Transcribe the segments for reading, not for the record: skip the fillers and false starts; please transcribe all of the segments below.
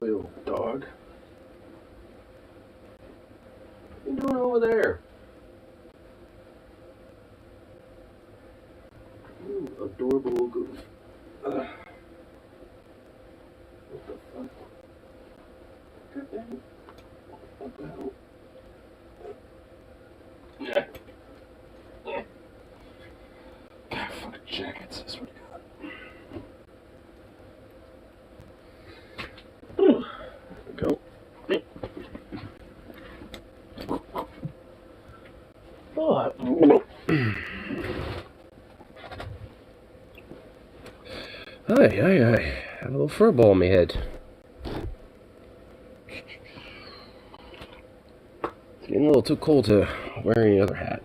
silly little dog. What are you doing over there? You adorable little goof. What the fuck? God damn it. What the hell? Yeah. God, fucking jackets, I swear to God. There we go. Oh. I have a little furball on my head. It's getting a little too cold to wear any other hat.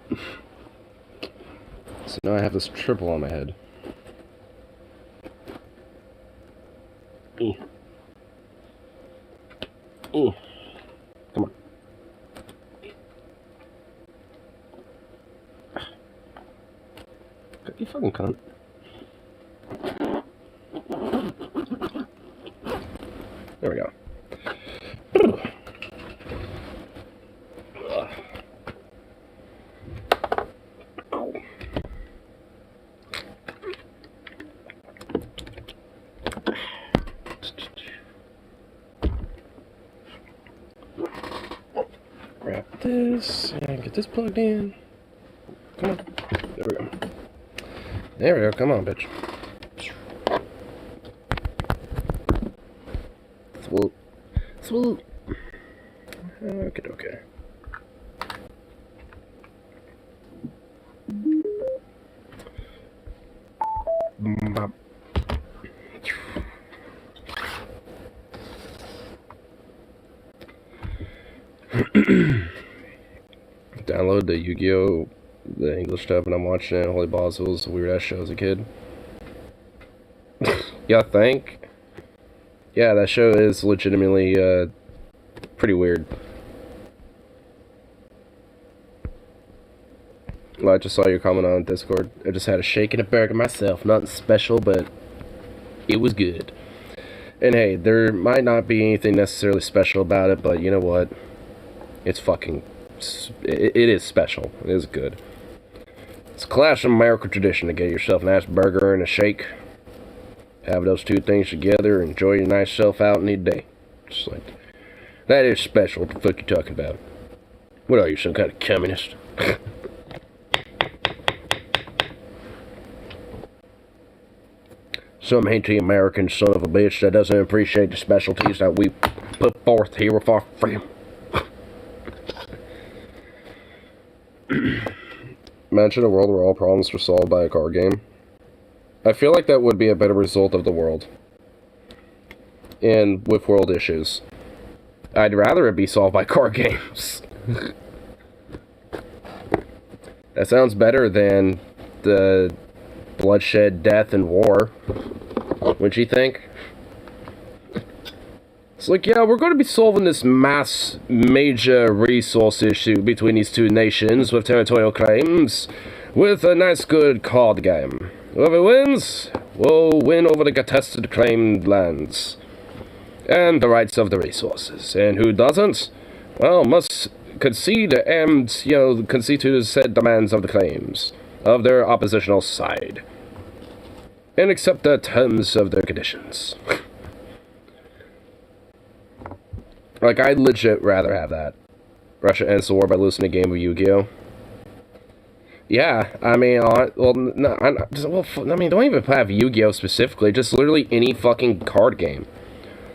So now I have this Tribble on my head. Come on. You fucking cunt. There we go. Grab this and get this plugged in. Come on. There we go. There we go. Come on, bitch. Swoop. Swoop. Okay. Download the Yu-Gi-Oh! The English dub, and I'm watching it. Holy balls, it was a weird ass show as a kid. Y'all think? Yeah, that show is legitimately pretty weird. Well, I just saw your comment on Discord. I just had a shake and a burger myself. Nothing special, but it was good. And hey, there might not be anything necessarily special about it, but you know what? It's fucking... It is special. It is good. It's a classic American tradition to get yourself a nice burger and a shake. Have those two things together, enjoy your nice self out in the day. Just like, that is special. What the fuck you talking about? What are you, some kind of communist? Some hinty American son of a bitch that doesn't appreciate the specialties that we put forth here with our freedom. Imagine a world where all problems were solved by a card game. I feel like that would be a better result of the world. And with world issues. I'd rather it be solved by card games. That sounds better than the bloodshed, death, and war. Wouldn't you think? It's like, yeah, we're going to be solving this major resource issue between these two nations with territorial claims with a nice good card game. Whoever wins will win over the contested claimed lands and the rights of the resources. And who doesn't, well, must concede and, concede to the said demands of the claims of their oppositional side and accept the terms of their conditions. Like, I'd legit rather have that. Russia ends the war by losing a game of Yu-Gi-Oh! Yeah, I mean, don't even have Yu-Gi-Oh! Specifically, just literally any fucking card game.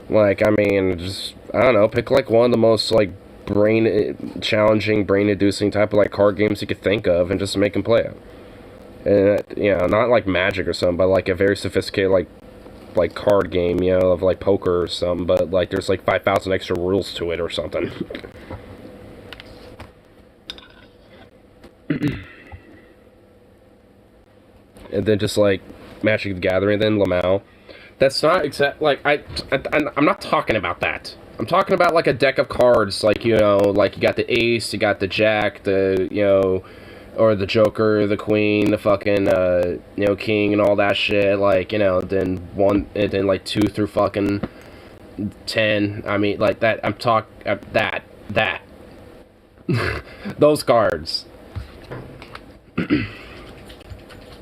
Like, I mean, just, I don't know, pick, like, one of the most, like, challenging, brain-inducing type of, like, card games you could think of and just make them play it. And, not like Magic or something, but, like, a very sophisticated, like card game, of like poker or something, but like there's like 5,000 extra rules to it or something. And then just like Magic the Gathering, then Lamau. That's not exact. Like I'm not talking about that. I'm talking about like a deck of cards, like like you got the ace, you got the jack, the or the Joker, the Queen, the fucking, King and all that shit, like, then like 2 through fucking, 10. I mean, like that. I'm talking that. Those cards.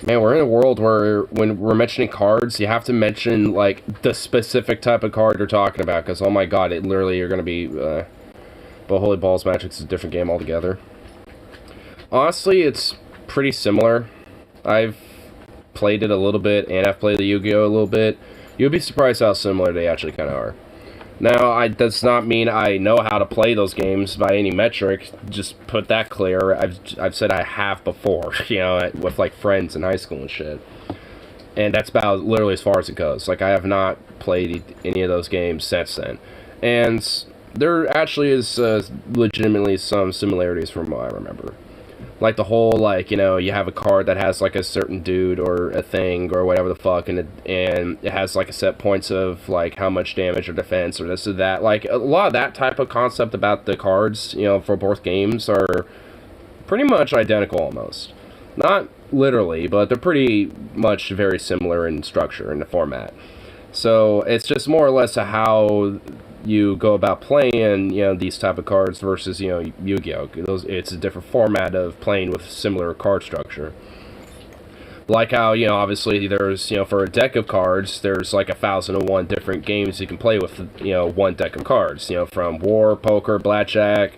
Man, we're in a world where when we're mentioning cards, you have to mention, like, the specific type of card you're talking about, because, oh my god, it literally, you're going to be, but Holy Balls Magic's a different game altogether. Honestly, it's pretty similar. I've played it a little bit, and I've played the Yu-Gi-Oh! A little bit. You'll be surprised how similar they actually kind of are. Now, does not mean I know how to play those games by any metric. Just put that clear. I've said I have before, you know, with like friends in high school and shit. And that's about literally as far as it goes. Like, I have not played any of those games since then. And there actually is legitimately some similarities from what I remember. Like the whole, like, you know, you have a card that has like a certain dude or a thing or whatever the fuck, and it has like a set points of like how much damage or defense or this or that. Like a lot of that type of concept about the cards, you know, for both games are pretty much identical almost. Not literally, but they're pretty much very similar in structure and the format. So it's just more or less how you go about playing, you know, these type of cards versus, you know, Yu-Gi-Oh! It's a different format of playing with similar card structure. Like how, you know, obviously there's, you know, for a deck of cards, there's like 1,001 different games you can play with, you know, one deck of cards. You know, from war, poker, blackjack,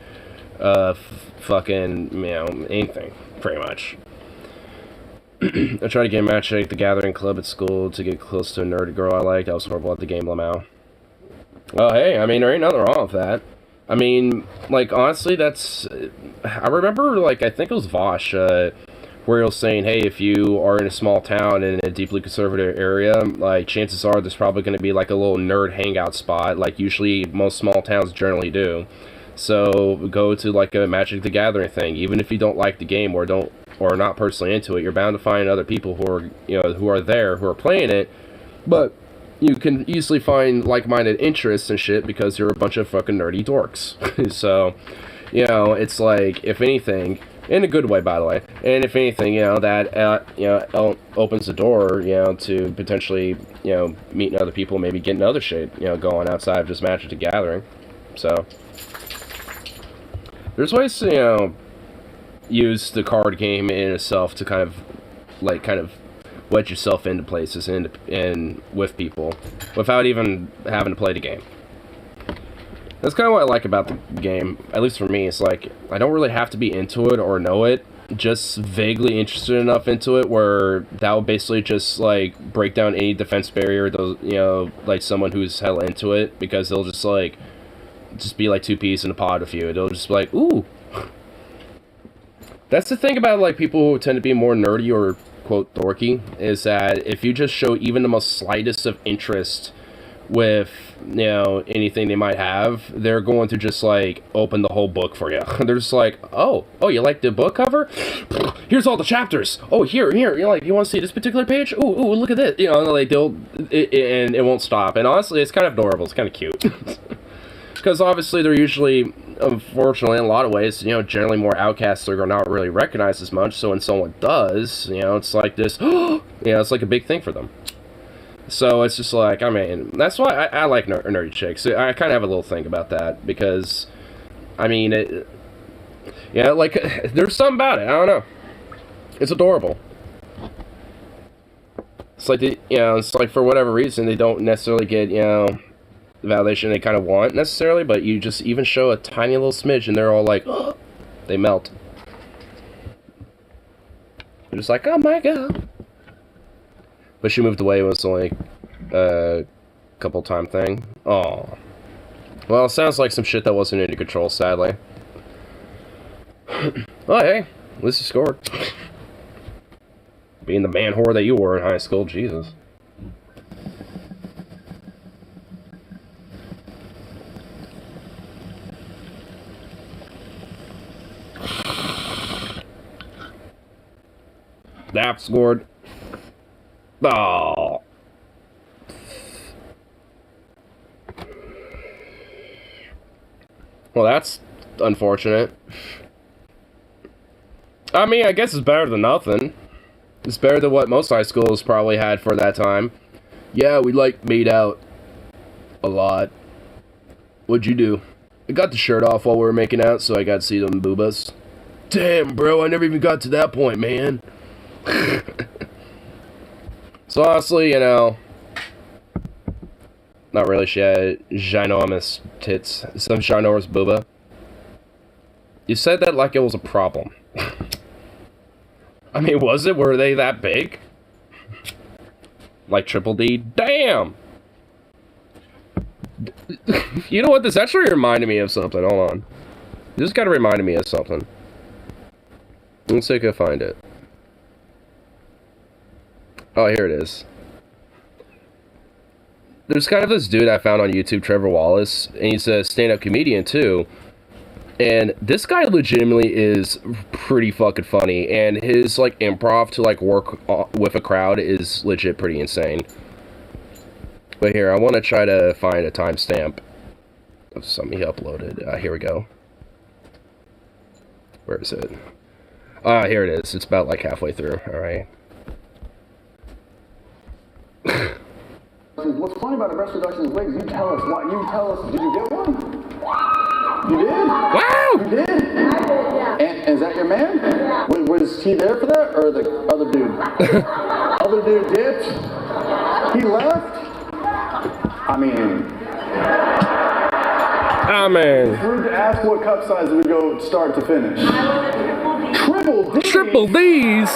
fucking, you know, anything, pretty much. I tried to get a match at the Gathering Club at school to get close to a nerdy girl I liked. I was horrible at the game, Lamau. Well, hey, I mean, there ain't nothing wrong with that. I mean, like, honestly, that's... I remember, like, I think it was Vosh, where he was saying, hey, if you are in a small town in a deeply conservative area, like, chances are there's probably going to be, like, a little nerd hangout spot, like usually most small towns generally do. So, go to, like, a Magic the Gathering thing. Even if you don't like the game or are not personally into it, you're bound to find other people who are, you know, who are there, who are playing it, but you can easily find like-minded interests and shit because you're a bunch of fucking nerdy dorks. So, you know, it's like, if anything, in a good way, by the way, and if anything, you know, that, you know, opens the door, you know, to potentially, you know, meeting other people, maybe getting other shit, you know, going outside of just Magic the Gathering. So, there's ways to, you know, use the card game in itself to kind of wedge yourself into places and with people without even having to play the game. That's kind of what I like about the game, at least for me. It's like, I don't really have to be into it or know it, just vaguely interested enough into it where that will basically just, like, break down any defense barrier, those, you know, like someone who's hella into it, because they'll just, like, just be like two peas in a pod with you. It'll just be like, ooh. That's the thing about, like, people who tend to be more nerdy or, quote, dorky, is that if you just show even the most slightest of interest with, you know, anything they might have, they're going to just, like, open the whole book for you. They're just like, oh, you like the book cover? Here's all the chapters. Oh, here, you're like, you want to see this particular page? Ooh, look at this. You know, like, and it won't stop. And honestly, it's kind of adorable. It's kind of cute. Because obviously they're usually, unfortunately, in a lot of ways, you know, generally more outcasts are not really recognized as much. So when someone does, you know, it's like this, you know, it's like a big thing for them. So it's just like, I mean, that's why I like nerdy chicks. I kind of have a little thing about that because, I mean, you know, like, there's something about it. I don't know. It's adorable. It's like, you know, it's like for whatever reason, they don't necessarily get, you know, the validation they kind of want necessarily, but you just even show a tiny little smidge and they're all like, oh, they melt. They're just like, oh my god. But she moved away. It was only a couple time thing. Oh. Well, it sounds like some shit that wasn't under control, sadly. Oh, hey. At least you scored. Being the man whore that you were in high school, Jesus. That scored. Oh. Well, that's unfortunate. I mean, I guess it's better than nothing. It's better than what most high schools probably had for that time. Yeah, we like made out a lot. What'd you do? I got the shirt off while we were making out, so I got to see them boobas. Damn, bro, I never even got to that point, man. So honestly, you know, not really. She had ginormous tits. Some ginormous booba. You said that like it was a problem. I mean, was it? Were they that big? Like Triple D? Damn! You know what? This actually reminded me of something. Hold on. This kind of reminded me of something. Let's see if I can find it. Oh, here it is. There's kind of this dude I found on YouTube, Trevor Wallace, and he's a stand-up comedian too. And this guy legitimately is pretty fucking funny, and his like improv to like work with a crowd is legit pretty insane. But here, I want to try to find a timestamp of something he uploaded. Here we go. Where is it? Here it is. It's about like halfway through. All right. What's funny about a breast reduction is, ladies, you tell us what. You tell us, did you get one? You did? Wow! You did? I did, yeah. And is that your man? Yeah. Was he there for that, or the other dude? Other dude dipped? He left? I mean... It's rude to ask what cup size we go start to finish. Tribble D's! Triple D's!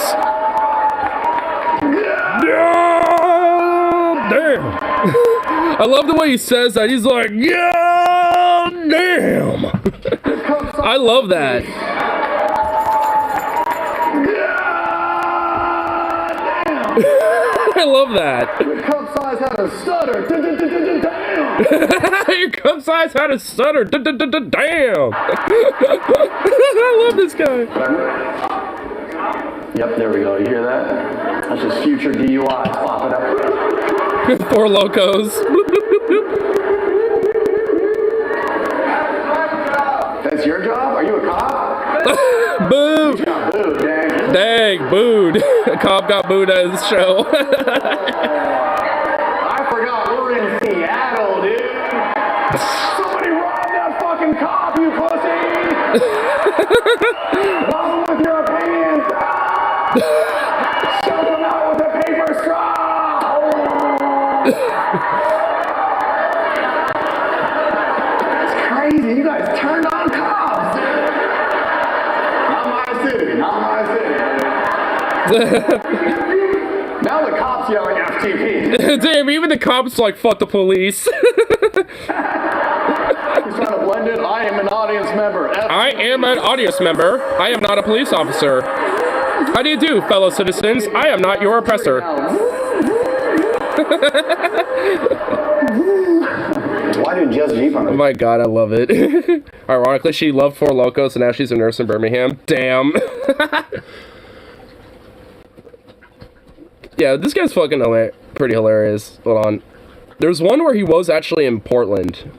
Damn! I love the way he says that. He's like, yeah, damn! I love that. I love that. Your cup size had a stutter. Damn! Your cup size had a stutter. Damn! I love this guy. Yep, there we go. You hear that? That's just future DUI. Pop it up. Four locos. That's your job? Are you a cop? Boo! Good job, boo, dang. Dang, booed. A cop got booed at his show. I forgot we're in Seattle, dude. Somebody robbed that fucking cop, you pussy! Love him with your opinions. Shove him out with a paper straw! That's crazy. You guys turned on cops. Not my city. Not my city. Now the cops yelling FTP. Damn, even the cops like, fuck the police. He's trying to blend it. I am an audience member. I am an audience member. I am not a police officer. How do you do, fellow citizens? I am not your oppressor. Why did Just Jeep on it? Oh my god, I love it. Ironically, she loved Four Locos, and now she's a nurse in Birmingham. Damn. Yeah, this guy's fucking pretty hilarious. Hold on. There's one where he was actually in Portland.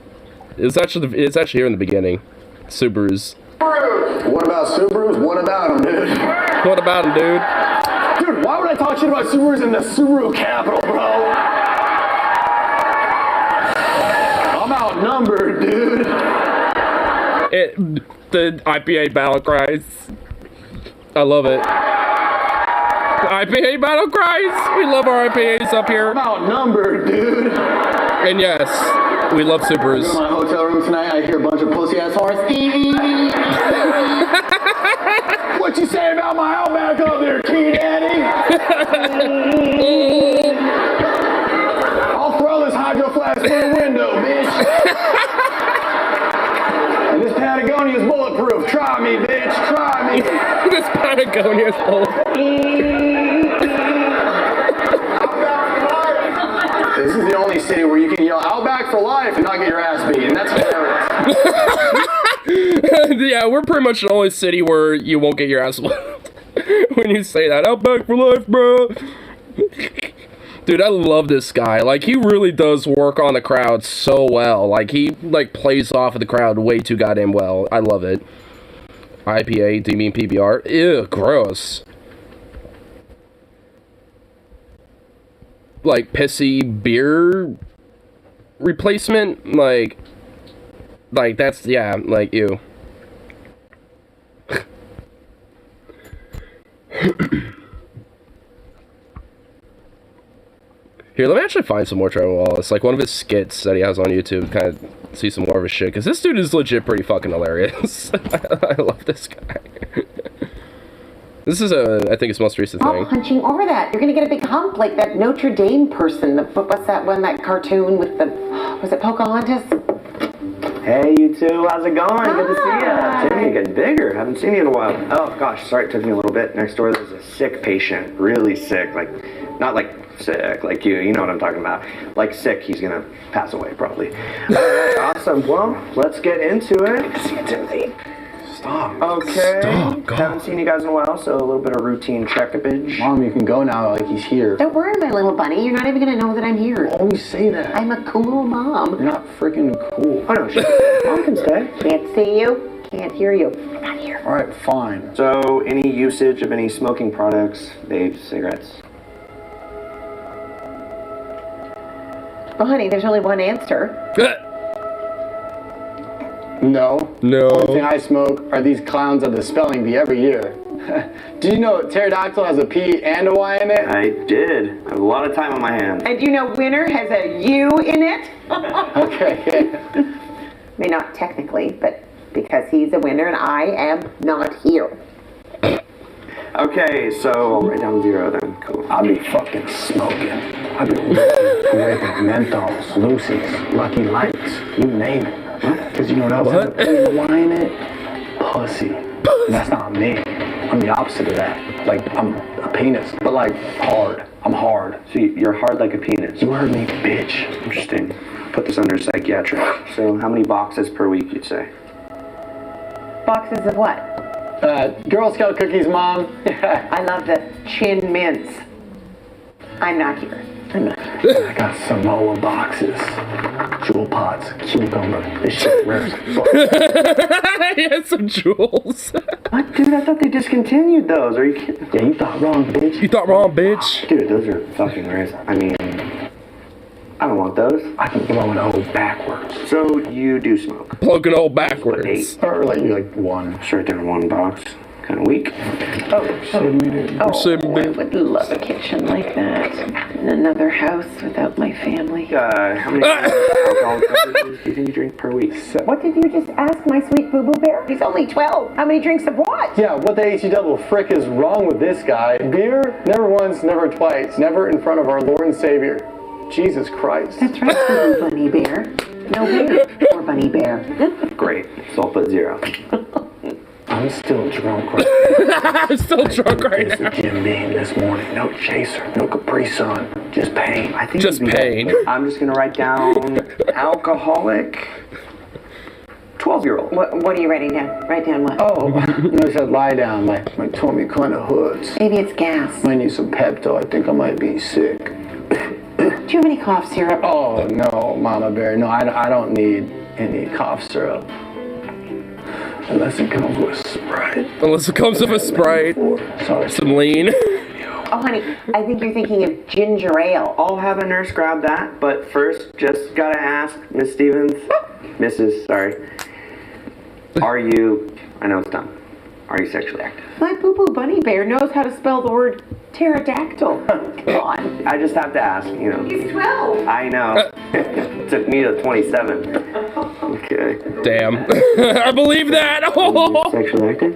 It's actually here in the beginning. Subarus. What about Subarus? What about them, dude? What about him, dude? Dude, why would I talk shit about Subarus in the Subaru capital, bro? I'm outnumbered, dude. The IPA battle cries. I love it. IPA battle cries. We love our IPAs up here. I'm outnumbered, dude. And yes, we love Subarus. I go to my hotel room tonight, I hear a bunch of pussy-ass horns. What you say about my Outback up there, Key Daddy? I'll throw this hydro flask through the window, bitch. And this Patagonia's bulletproof. Try me, bitch. Try me. This Patagonia's bulletproof. This is the only city where you can yell Outback for life and not get your ass beat, and that's hilarious. Yeah, we're pretty much the only city where you won't get your ass whipped when you say that. Outback for life, bro. Dude, I love this guy. Like, he really does work on the crowd so well. Like, he, like, plays off of the crowd way too goddamn well. I love it. IPA, do you mean PBR? Ew, gross. Like, pissy beer replacement? Like, Like, that's, yeah, like, you. Here, let me actually find some more Trevor Wallace. Like, one of his skits that he has on YouTube, kind of see some more of his shit. Because this dude is legit pretty fucking hilarious. I love this guy. This is, I think, his most recent thing. Punching over that. You're going to get a big hump like that Notre Dame person. What's that one, that cartoon with the, was it Pocahontas? Hey, you two, how's it going? Good to see you. Jimmy, you're getting bigger. Haven't seen you in a while. Oh, gosh, sorry, it took me a little bit. Next door, there's a sick patient. Really sick. Like, not like sick, like you know what I'm talking about. Like sick, he's gonna pass away, probably. Awesome. Well, let's get into it. See you, Timothy. Stop. Okay. Stop. Haven't seen you guys in a while, so a little bit of routine checkage. Mom, you can go now, like he's here. Don't worry, my little bunny. You're not even going to know that I'm here. Always say that. I'm a cool mom. You're not freaking cool. Oh, no, Mom can stay. Can't see you. Can't hear you. I'm not here. All right, fine. So, any usage of any smoking products, vapes, cigarettes? Well, honey, there's only one answer. No. No. The only thing I smoke are these clowns of the spelling bee every year. Do you know pterodactyl has a P and a Y in it? I did. I have a lot of time on my hands. And you know winner has a U in it? Okay. I mean, not technically, but because he's a winner and I am not here. Okay, so I'll write down 0 then. Cool. I'll be fucking smoking. I'll be whipping Menthols, Lucy's, Lucky Lights, you name it. Because you know what else has a P and a Y in it? Pussy. That's not me. I'm the opposite of that. Like, I'm a penis, but like hard. I'm hard. So you're hard like a penis. You heard me, bitch. Interesting. Put this under psychiatric. So how many boxes per week, you'd say? Boxes of what? Girl Scout cookies, Mom. I love the chin mints. I'm not here. I'm not here. I got Samoa boxes, jewel pots, cucumber. This shit rare as fuck. He has some jewels. What, dude? I thought they discontinued those. Are you kidding? Yeah, you thought wrong, bitch. You thought wrong, bitch. Dude, those are fucking rare. I mean, I don't want those. I can blow an O backwards. So you do smoke? Plugging all backwards. Or like you like one. Sure, they're in one box. Kind of weak. I would love a kitchen like that. In another house without my family. How many alcohol beverages do you think you drink per week? What did you just ask my sweet boo-boo bear? He's only 12. How many drinks of what? Yeah, what the HE double frick is wrong with this guy? Beer? Never once, never twice. Never in front of our Lord and Savior. Jesus Christ. That's right, boo-boo bunny bear. No beer or bunny bear. Great. So I'll put 0. I'm still drunk right now. I'm still drunk right now. Jim Beam this morning. No chaser, no Capri Sun. Just pain. I think Just pain. I'm just gonna write down alcoholic 12-year-old. What are you writing down? Write down what? Oh, no, I said lie down. My tummy kind of hurts. Maybe it's gas. I need some Pepto. I think I might be sick. Do you have any cough syrup? Oh, no, Mama Bear. No, I don't need any cough syrup. Unless it comes with Sprite. Unless it comes with a Sprite. Sorry. Some lean. Oh, honey, I think you're thinking of ginger ale. I'll have a nurse grab that, but first, just gotta ask, Miss Stevens, Mrs., sorry, are you, I know it's dumb, are you sexually active? My boo-boo bunny bear knows how to spell the word pterodactyl. Come on. I just have to ask, you know. He's 12. I know. It took me to 27. Okay. Damn. I believe that. Oh. Sexually active?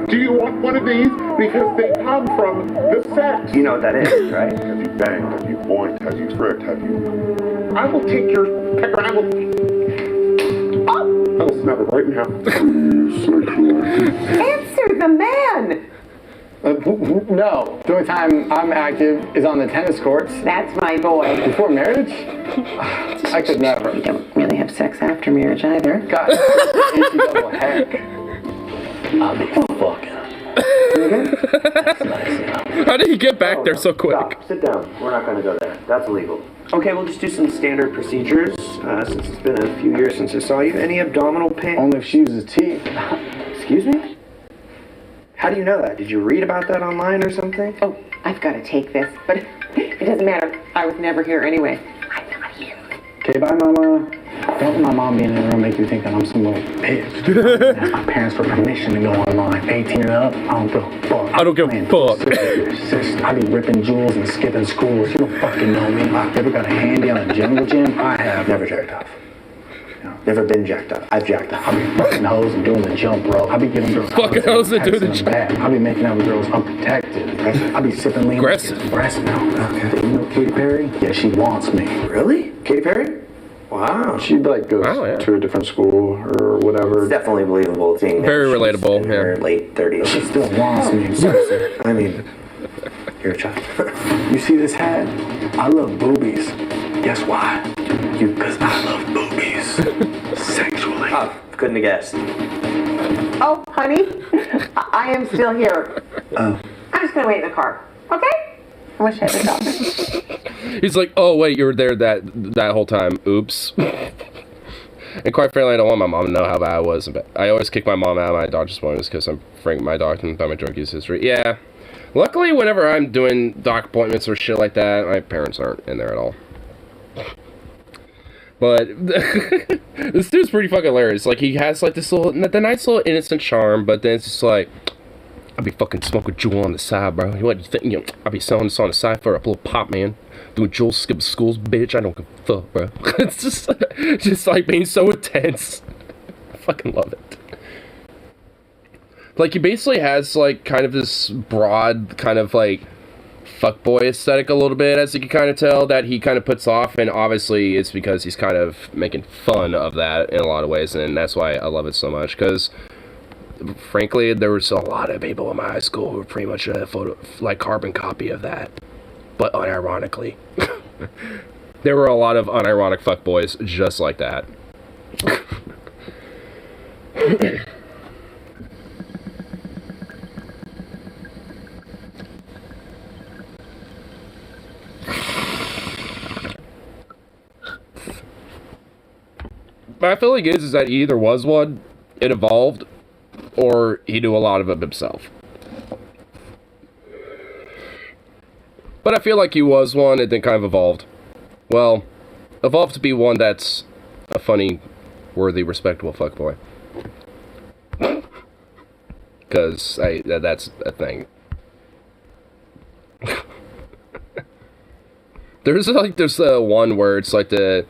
Do you want one of these? Because they come from the sex. You know what that is, right? Have you banged? Have you boinked? Have you fricked? Have you... I will take your pecker and I will snap it right now. Answer the man. No. The only time I'm active is on the tennis courts. That's my boy. Before marriage? I could never. We don't really have sex after marriage either. God, double heck. I'll be fucking. That's nice. How did he get back there so quick? Stop. Sit down. We're not gonna go there. That's illegal. Okay, we'll just do some standard procedures, since it's been a few years since I saw you. Any abdominal pain? Only if she uses teeth. Excuse me? How do you know that? Did you read about that online or something? Oh, I've got to take this, but It doesn't matter. I was never here anyway. I'm not here. Okay, bye, Mama. Don't let my mom be in the room make you think that I'm some little bitch. Ask my parents for permission to go online. 18 and up, I don't give a fuck. I don't give a fuck. Sis, I be ripping jewels and skipping schools. You don't fucking know me. I ever got a handy on a jungle gym? I have. Never jacked off. Never been jacked up. I've jacked up. I be fucking hoes and doing the jump, bro. I be giving girls fucking hoes and doing the jump. I be making out with girls unprotected. I be sipping lean breast milk. Okay. You know Katy Perry? Yeah, she wants me. Really? Katy Perry? Wow. She like goes to a different school or whatever. It's definitely believable. Seeing Very that she's relatable, in her late 30s. She still wants me. I mean, you're a child. You see this hat? I love boobies. Guess why? Because I love boobies. Sexually. Oh, couldn't have guessed. Oh, honey, I am still here. I'm just gonna wait in the car, okay? I wish I had a dog. He's like, oh wait, you were there that whole time. Oops. And quite frankly, I don't want my mom to know how bad I was. I always kick my mom out of my dog's appointments because I'm frank my dog and about my drug use history. Yeah. Luckily, whenever I'm doing doc appointments or shit like that, my parents aren't in there at all. But this dude's pretty fucking hilarious. Like, he has like this little, the nice little innocent charm, but then it's just like, I'll be fucking smoking Jewel on the side, bro. What you think? You know, I'll be selling this on the side for a little pop, man. Doing Jewel skip schools, bitch. I don't give a fuck, bro. It's just like being so intense. I fucking love it. Like, he basically has like kind of this broad kind of like fuckboy aesthetic a little bit, as you can kind of tell, that he kind of puts off, and obviously it's because he's kind of making fun of that in a lot of ways, and that's why I love it so much, because frankly, there was a lot of people in my high school who were pretty much a like carbon copy of that, but unironically. There were a lot of unironic fuckboys just like that. My feeling is that he either was one, it evolved, or he knew a lot of it himself. But I feel like he was one, and then kind of evolved. Well, evolved to be one that's a funny, worthy, respectable fuckboy. Because that's a thing. There's one where it's like the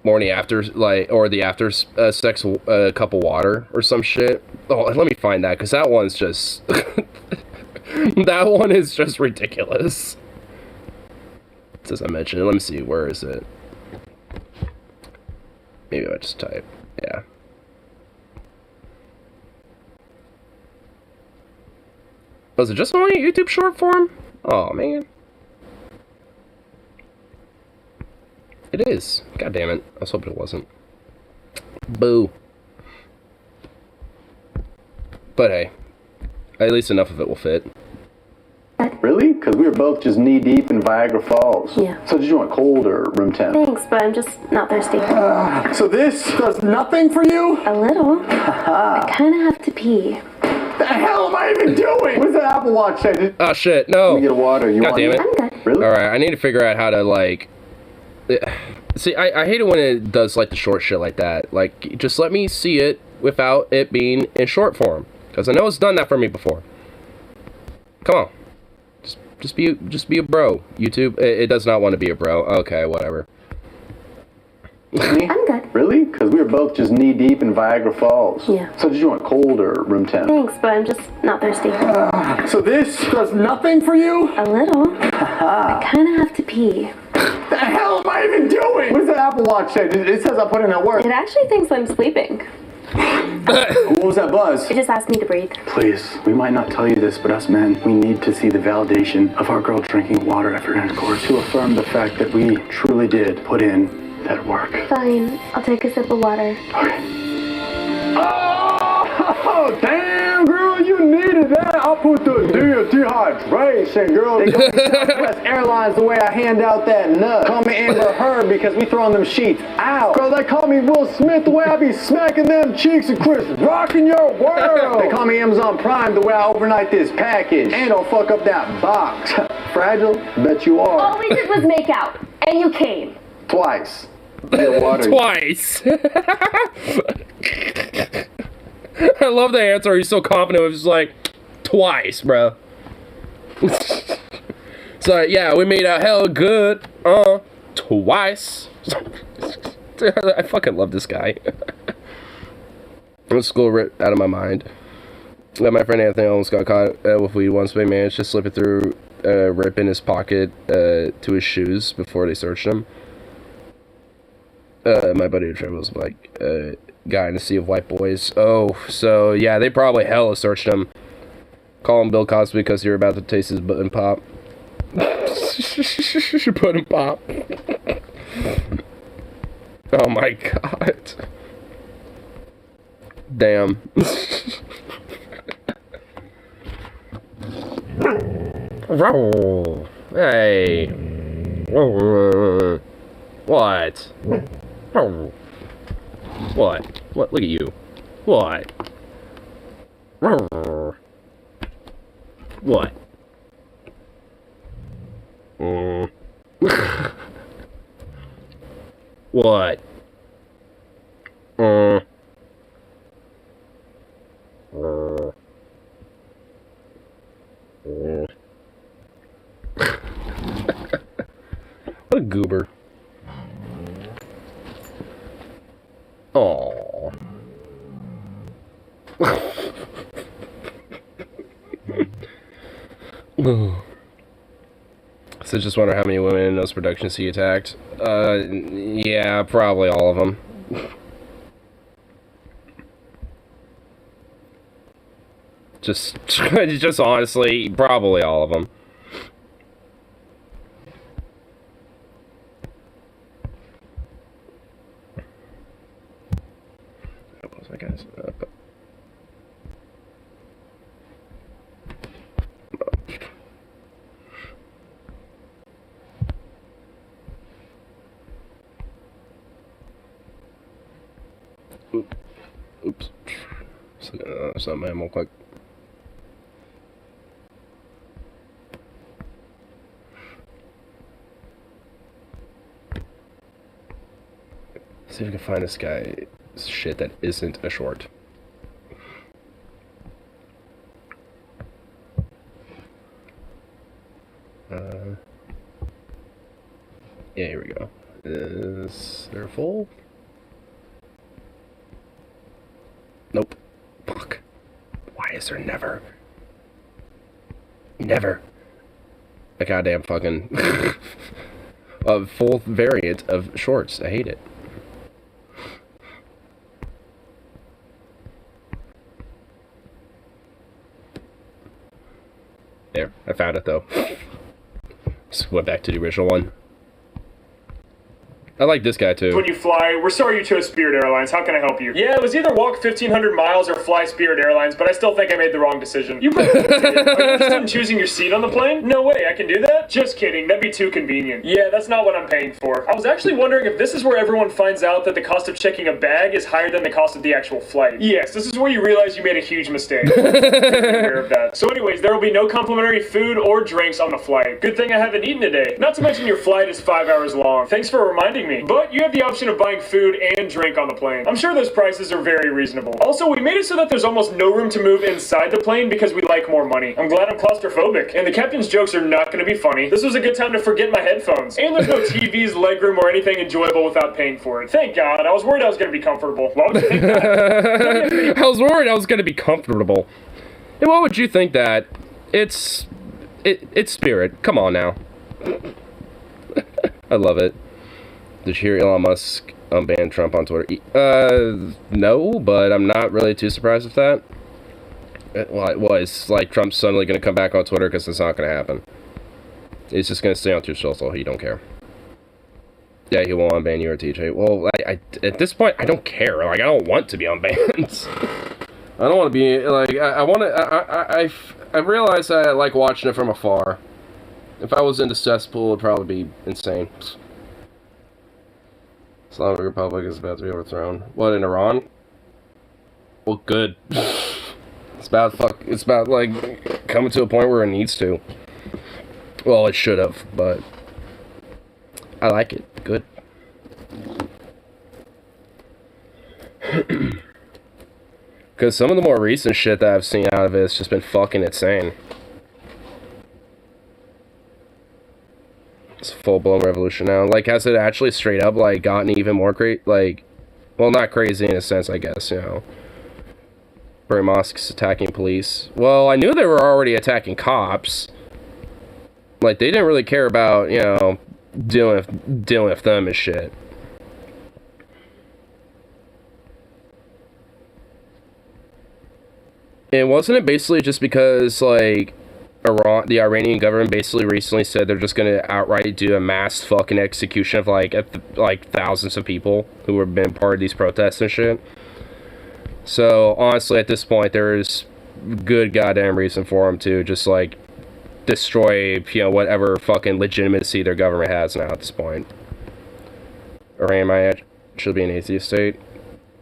morning after, like, or the after sex cup of water or some shit. Oh, let me find that, because that one's just that one is just ridiculous. As I mentioned, let me see, where is it? Maybe I just type, yeah. Was it just only a YouTube short form? Oh man. It is. God damn it. I was hoping it wasn't. Boo. But hey, at least enough of it will fit. Really? Because we were both just knee deep in Viagra Falls. Yeah. So did you want cold or room temp? Thanks, but I'm just not thirsty. So this does nothing for you? A little. I kind of have to pee. The hell am I even doing? What's that Apple Watch say? Oh shit, no. Let me get a water. You God want damn it. I'm good. Really? Alright, I need to figure out how to, like... See, I hate it when it does, like, the short shit like that. Like, just let me see it without it being in short form. Because I know it's done that for me before. Come on. Just be a bro, YouTube. It does not want to be a bro. Okay, whatever. I'm good. Really? Because we were both just knee deep in Viagra Falls. Yeah. So did you want cold or room temp? Thanks, but I'm just not thirsty. So this does nothing for you? A little. I kind of have to pee. The hell am I even doing? What does that Apple Watch say? It says I put in that work. It actually thinks I'm sleeping. What was that buzz? It just asked me to breathe. Please, we might not tell you this, but us men, we need to see the validation of our girl drinking water after intercourse to affirm the fact that we truly did put in that work. Fine. I'll take a sip of water. Okay. Oh, damn, girl, you needed that. I'll put the dehydration, girl. They go to Southwest Airlines the way I hand out that nut. Call me Amber Heard because we throwing them sheets out. Girl, they call me Will Smith the way I be smacking them cheeks and Chris rocking your world. They call me Amazon Prime the way I overnight this package and don't fuck up that box. Fragile? Bet you are. All we did was make out, and you came. Twice. Get water. Twice. I love the answer. He's so confident. It was like, twice, bro. So, yeah, we made out hella good. Twice. I fucking love this guy. Let's go right out of my mind. My friend Anthony almost got caught with weed once, but he managed to slip it through, rip in his pocket to his shoes before they searched him. My buddy Tribble was like, guy in a sea of white boys. Oh, so yeah, they probably hella searched him. Call him Bill Cosby because you're about to taste his butt and pop. Butt and pop. Oh my god. Damn. Hey. What? What? What? Look at you. What? What? What? What a goober. Aww. So just wonder how many women in those productions he attacked. Yeah, probably all of them. just honestly, probably all of them. I guess. Oops. Some ammo quick. See if we can find this guy shit that isn't a short. Yeah, here we go. Is there full? Nope. Fuck. Why is there never a goddamn fucking a full variant of shorts? I hate it. There, I found it though. Just went back to the original one. I like this guy too. When you fly, we're sorry you chose Spirit Airlines. How can I help you? Yeah, it was either walk 1,500 miles or fly Spirit Airlines, but I still think I made the wrong decision. You probably did. Are you interested in choosing your seat on the plane? No way, I can do that? Just kidding, that'd be too convenient. Yeah, that's not what I'm paying for. I was actually wondering if this is where everyone finds out that the cost of checking a bag is higher than the cost of the actual flight. Yes, this is where you realize you made a huge mistake. Aware of that. So anyways, there will be no complimentary food or drinks on the flight. Good thing I haven't eaten today. Not to mention your flight is 5 hours long. Thanks for reminding me. But you have the option of buying food and drink on the plane. I'm sure those prices are very reasonable. Also, we made it so that there's almost no room to move inside the plane because we like more money. I'm glad I'm claustrophobic. And the captain's jokes are not going to be funny. This was a good time to forget my headphones. And there's no TVs, legroom, or anything enjoyable without paying for it. Thank God. I was worried I was going to be comfortable. Why would you think that? I was worried I was going to be comfortable. And why would you think that? It's Spirit. Come on now. I love it. Did you hear Elon Musk ban Trump on Twitter? No, but I'm not really too surprised with that. Well, it's like Trump's suddenly going to come back on Twitter because it's not going to happen. He's just going to stay on Truth Social. He don't care. Yeah, he won't unban you or TJ. Well, I at this point, I don't care. Like, I don't want to be unbanned. I don't want to be, like, I want to, I realize I like watching it from afar. If I was into cesspool, it'd probably be insane. Islamic Republic is about to be overthrown. What, in Iran? Well, good. It's about, like, coming to a point where it needs to. Well, it should have, but I like it. Good. Because some of the more recent shit that I've seen out of it has just been fucking insane. It's a full-blown revolution now. Like, has it actually straight up, like, gotten even more like, well, not crazy in a sense, I guess, you know. Burning mosques, attacking police. Well, I knew they were already attacking cops. Like, they didn't really care about, you know, dealing with them and shit. And wasn't it basically just because, like, the Iranian government basically recently said they're just gonna outright do a mass fucking execution of, like thousands of people who have been part of these protests and shit? So, honestly, at this point, there's good goddamn reason for them to just, like, destroy, you know, whatever fucking legitimacy their government has now at this point. Iran might actually be an atheist state.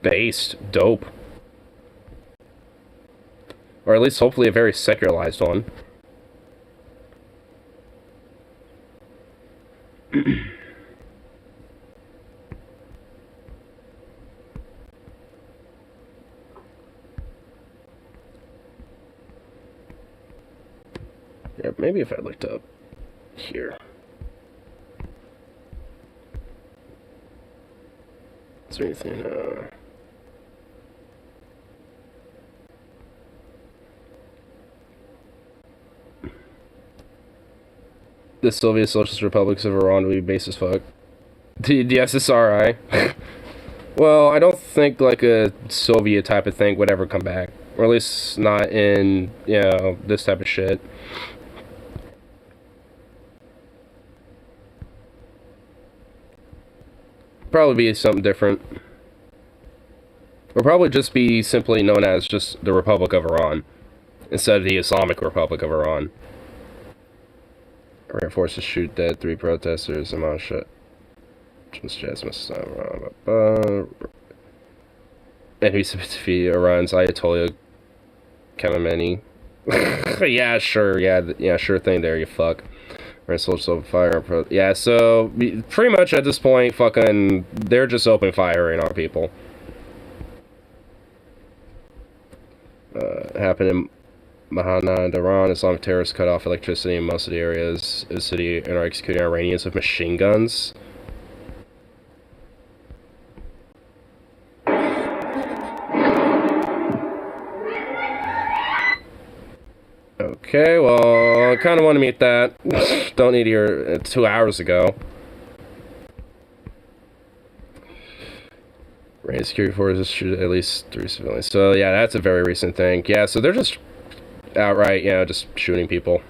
Based. Dope. Or at least, hopefully, a very secularized one. Yeah, maybe if I looked up here. Is there anything, the Soviet Socialist Republics of Iran would be base as fuck. The SSRI. Well, I don't think like a Soviet type of thing would ever come back. Or at least not in, you know, this type of shit. Probably be something different. Or probably just be simply known as just the Republic of Iran. Instead of the Islamic Republic of Iran. Iran forces shoot dead 3 protesters. I'm on shit. And who's to defeat Iran's Ayatollah Khamenei? Yeah, sure. Yeah, sure thing there, you fuck. Iran soldiers open fire. Yeah, so pretty much at this point, fucking, they're just open firing on people. Happened in Mahana and Iran. Islamic terrorists cut off electricity in most of the areas of the city and are executing Iranians with machine guns. Okay, well, I kind of want to meet that. Don't need here 2 hours ago. Iranian security forces shoot at least 3 civilians. So, yeah, that's a very recent thing. Yeah, so they're just outright, you know, just shooting people.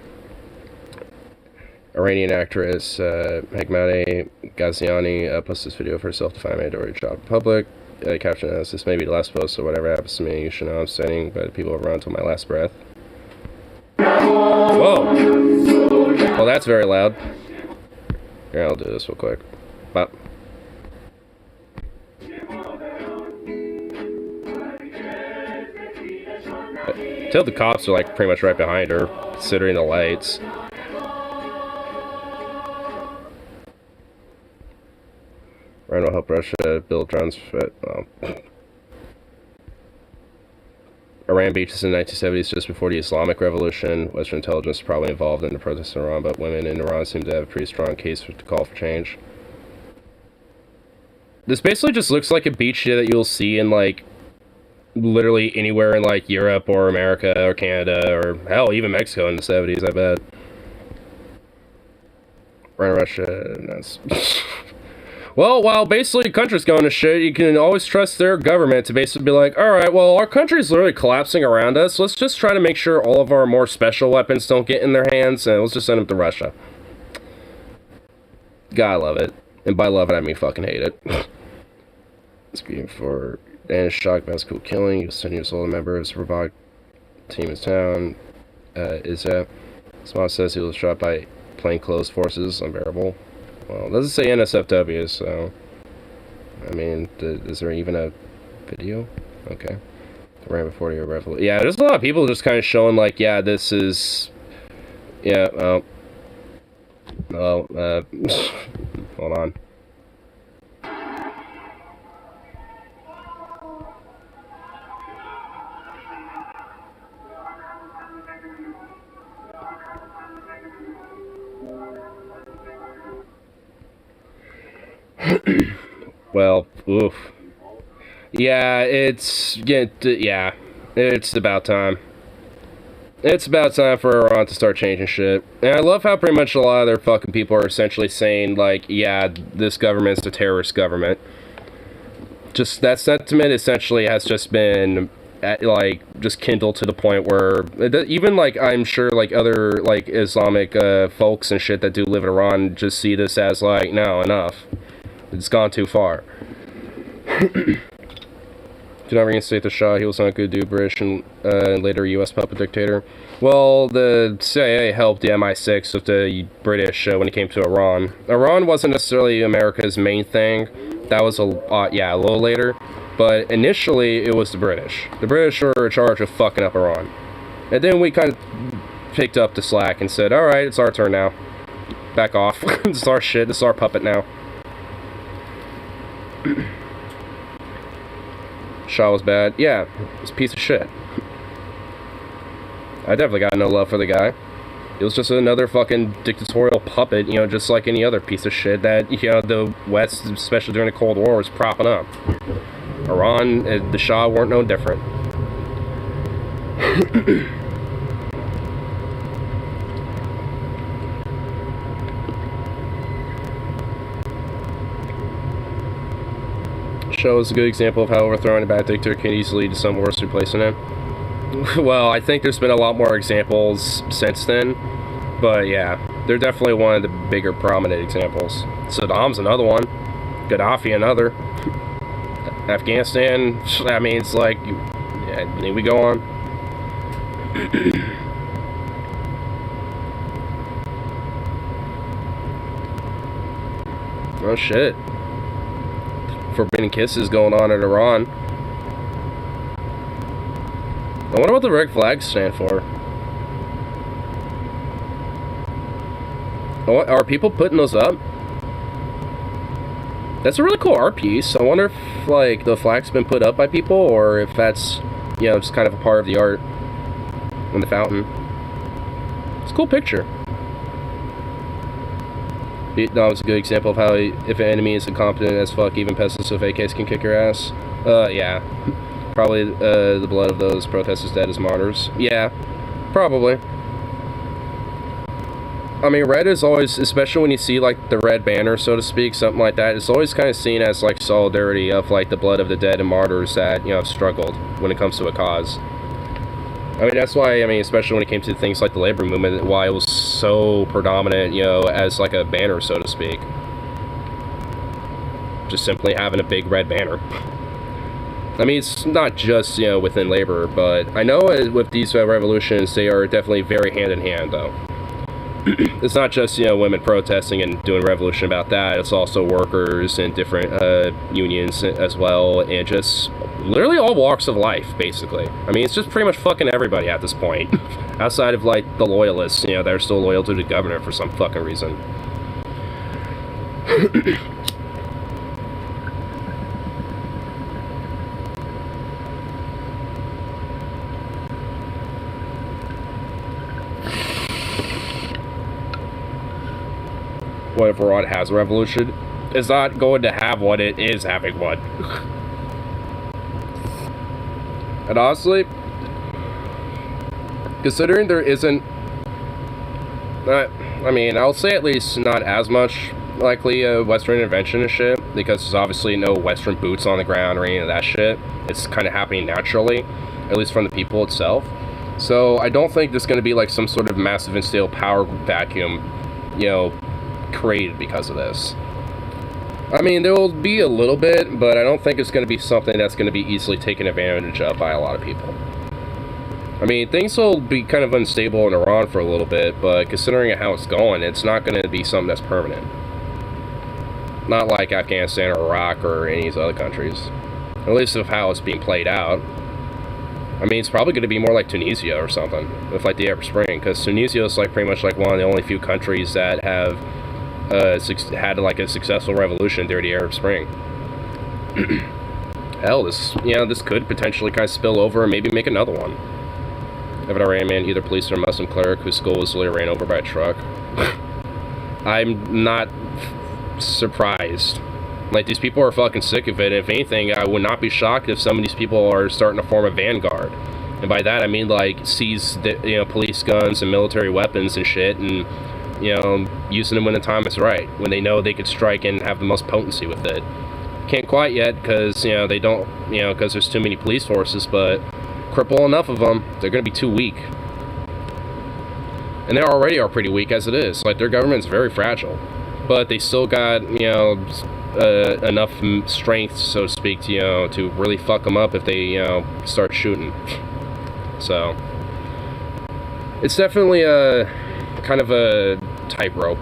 Iranian actress Hekmati Ghaziani posted this video for self-defined minority job in public. Caption as, "This may be the last post, so whatever happens to me, you should know I'm standing by the people around until my last breath." Whoa! Well, that's very loud. Here, I'll do this real quick. Bop. Tell the cops are like pretty much right behind her, considering the lights. Iran will help Russia build drones. Iran beaches in the 1970s just before the Islamic Revolution. Western intelligence is probably involved in the protests in Iran, but women in Iran seem to have a pretty strong case to call for change. This basically just looks like a beach that you'll see in, like, literally anywhere in, like, Europe or America or Canada or, hell, even Mexico in the 70s, I bet. Iran, Russia, that's... Well, while basically countries going to shit, you can always trust their government to basically be like, alright, well, our country's literally collapsing around us. Let's just try to make sure all of our more special weapons don't get in their hands, and let's just send them to Russia. Gotta love it. And by love it, I mean fucking hate it. Screaming for Danish shock about school killing. He was 10 years old, a member of his robotic team in town. Smart says he was shot by plainclothes forces. Unbearable. Well, it doesn't say NSFW, so... I mean, is there even a video? Okay. The Ram 40-year revolution. Yeah, there's a lot of people just kind of showing, like, yeah, this is... Yeah, Oh, hold on. Well, oof. Yeah, it's about time. It's about time for Iran to start changing shit. And I love how pretty much a lot of their fucking people are essentially saying, like, yeah, this government's a terrorist government. Just that sentiment essentially has just been, just kindled to the point where, even, like, I'm sure, like, other, like, Islamic folks and shit that do live in Iran just see this as, like, no, enough. It's gone too far. Do not reinstate the Shah. He was not a good dude, British and later U.S. puppet dictator. Well, the CIA helped the MI6 with the British when it came to Iran. Iran wasn't necessarily America's main thing. That was a little later. But initially, it was the British. The British were in charge of fucking up Iran. And then we kind of picked up the slack and said, alright, it's our turn now. Back off. It's our shit. It's our puppet now. Shah was bad. Yeah, he's a piece of shit. I definitely got no love for the guy. He was just another fucking dictatorial puppet, you know, just like any other piece of shit that, you know, the West, especially during the Cold War, was propping up. Iran, the Shah weren't no different. Shows a good example of how overthrowing a bad dictator can easily lead to some worse replacing him. Well, I think there's been a lot more examples since then, but yeah, they're definitely one of the bigger prominent examples. Saddam's another one. Gaddafi another. Afghanistan, I mean, it's like, yeah, we go on. Oh shit. Forbidden kisses going on in Iran. I wonder what the red flags stand for. Are people putting those up? That's a really cool art piece. I wonder if, like, the flag's been put up by people, or if that's, you know, just kind of a part of the art in the fountain. It's a cool picture. Vietnam is a good example of how, if an enemy is incompetent as fuck, even peasants with AKs can kick your ass. Yeah. Probably the blood of those protesters dead as martyrs. Yeah, probably. I mean, red is always, especially when you see, like, the red banner, so to speak, something like that, it's always kind of seen as, like, solidarity of, like, the blood of the dead and martyrs that, you know, have struggled when it comes to a cause. I mean, that's why, I mean, especially when it came to things like the labor movement, why it was so predominant, you know, as, like, a banner, so to speak. Just simply having a big red banner. I mean, it's not just, you know, within labor, but I know with these revolutions, they are definitely very hand-in-hand, though. It's not just, you know, women protesting and doing revolution about that. It's also workers and different unions as well, and just literally all walks of life, basically. I mean, it's just pretty much fucking everybody at this point. Outside of, like, the loyalists, you know, that are still loyal to the government for some fucking reason. What if Iran has a revolution? It's not going to have one, it is having one. And honestly, considering there isn't, I mean, I'll say at least not as much likely Western intervention and shit, because there's obviously no Western boots on the ground or any of that shit. It's kind of happening naturally, at least from the people itself. So I don't think there's going to be like some sort of massive instilled power vacuum, you know, created because of this. I mean, there will be a little bit, but I don't think it's going to be something that's going to be easily taken advantage of by a lot of people. I mean, things will be kind of unstable in Iran for a little bit, but considering how it's going, it's not going to be something that's permanent. Not like Afghanistan or Iraq or any of these other countries. At least of how it's being played out. I mean, it's probably going to be more like Tunisia or something, with like the Arab Spring, because Tunisia is like pretty much like one of the only few countries that have had like a successful revolution during the Arab Spring. Hell, this could potentially kind of spill over and maybe make another one. If an Iran either police or Muslim cleric whose skull was literally ran over by a truck. I'm not surprised. Like, these people are fucking sick of it. If anything, I would not be shocked if some of these people are starting to form a vanguard. And by that, I mean, like, seize, police guns and military weapons and shit, and, using them when the time is right, when they know they could strike and have the most potency with it. Can't quite yet, because, they don't, because there's too many police forces, but cripple enough of them, they're going to be too weak. And they already are pretty weak as it is. Like, their government's very fragile. But they still got, enough strength, so to speak, to really fuck them up if they, start shooting. So, it's definitely a kind of a tightrope,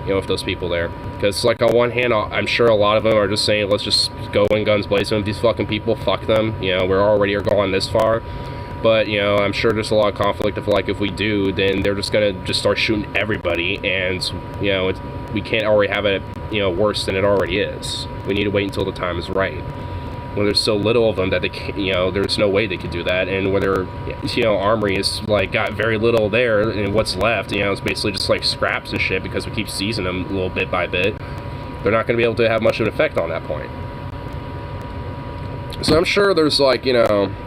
with those people there. Because, like, on one hand, I'm sure a lot of them are just saying, let's just go in guns blazing with these fucking people, fuck them, we're already going this far. But, I'm sure there's a lot of conflict of, like, if we do, then they're just gonna just start shooting everybody, and, we can't already have it, worse than it already is. We need to wait until the time is right. When there's so little of them that they can't, there's no way they could do that, and when their, armory is, like, got very little there, and what's left, it's basically just, like, scraps and shit, because we keep seizing them a little bit by bit, they're not gonna be able to have much of an effect on that point. So I'm sure there's, like,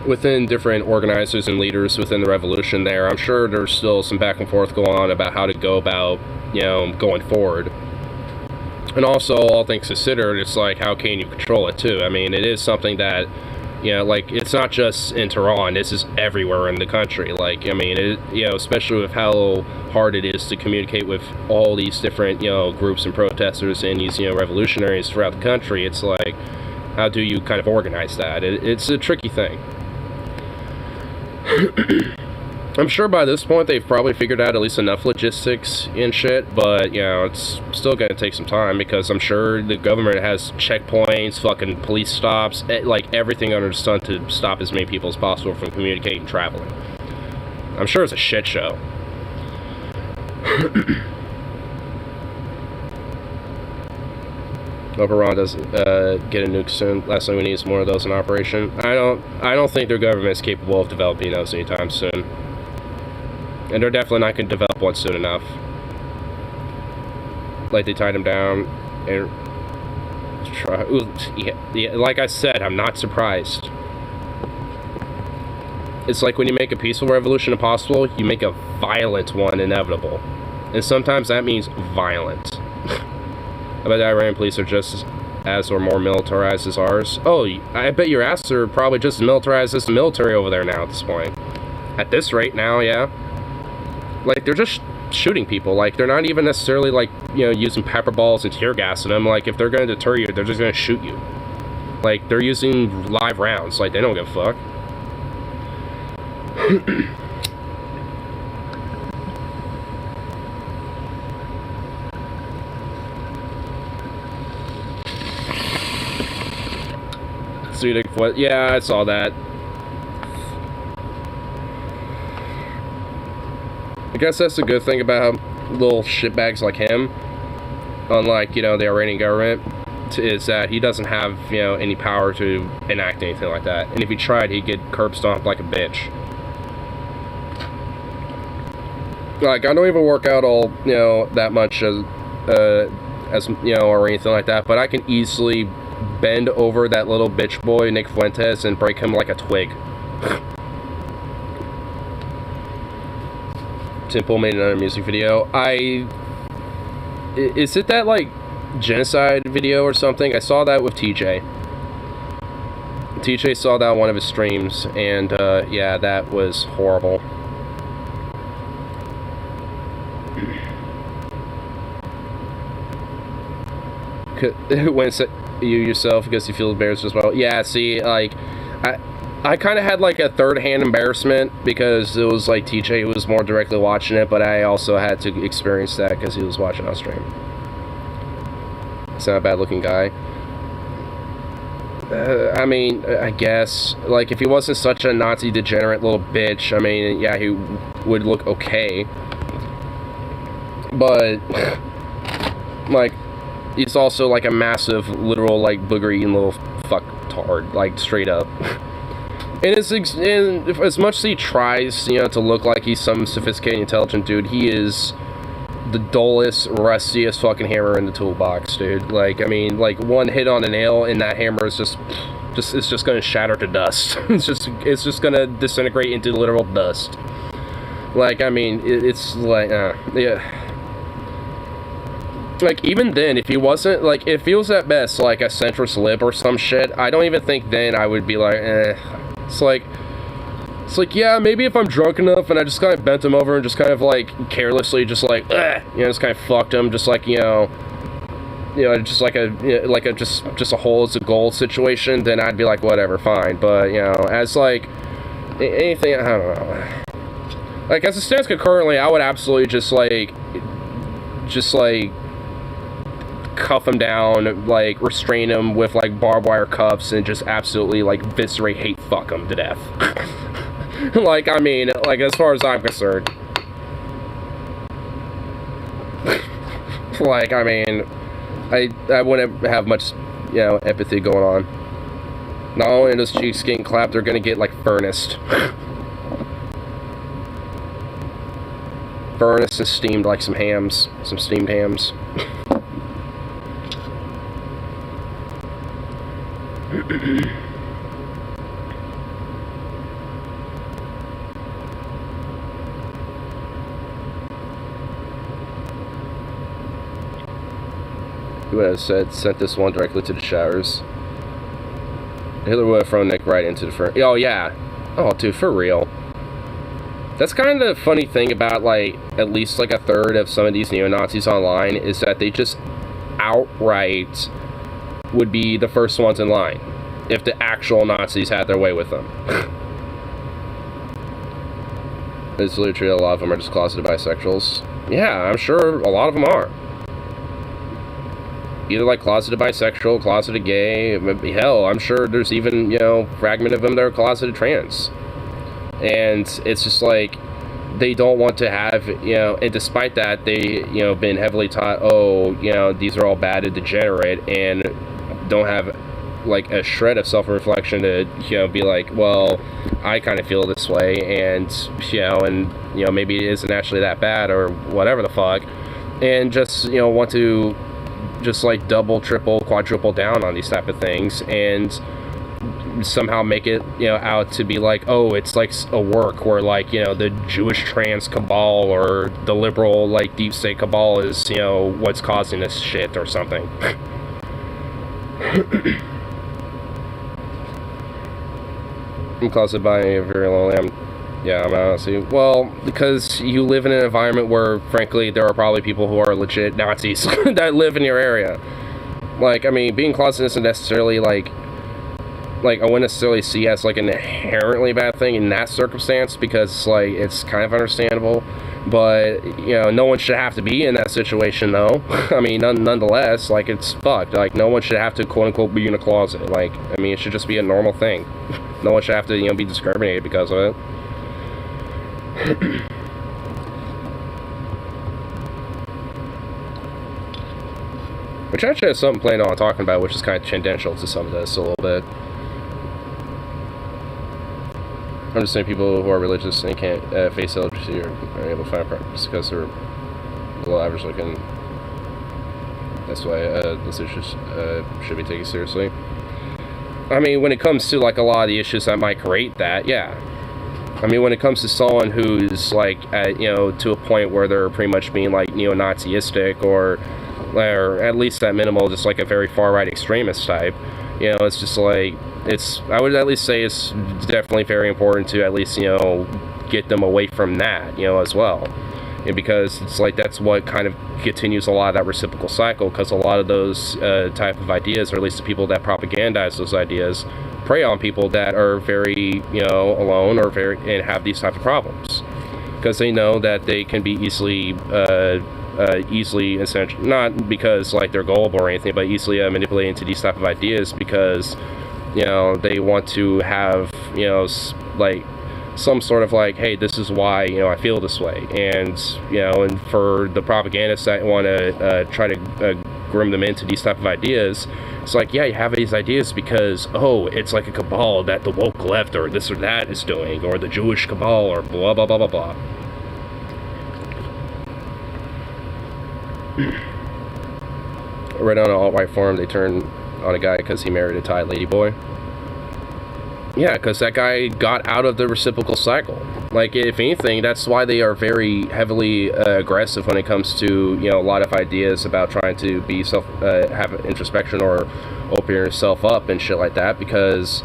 within different organizers and leaders within the revolution there, I'm sure there's still some back and forth going on about how to go about, going forward. And also, all things considered, it's like, how can you control it, too? I mean, it is something that, like, it's not just in Tehran, this is everywhere in the country. Like, I mean, especially with how hard it is to communicate with all these different, groups and protesters and these, revolutionaries throughout the country, it's like, how do you kind of organize that? It's a tricky thing. I'm sure by this point they've probably figured out at least enough logistics and shit, but, it's still going to take some time, because I'm sure the government has checkpoints, fucking police stops, like, everything under the sun to stop as many people as possible from communicating and traveling. I'm sure it's a shit show. Hope Iran doesn't get a nuke soon. Last thing we need is more of those in operation. I don't think their government is capable of developing those anytime soon. And they're definitely not going to develop one soon enough. Like, they tied them down and try. Ooh, yeah, like I said, I'm not surprised. It's like when you make a peaceful revolution impossible, you make a violent one inevitable. And sometimes that means violent. I bet the Iranian police are just as or more militarized as ours. Oh, I bet your asses are probably just as militarized as the military over there now at this point. At this rate now, yeah. Like, they're just shooting people. Like, they're not even necessarily, like, using pepper balls and tear gas in them. Like, if they're going to deter you, they're just going to shoot you. Like, they're using live rounds. Like, they don't give a fuck. Yeah, I saw that. I guess that's the good thing about little shitbags like him, unlike, the Iranian government, is that he doesn't have, any power to enact anything like that. And if he tried, he'd get curb stomped like a bitch. Like, I don't even work out all, that much as or anything like that, but I can easily bend over that little bitch boy, Nick Fuentes, and break him like a twig. Temple made another music video. Is it that, like, genocide video or something? I saw that with TJ. TJ saw that on one of his streams, and, yeah, that was horrible. When you yourself, because you feel embarrassed as well. Yeah, see, like, I kind of had, like, a third-hand embarrassment, because it was, like, TJ who was more directly watching it, but I also had to experience that because he was watching on stream. He's not a bad-looking guy. I mean, I guess, like, if he wasn't such a Nazi degenerate little bitch, I mean, yeah, he would look okay. But Like, he's also like a massive, literal, like, booger-eating little fucktard, like, straight up. And as much as he tries, you know, to look like he's some sophisticated, intelligent dude, he is the dullest, rustiest fucking hammer in the toolbox, dude. Like, I mean, like, one hit on a nail and that hammer is it's just gonna shatter to dust. it's just gonna disintegrate into literal dust. Like, I mean, it's like, yeah. Like, even then, if he wasn't, like, if he was at best, like, a centrist lib or some shit, I don't even think then I would be like, It's like, yeah, maybe if I'm drunk enough and I just kind of bent him over and just kind of, like, carelessly just, like, you know, just kind of fucked him, just like, you know, just like just a hole as a goal situation, then I'd be like, whatever, fine. But, you know, as, like, anything, I don't know. Like, as it stands concurrently, I would absolutely just, like, cuff him down, like, restrain him with, like, barbed wire cuffs and just absolutely, like, viscerate, hate fuck him to death. Like, I mean, like, as far as I'm concerned. Like, I mean, I wouldn't have much, you know, empathy going on. Not only are those cheeks getting clapped, they're gonna get, like, furnaced. Furnace and steamed like some hams, some steamed hams. He would have sent this one directly to the showers. Hitler would have thrown Nick right into the front. Oh yeah. Oh dude, for real. That's kind of the funny thing about, like, at least like a third of some of these neo-Nazis online is that they just outright would be the first ones in line if the actual Nazis had their way with them. It's literally a lot of them are just closeted bisexuals. Yeah, I'm sure a lot of them are. Either like closeted bisexual, closeted gay, hell, I'm sure there's even, you know, fragment of them that are closeted trans. And it's just like, they don't want to have, you know, and despite that, they, you know, been heavily taught, oh, you know, these are all bad and degenerate, and don't have, like, a shred of self-reflection to, you know, be like, well, I kind of feel this way, and, you know, maybe it isn't actually that bad, or whatever the fuck, and just, you know, want to just, like, double, triple, quadruple down on these type of things, and somehow make it, you know, out to be like, oh, it's like a work where, like, you know, the Jewish trans cabal or the liberal, like, deep state cabal is, you know, what's causing this shit or something. I'm closeted by very lonely. I'm honestly, well, because you live in an environment where, frankly, there are probably people who are legit Nazis that live in your area. Like, I mean, being closeted isn't necessarily, like, I wouldn't necessarily see as, like, an inherently bad thing in that circumstance, because, like, it's kind of understandable, but, you know, no one should have to be in that situation, though. I mean, nonetheless, like, it's fucked. Like, no one should have to, quote-unquote, be in a closet. Like, I mean, it should just be a normal thing. No one should have to, you know, be discriminated because of it. Which actually has something planned on talking about, which is kind of tangential to some of this a little bit. I'm just saying people who are religious and can't face LGBT are able to find practice because they're below average looking. That's why this issue should be taken seriously. I mean, when it comes to, like, a lot of the issues that might create that, yeah. I mean, when it comes to someone who's, like, you know, to a point where they're pretty much being, like, neo-Naziistic or at least at minimal, just, like, a very far-right extremist type, you know, it's just, like, I would at least say it's definitely very important to at least, you know, get them away from that, you know, as well. And because it's like that's what kind of continues a lot of that reciprocal cycle, because a lot of those type of ideas, or at least the people that propagandize those ideas, prey on people that are very, you know, alone or and have these type of problems, because they know that they can be easily essentially, not because like they're gullible or anything, but easily manipulated into these type of ideas because, you know, they want to have, you know, like some sort of like, hey, this is why, you know, I feel this way. And, you know, and for the propagandists that want to try to groom them into these type of ideas, it's like, yeah, you have these ideas because, oh, it's like a cabal that the woke left or this or that is doing, or the Jewish cabal, or blah, blah, blah, blah, blah. Right on an alt-right forum, they turned on a guy because he married a Thai ladyboy. Yeah, because that guy got out of the reciprocal cycle. Like, if anything, that's why they are very heavily aggressive when it comes to, you know, a lot of ideas about trying to be have introspection or open yourself up and shit like that, because,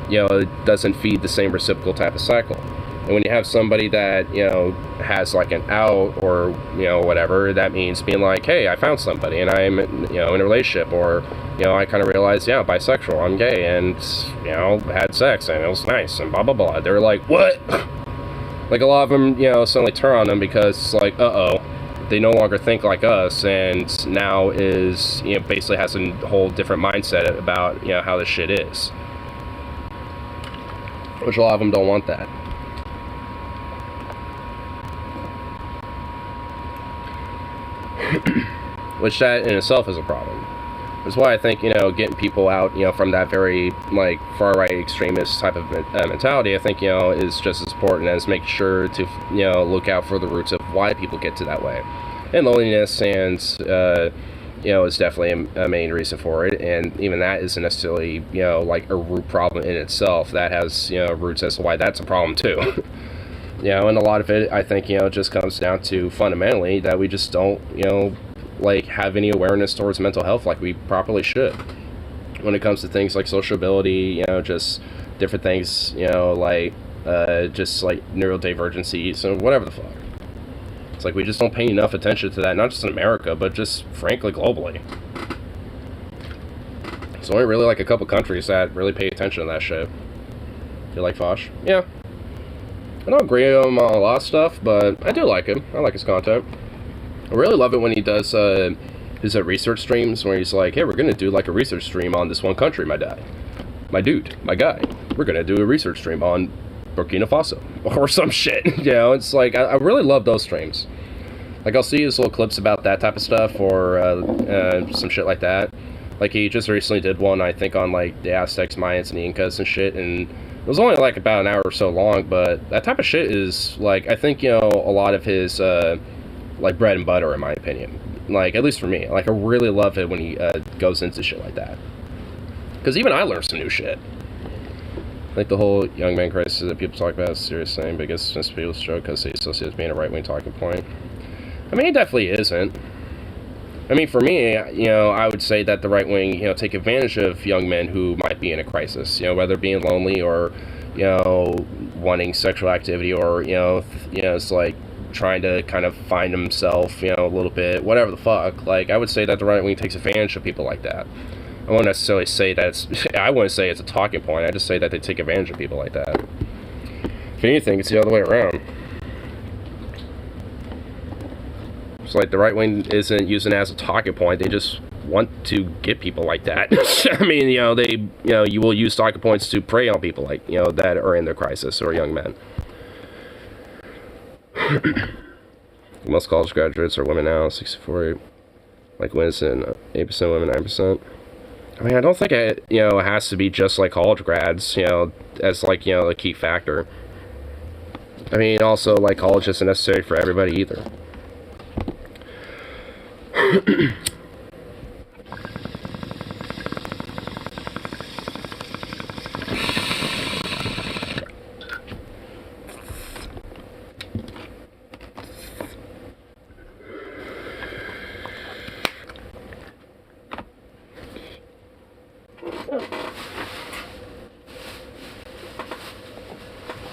you know, it doesn't feed the same reciprocal type of cycle. And when you have somebody that, you know, has like an out or, you know, whatever, that means being like, hey, I found somebody and I'm, you know, in a relationship, or, you know, I kind of realized, yeah, bisexual, I'm gay, and, you know, had sex and it was nice and blah, blah, blah. They're like, what? Like, a lot of them, you know, suddenly turn on them because it's like, uh-oh, they no longer think like us, and now is, you know, basically has a whole different mindset about, you know, how this shit is. Which a lot of them don't want that. Which that in itself is a problem. That's why I think, you know, getting people out, you know, from that very, like, far-right extremist type of mentality, I think, you know, is just as important as making sure to, you know, look out for the roots of why people get to that way. And loneliness, and, you know, is definitely a main reason for it. And even that isn't necessarily, you know, like, a root problem in itself. That has, you know, roots as to why that's a problem, too. You know, and a lot of it, I think, you know, just comes down to fundamentally that we just don't, you know, like, have any awareness towards mental health like we properly should. When it comes to things like sociability, you know, just different things, you know, like, just like neurodivergencies and whatever the fuck. It's like we just don't pay enough attention to that, not just in America, but just frankly globally. There's only really like a couple countries that really pay attention to that shit. You like Fosh? Yeah. I don't agree with him on a lot of stuff, but I do like him. I like his content. I really love it when he does his research streams, where he's like, hey, we're going to do like a research stream on this one country, my guy. We're going to do a research stream on Burkina Faso, or some shit. You know, it's like, I really love those streams. Like, I'll see his little clips about that type of stuff, or some shit like that. Like, he just recently did one, I think, on like the Aztecs, Mayans, and the Incas and shit, and it was only like about an hour or so long, but that type of shit is, like, I think, you know, a lot of his, like, bread and butter, in my opinion. Like, at least for me. Like, I really love it when he goes into shit like that. Because even I learned some new shit. Like, the whole young man crisis that people talk about is a serious thing, but I guess since people stroke because they associate it as being a right-wing talking point. I mean, it definitely isn't. I mean, for me, you know, I would say that the right wing, you know, take advantage of young men who might be in a crisis, you know, whether being lonely or, you know, wanting sexual activity, or, you know, it's like trying to kind of find himself, you know, a little bit, whatever the fuck. Like, I would say that the right wing takes advantage of people like that. I won't necessarily say that it's, I wouldn't say it's a talking point. I just say that they take advantage of people like that. If anything, it's the other way around. It's like the right wing isn't using it as a talking point. They just want to get people like that. I mean, you know, you will use talking points to prey on people like, you know, that are in their crisis, or young men. Most college graduates are women now, 64, like Winston, 8% women, 9%. I mean, I don't think it, you know, it has to be just like college grads, you know, as like, you know, a key factor. I mean, also, like, college isn't necessary for everybody either.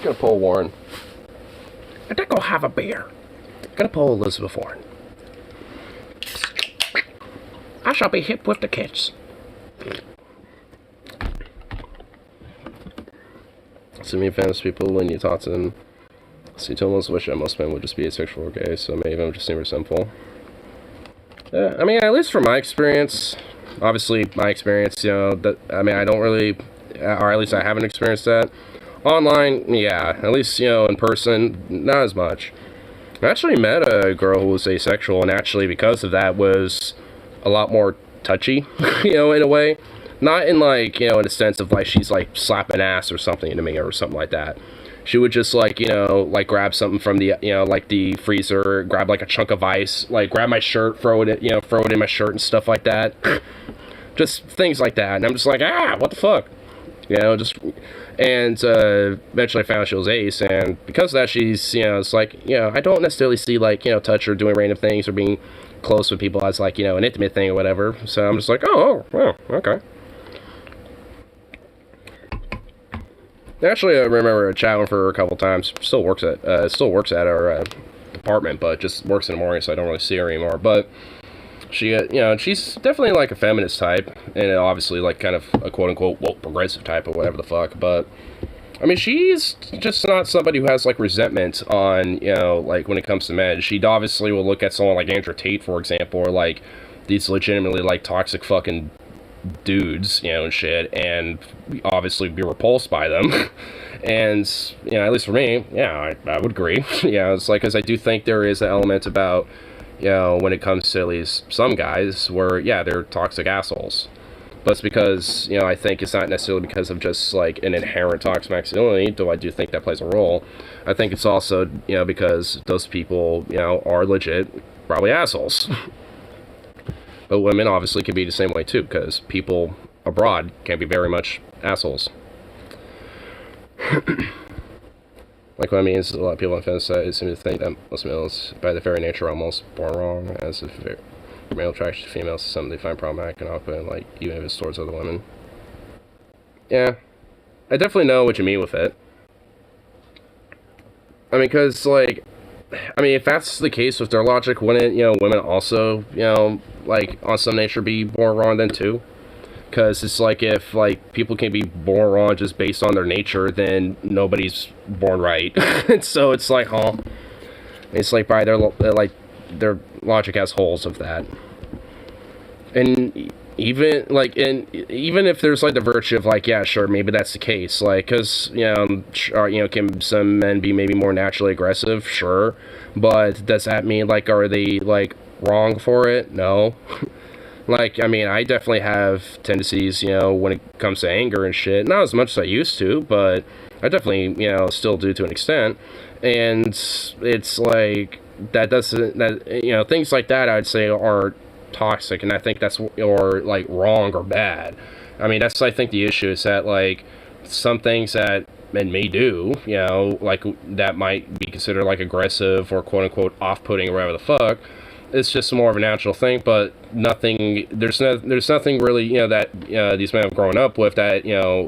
Gonna pull Warren. I think I'll have a beer. Gonna pull Elizabeth Warren. I shall be hip with the kids. So many famous people, when you talk to them, see, to almost wish that most men would just be asexual or gay, so many of them just seem simple. I mean, at least from my experience, obviously my experience, you know, that, I mean, I don't really, or at least I haven't experienced that. Online, yeah. At least, in person, not as much. I actually met a girl who was asexual, and actually, because of that, was a lot more touchy, in a way. Not in, like, in a sense of, like, she's, like, slapping ass or something to me or something like that. She would just, like, like, grab something from the, like, the freezer, grab, like, a chunk of ice, like, grab my shirt, throw it in my shirt and stuff like that. Just things like that. And I'm just like, what the fuck? And eventually I found she was ace, and because of that, she's, it's like, I don't necessarily see, like, touch or doing random things or being close with people as, like, an intimate thing or whatever. So I'm just like, oh, okay. Actually, I remember chatting with her a couple times. Still works at our department, but just works in the morning, so I don't really see her anymore. But she, she's definitely like a feminist type, and obviously like kind of a quote-unquote woke progressive type or whatever the fuck. But I mean, she's just not somebody who has like resentment on, like when it comes to men. She obviously will look at someone like Andrew Tate, for example, or like these legitimately like toxic fucking dudes, and shit, and obviously be repulsed by them. And, at least for me, I would agree. It's like, because I do think there is an element about, when it comes to at least some guys where, they're toxic assholes. But it's because, I think it's not necessarily because of just, like, an inherent toxic masculinity, though I do think that plays a role. I think it's also, because those people, are legit, probably assholes. But women obviously can be the same way too, because people abroad can be very much assholes. Like what I mean is a lot of people on femicide seem to think that most males, by their very nature, are almost born wrong, as if male attraction to females is something they find problematic and awkward, like even if it's towards other women. Yeah, I definitely know what you mean with it. I mean, because like, if that's the case with their logic, wouldn't, women also, like, on some nature be born wrong then, too? Because it's like, if, like, people can be born wrong just based on their nature, then nobody's born right. So it's like, it's like, by their logic has holes of that. And even if there's like the virtue of like, sure, maybe that's the case, like, because can some men be maybe more naturally aggressive? Sure, but does that mean like, are they like wrong for it? No. Like, I definitely have tendencies, when it comes to anger and shit, not as much as I used to, but I definitely, still do to an extent. And it's like, things like that I'd say are toxic, and I think that's, or like wrong or bad. That's, I think, the issue is that like some things that men may do, like that might be considered like aggressive or quote unquote off-putting or whatever the fuck. It's just more of a natural thing, but there's nothing really, that these men have grown up with that,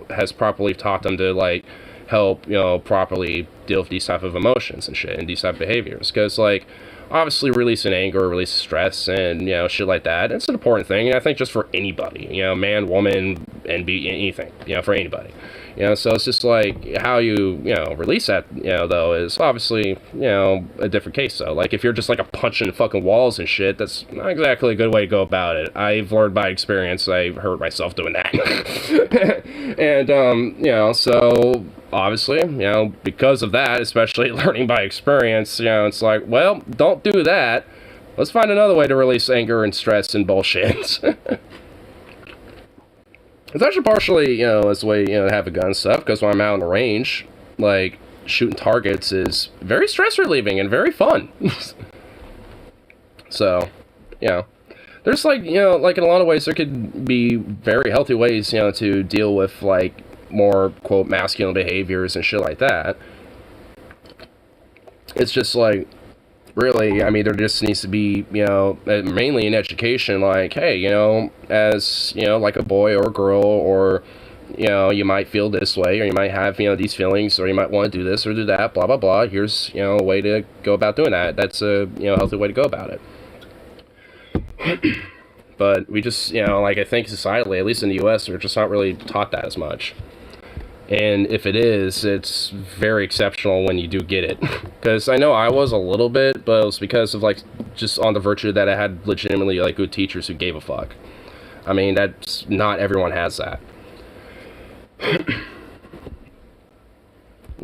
has properly taught them to like help, properly deal with these type of emotions and shit and these type of behaviors. Because like, obviously releasing anger, releasing stress, and shit like that, it's an important thing. And I think just for anybody, man, woman, and be anything, for anybody, so it's just like how you release that, though, is obviously a different case. Though, like if you're just like a punching fucking walls and shit, that's not exactly a good way to go about it. I've learned by experience. I hurt myself doing that. And so obviously, because of that, especially learning by experience, it's like, well, don't do that. Let's find another way to release anger and stress and bullshit. It's actually partially, as the way, to have a gun and stuff, because when I'm out on the range, like, shooting targets is very stress relieving and very fun. So, there's like, like in a lot of ways, there could be very healthy ways, to deal with, like, more, quote, masculine behaviors and shit like that. It's just like, really, there just needs to be, mainly in education, like, hey, as, like a boy or a girl, or, you might feel this way, or you might have, these feelings, or you might want to do this or do that, blah, blah, blah. Here's, a way to go about doing that. That's a, healthy way to go about it. But we just, like, I think societally, at least in the U.S., we're just not really taught that as much. And if it is, it's very exceptional when you do get it. Because I know I was a little bit, but it was because of, like, just on the virtue that I had legitimately, like, good teachers who gave a fuck. That's, not everyone has that.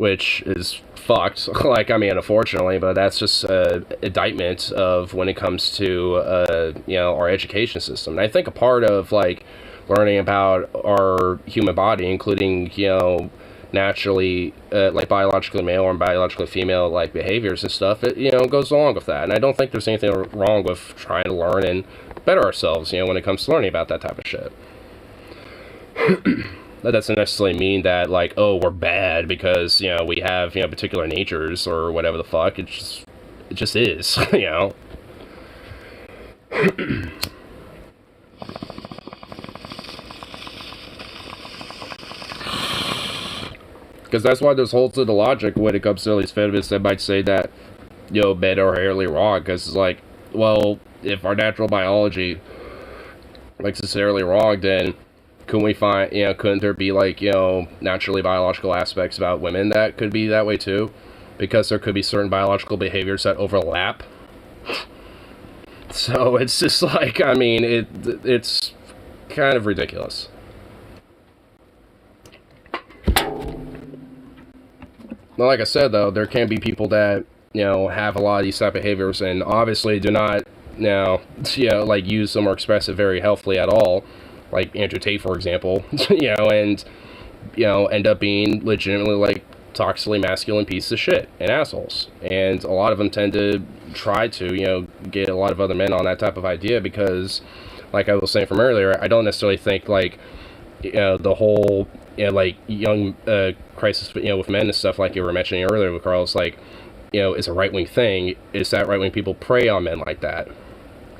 which is fucked. Like, I mean, unfortunately, but that's just an indictment of when it comes to, you know, our education system. And I think a part of, like, learning about our human body, including, you know, naturally, like, biologically male or biologically female, like, behaviors and stuff, it, you know, goes along with that. And I don't think there's anything wrong with trying to learn and better ourselves, you know, when it comes to learning about that type of shit. That doesn't necessarily mean that, like, oh, we're bad because, you know, we have, you know, particular natures or whatever the fuck. It just is, you know. Because that's why there's holes to the logic when it comes to these feminists that might say that, you know, men are inherently wrong. Because it's like, well, if our natural biology makes us inherently wrong, then couldn't we find, you know, couldn't there be, like, you know, naturally biological aspects about women that could be that way too? Because there could be certain biological behaviors that overlap. So it's just like, I mean, it's kind of ridiculous. Well, like I said, though, there can be people that, you know, have a lot of these type of behaviors and obviously do not, you know, like, use them or express it very healthily at all. Like Andrew Tate, for example, you know, and, you know, end up being legitimately, like, toxically masculine pieces of shit and assholes. And a lot of them tend to try to, you know, get a lot of other men on that type of idea because, like I was saying from earlier, I don't necessarily think, like, you know, the whole, you know, like, young crisis, you know, with men and stuff, like you were mentioning earlier with Carlos, like, you know, is a right-wing thing. Is that right-wing people prey on men like that?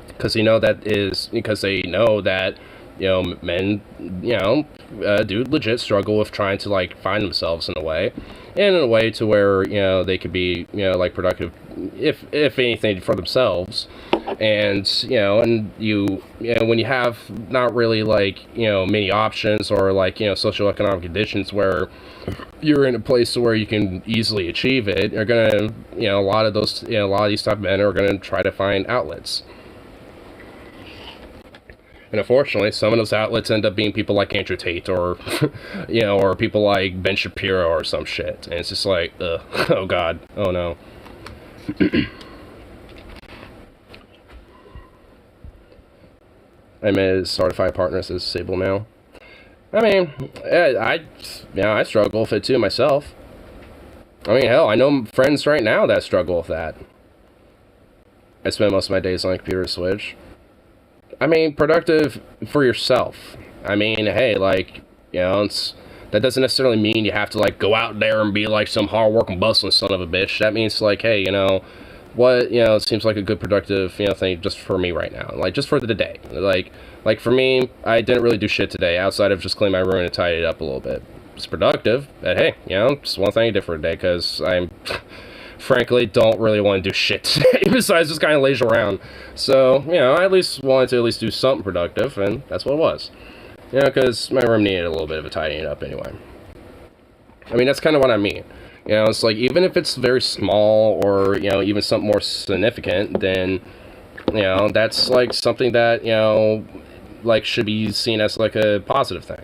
Because, you know, because they know that, you know, men, you know, do legit struggle with trying to, like, find themselves in a way, and in a way to where, you know, they could be, you know, like, productive, if anything, for themselves. And, you know, and you know, when you have not really, like, you know, many options or, like, you know, socioeconomic conditions where you're in a place where you can easily achieve it, you're gonna, you know, a lot of these type of men are gonna try to find outlets. And unfortunately, some of those outlets end up being people like Andrew Tate or, you know, or people like Ben Shapiro or some shit. And it's just like, ugh, oh god, oh no. I met his certified partner as disabled now. I mean, I struggle with it too myself. I mean, hell, I know friends right now that struggle with that. I spend most of my days on a computer Switch. I mean, productive for yourself. I mean, hey, like, you know, that doesn't necessarily mean you have to, like, go out there and be, like, some hard-working, bustling son of a bitch. That means, like, hey, you know, what, you know, it seems like a good productive, you know, thing just for me right now. Like, just for the day. Like for me, I didn't really do shit today outside of just clean my room and tidy it up a little bit. It's productive, but hey, you know, just one thing I did for a day, because I'm... frankly, don't really want to do shit today besides just kind of laze around. So, you know, I at least wanted to do something productive, and that's what it was. You know, because my room needed a little bit of a tidying up anyway. I mean, that's kind of what I mean. You know, it's like, even if it's very small or, you know, even something more significant, then, you know, that's, like, something that, you know, like, should be seen as, like, a positive thing.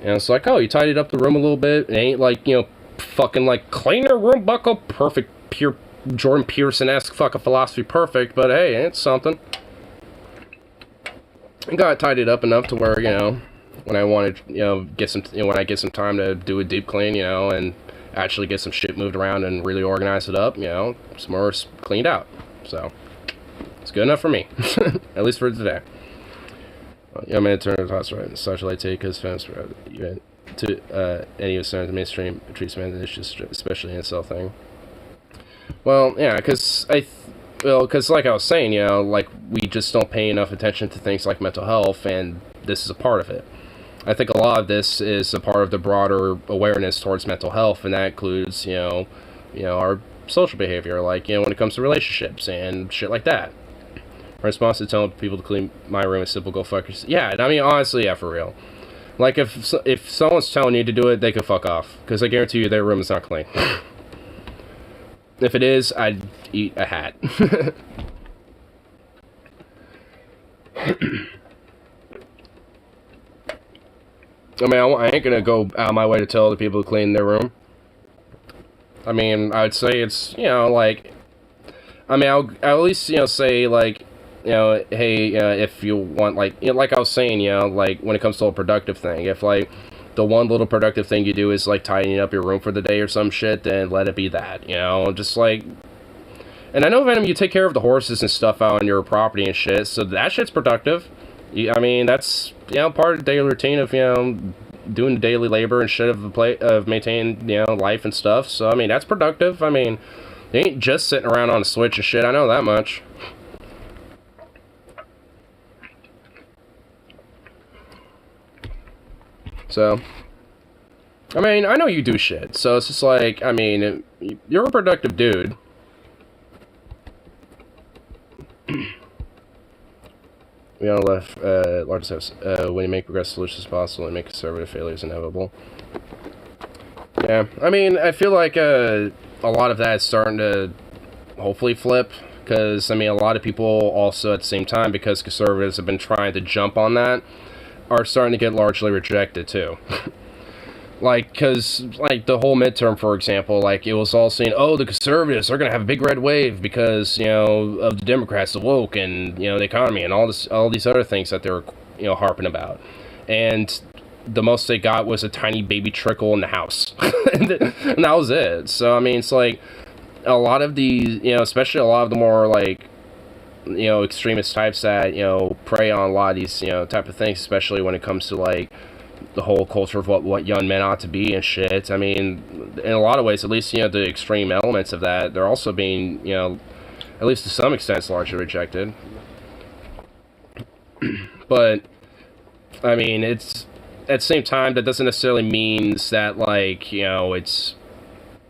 You know, it's like, oh, you tidied up the room a little bit. It ain't, like, you know, fucking, like, clean your room buckle, perfect, pure Jordan Peterson-esque fucking philosophy perfect, but hey, it's something. I got it tidied up enough to where, you know, when I wanted, you know, when I get some time to do a deep clean, you know, and actually get some shit moved around and really organize it up, you know, it's more cleaned out. So, it's good enough for me. At least for today. Yeah, I'm going to turn to the house right. Social I take as fans for to any of the mainstream treatment issues, especially in the cell thing. Well, yeah, because like I was saying, you know, like, we just don't pay enough attention to things like mental health, and this is a part of it. I think a lot of this is a part of the broader awareness towards mental health, and that includes, you know, our social behavior, like, you know, when it comes to relationships and shit like that. My response to telling people to clean my room is simple: go fuck yourself. Yeah, I mean, honestly, yeah, for real. Like, if someone's telling you to do it, they can fuck off, because I guarantee you their room is not clean. If it is, I'd eat a hat. I mean, I ain't gonna go out of my way to tell other people to clean their room. I mean, I would say it's, you know, like, I mean, I'll at least, you know, say, like, you know, hey, if you want, like, you know, like I was saying, you know, like, when it comes to a productive thing, if, like, the one little productive thing you do is, like, tidying up your room for the day or some shit, then let it be that, you know, just, like, and I know, Venom, you take care of the horses and stuff out on your property and shit, so that shit's productive. I mean, that's, you know, part of the daily routine of, you know, doing the daily labor and shit of maintaining, you know, life and stuff, so, I mean, that's productive. I mean, you ain't just sitting around on a Switch and shit, I know that much. So, I mean, I know you do shit, so it's just like, I mean, you're a productive dude. We all left large steps when you make progressive solutions possible and make conservative failures inevitable. Yeah, I mean, I feel like a lot of that is starting to hopefully flip, because, I mean, a lot of people also at the same time, because conservatives have been trying to jump on that, are starting to get largely rejected too. Like, because, like, the whole midterm, for example, like, it was all saying, oh, the conservatives are going to have a big red wave because, you know, of the Democrats, the woke, and, you know, the economy, and all these other things that they were, you know, harping about. And the most they got was a tiny baby trickle in the House. And that was it. So, I mean, it's like, a lot of these, you know, especially a lot of the more, like, you know, extremist types that, you know, prey on a lot of these, you know, type of things, especially when it comes to, like, the whole culture of what young men ought to be and shit. I mean, in a lot of ways, at least, you know, the extreme elements of that, they're also being, you know, at least to some extent, largely rejected. But, I mean, it's, at the same time, that doesn't necessarily means that, like, you know, it's,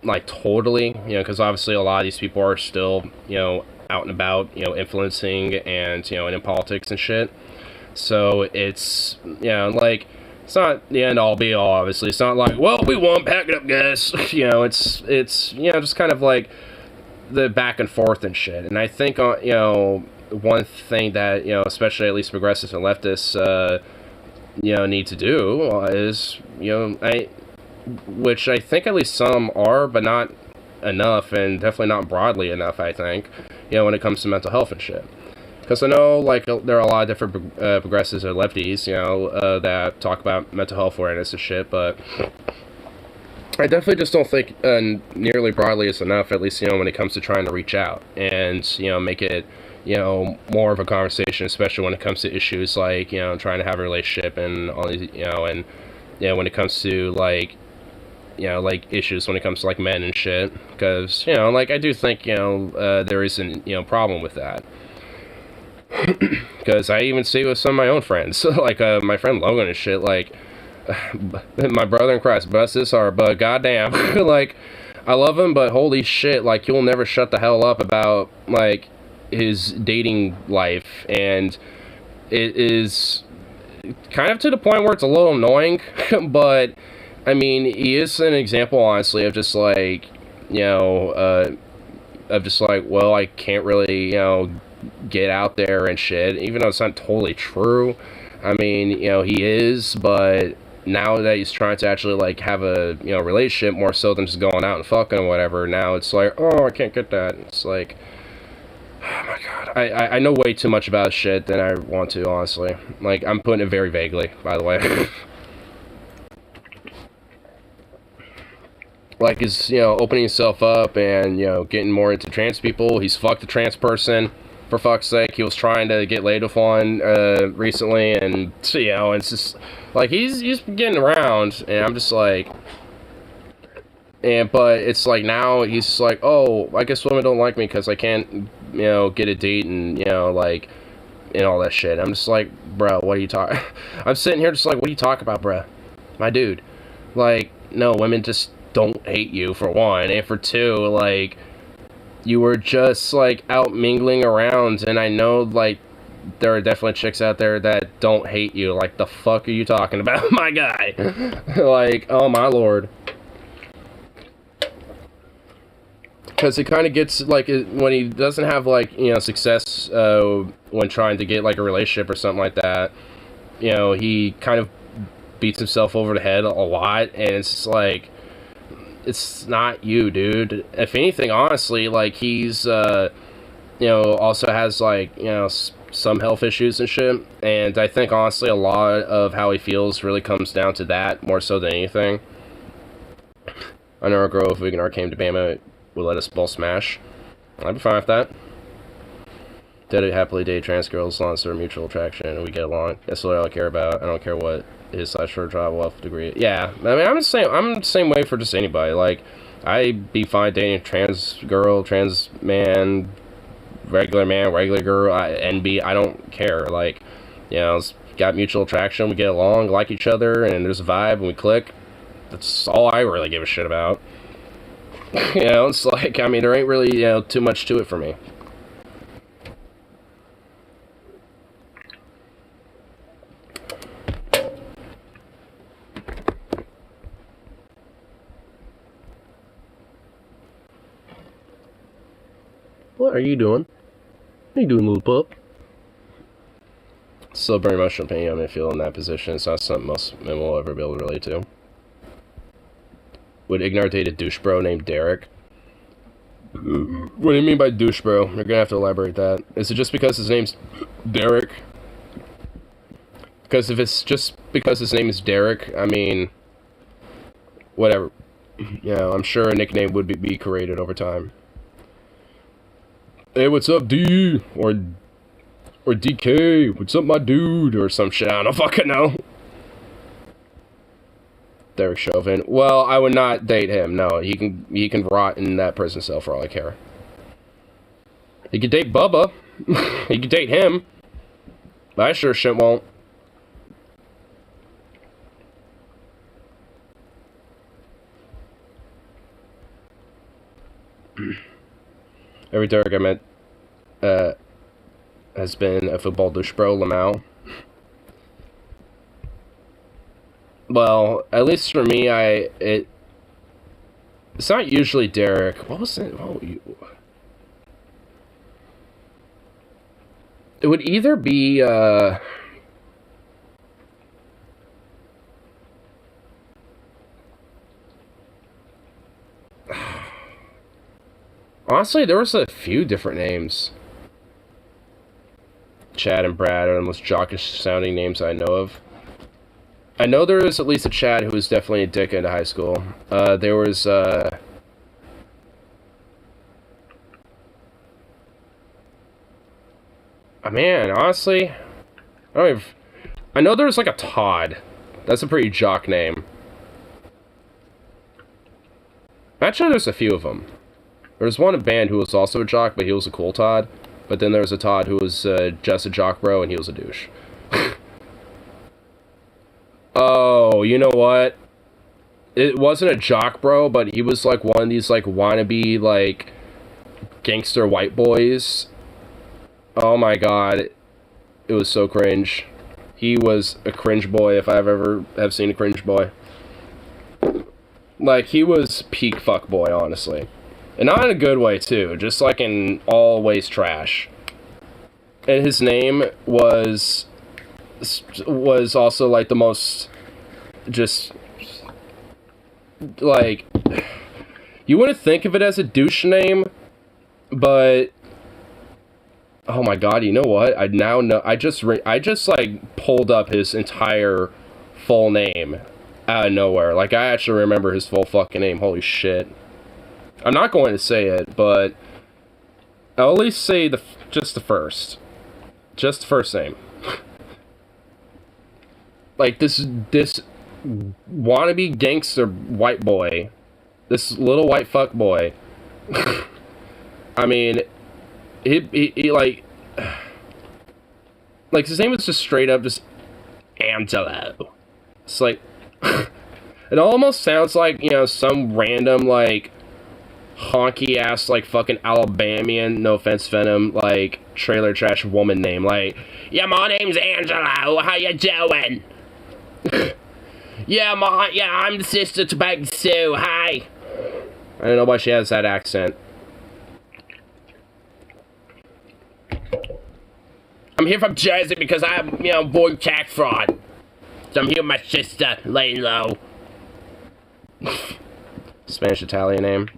like, totally, you know, because obviously a lot of these people are still, you know, out and about, you know, influencing and, you know, and in politics and shit. So it's, you know, like, it's not the end all be all, obviously. It's not like, well, we won, pack it up, guys. You know, it's, you know, just kind of like the back and forth and shit. And I think, you know, one thing that, you know, especially at least progressives and leftists, you know, need to do is, you know, which I think at least some are, but not enough, and definitely not broadly enough, I think, you know, when it comes to mental health and shit. Because I know, like, there are a lot of different progressives or lefties, you know, that talk about mental health awareness and shit, but I definitely just don't think nearly broadly is enough, at least, you know, when it comes to trying to reach out and, you know, make it, you know, more of a conversation, especially when it comes to issues like, you know, trying to have a relationship and all these, you know, and, you know, when it comes to, like, you know, like, issues when it comes to, like, men and shit, because, you know, like, I do think, you know, there is an, you know, problem with that. Because I even see it with some of my own friends, like, my friend Logan and shit, like, my brother in Christ, bless his heart, but goddamn, like, I love him, but holy shit, like, he'll never shut the hell up about, like, his dating life, and it is kind of to the point where it's a little annoying, but, I mean, he is an example, honestly, of just, like, you know, of just, like, well, I can't really, you know, get out there and shit, even though it's not totally true. I mean, you know, he is, but now that he's trying to actually, like, have a, you know, relationship more so than just going out and fucking or whatever, now it's like, oh, I can't get that. It's like, oh my god, I know way too much about shit than I want to, honestly. Like, I'm putting it very vaguely, by the way. Like, he's, you know, opening himself up and, you know, getting more into trans people. He's fucked a trans person, for fuck's sake. He was trying to get laid with one recently, and, you know, it's just, like, he's getting around, and I'm just like, but it's like, now he's just like, oh, I guess women don't like me because I can't, you know, get a date, and, you know, like, and all that shit. I'm just like, bro, what are you talking? I'm sitting here just like, what are you talking about, bro? My dude. Like, no, women just don't hate you, for one, and for two, like, you were just, like, out mingling around, and I know, like, there are definitely chicks out there that don't hate you. Like, the fuck are you talking about, my guy? Like, oh my lord. Because it kind of gets, like, when he doesn't have, like, you know, success when trying to get, like, a relationship or something like that, you know, he kind of beats himself over the head a lot, and it's just like, it's not you, dude. If anything, honestly, like, he's, you know, also has, like, you know, some health issues and shit. And I think, honestly, a lot of how he feels really comes down to that, more so than anything. I know our girl, if we can came to Bama, will let us both smash. I'd be fine with that. Happily date trans girls, as long as they're mutual attraction and we get along. That's what I care about. I don't care what his /her job wealth degree. Yeah, I mean, I'm the same way for just anybody. Like, I'd be fine dating a trans girl, trans man, regular girl, NB. I don't care. Like, you know, it's got mutual attraction, we get along, like each other, and there's a vibe, and we click. That's all I really give a shit about. You know, it's like, I mean, there ain't really, you know, too much to it for me. What are you doing? What are you doing, little pup? Still very much opinion on feel in that position. It's not something most men will ever be able to relate to. Would Ignar date a douche bro named Derek? What do you mean by douche bro? You're gonna have to elaborate that. Is it just because his name's Derek? Because if it's just because his name is Derek, I mean, whatever. You know, I'm sure a nickname would be created over time. Hey, what's up, D? Or DK, what's up, my dude? Or some shit, I don't fucking know. Derek Chauvin. Well, I would not date him, no. He can rot in that prison cell for all I care. He could date Bubba. He could date him. But I sure shit won't. Every Derek I met has been a football douche bro, Lamau. Well, at least for me, it's not usually Derek. What was it? It would either be honestly, there was a few different names. Chad and Brad are the most jockish sounding names I know of. I know there was at least a Chad who was definitely a dick into high school. There was, man, honestly, I know there was like a Todd. That's a pretty jock name. Actually, there's a few of them. There was one in band who was also a jock, but he was a cool Todd. But then there was a Todd who was just a jock bro, and he was a douche. Oh, you know what? It wasn't a jock bro, but he was like one of these like wannabe like gangster white boys. Oh my god. It was so cringe. He was a cringe boy if I've ever have seen a cringe boy. Like, he was peak fuck boy, honestly. And not in a good way, too. Just, like, in all ways trash. And his name was also, like, the most, just, like, you wouldn't think of it as a douche name, but, oh my god, you know what? I now know, I just, like, pulled up his entire full name out of nowhere. Like, I actually remember his full fucking name. Holy shit. I'm not going to say it, but I'll at least say just the first name. Like, this wannabe gangster white boy, this little white fuck boy. I mean, he like his name was just straight up just Angelo. It's like, it almost sounds like, you know, some random like honky ass like fucking Alabamian, no offense Venom, like trailer trash woman name, like, yeah, my name's Angelo, how you doing? yeah, I'm the sister to Big Sue, hi. I don't know why she has that accent. I'm here from Jersey because I'm, you know, avoid tax fraud. So I'm here with my sister, laying low. Spanish-Italian name.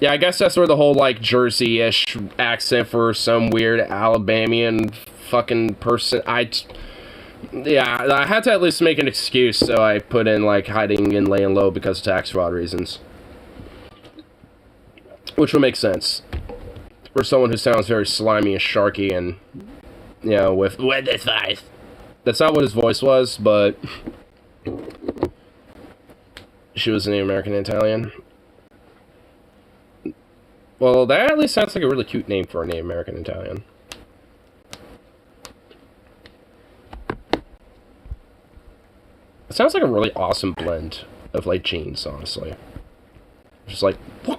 Yeah, I guess that's where the whole, like, Jersey-ish accent for some weird Alabamian fucking person. Yeah, I had to at least make an excuse, so I put in, like, hiding and laying low because of tax fraud reasons. Which would make sense. For someone who sounds very slimy and sharky and, you know, with this voice. That's not what his voice was, but she was Native American and Italian. Well, that at least sounds like a really cute name for a Native American Italian. It sounds like a really awesome blend of, like, genes, honestly. Just like, what?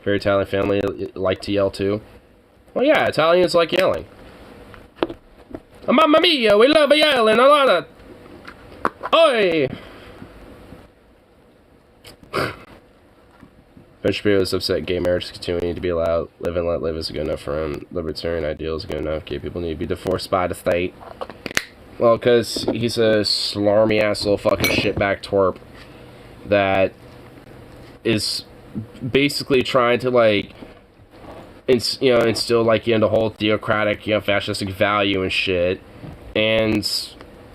Very Italian family like to yell too. Well, yeah, Italians like yelling. Mamma mia, we love yelling a lot of. Oi! Bishop is upset gay marriage is continuing to be allowed. Live and let live is good enough for him. Libertarian ideals good enough. Gay people need to be divorced by the state. Well, because he's a slarmy ass little fucking shitbag twerp that is basically trying to, like, instill, like, the whole theocratic, fascistic value and shit. And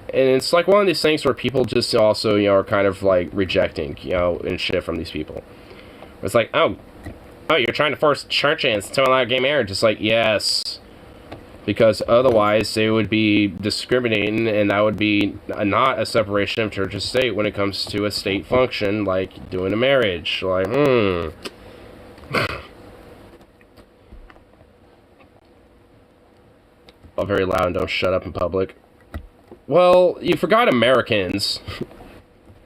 it's like one of these things where people just also, are kind of, like, rejecting, and shit from these people. It's like, oh, you're trying to force churches to allow gay marriage. It's like, yes. Because otherwise they would be discriminating, and that would be not a separation of church and state when it comes to a state function, like doing a marriage. Like, Oh, very loud and don't shut up in public. Well, you forgot Americans.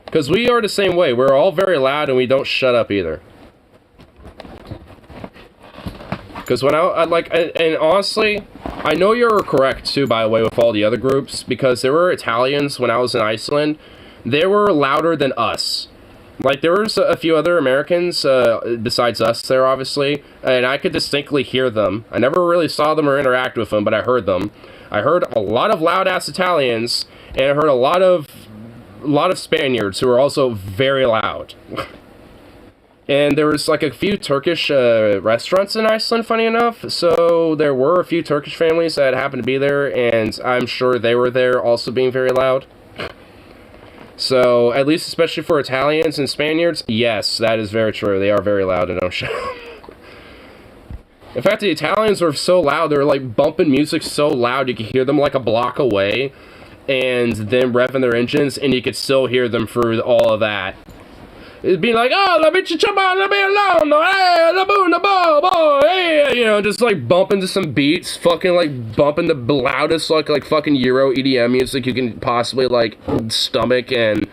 Because we are the same way. We're all very loud and we don't shut up either. Because when and honestly, I know you're correct too, by the way, with all the other groups, because there were Italians when I was in Iceland. They were louder than us. Like, there was a few other Americans, besides us there, obviously, and I could distinctly hear them. I never really saw them or interact with them, but I heard them. I heard a lot of loud-ass Italians, and I heard a lot of Spaniards who were also very loud. And there was, like, a few Turkish restaurants in Iceland, funny enough. So there were a few Turkish families that happened to be there, and I'm sure they were there also being very loud. So, at least especially for Italians and Spaniards, yes, that is very true. They are very loud and don't shut up. In fact, the Italians were so loud, they were, like, bumping music so loud you could hear them, like, a block away, and then revving their engines, and you could still hear them through all of that. It'd be like, oh, la bitch, la be alone, hey, la boom, la bo, hey, just like bumping to some beats, fucking like bumping the loudest, like fucking Euro EDM music you can possibly like stomach, and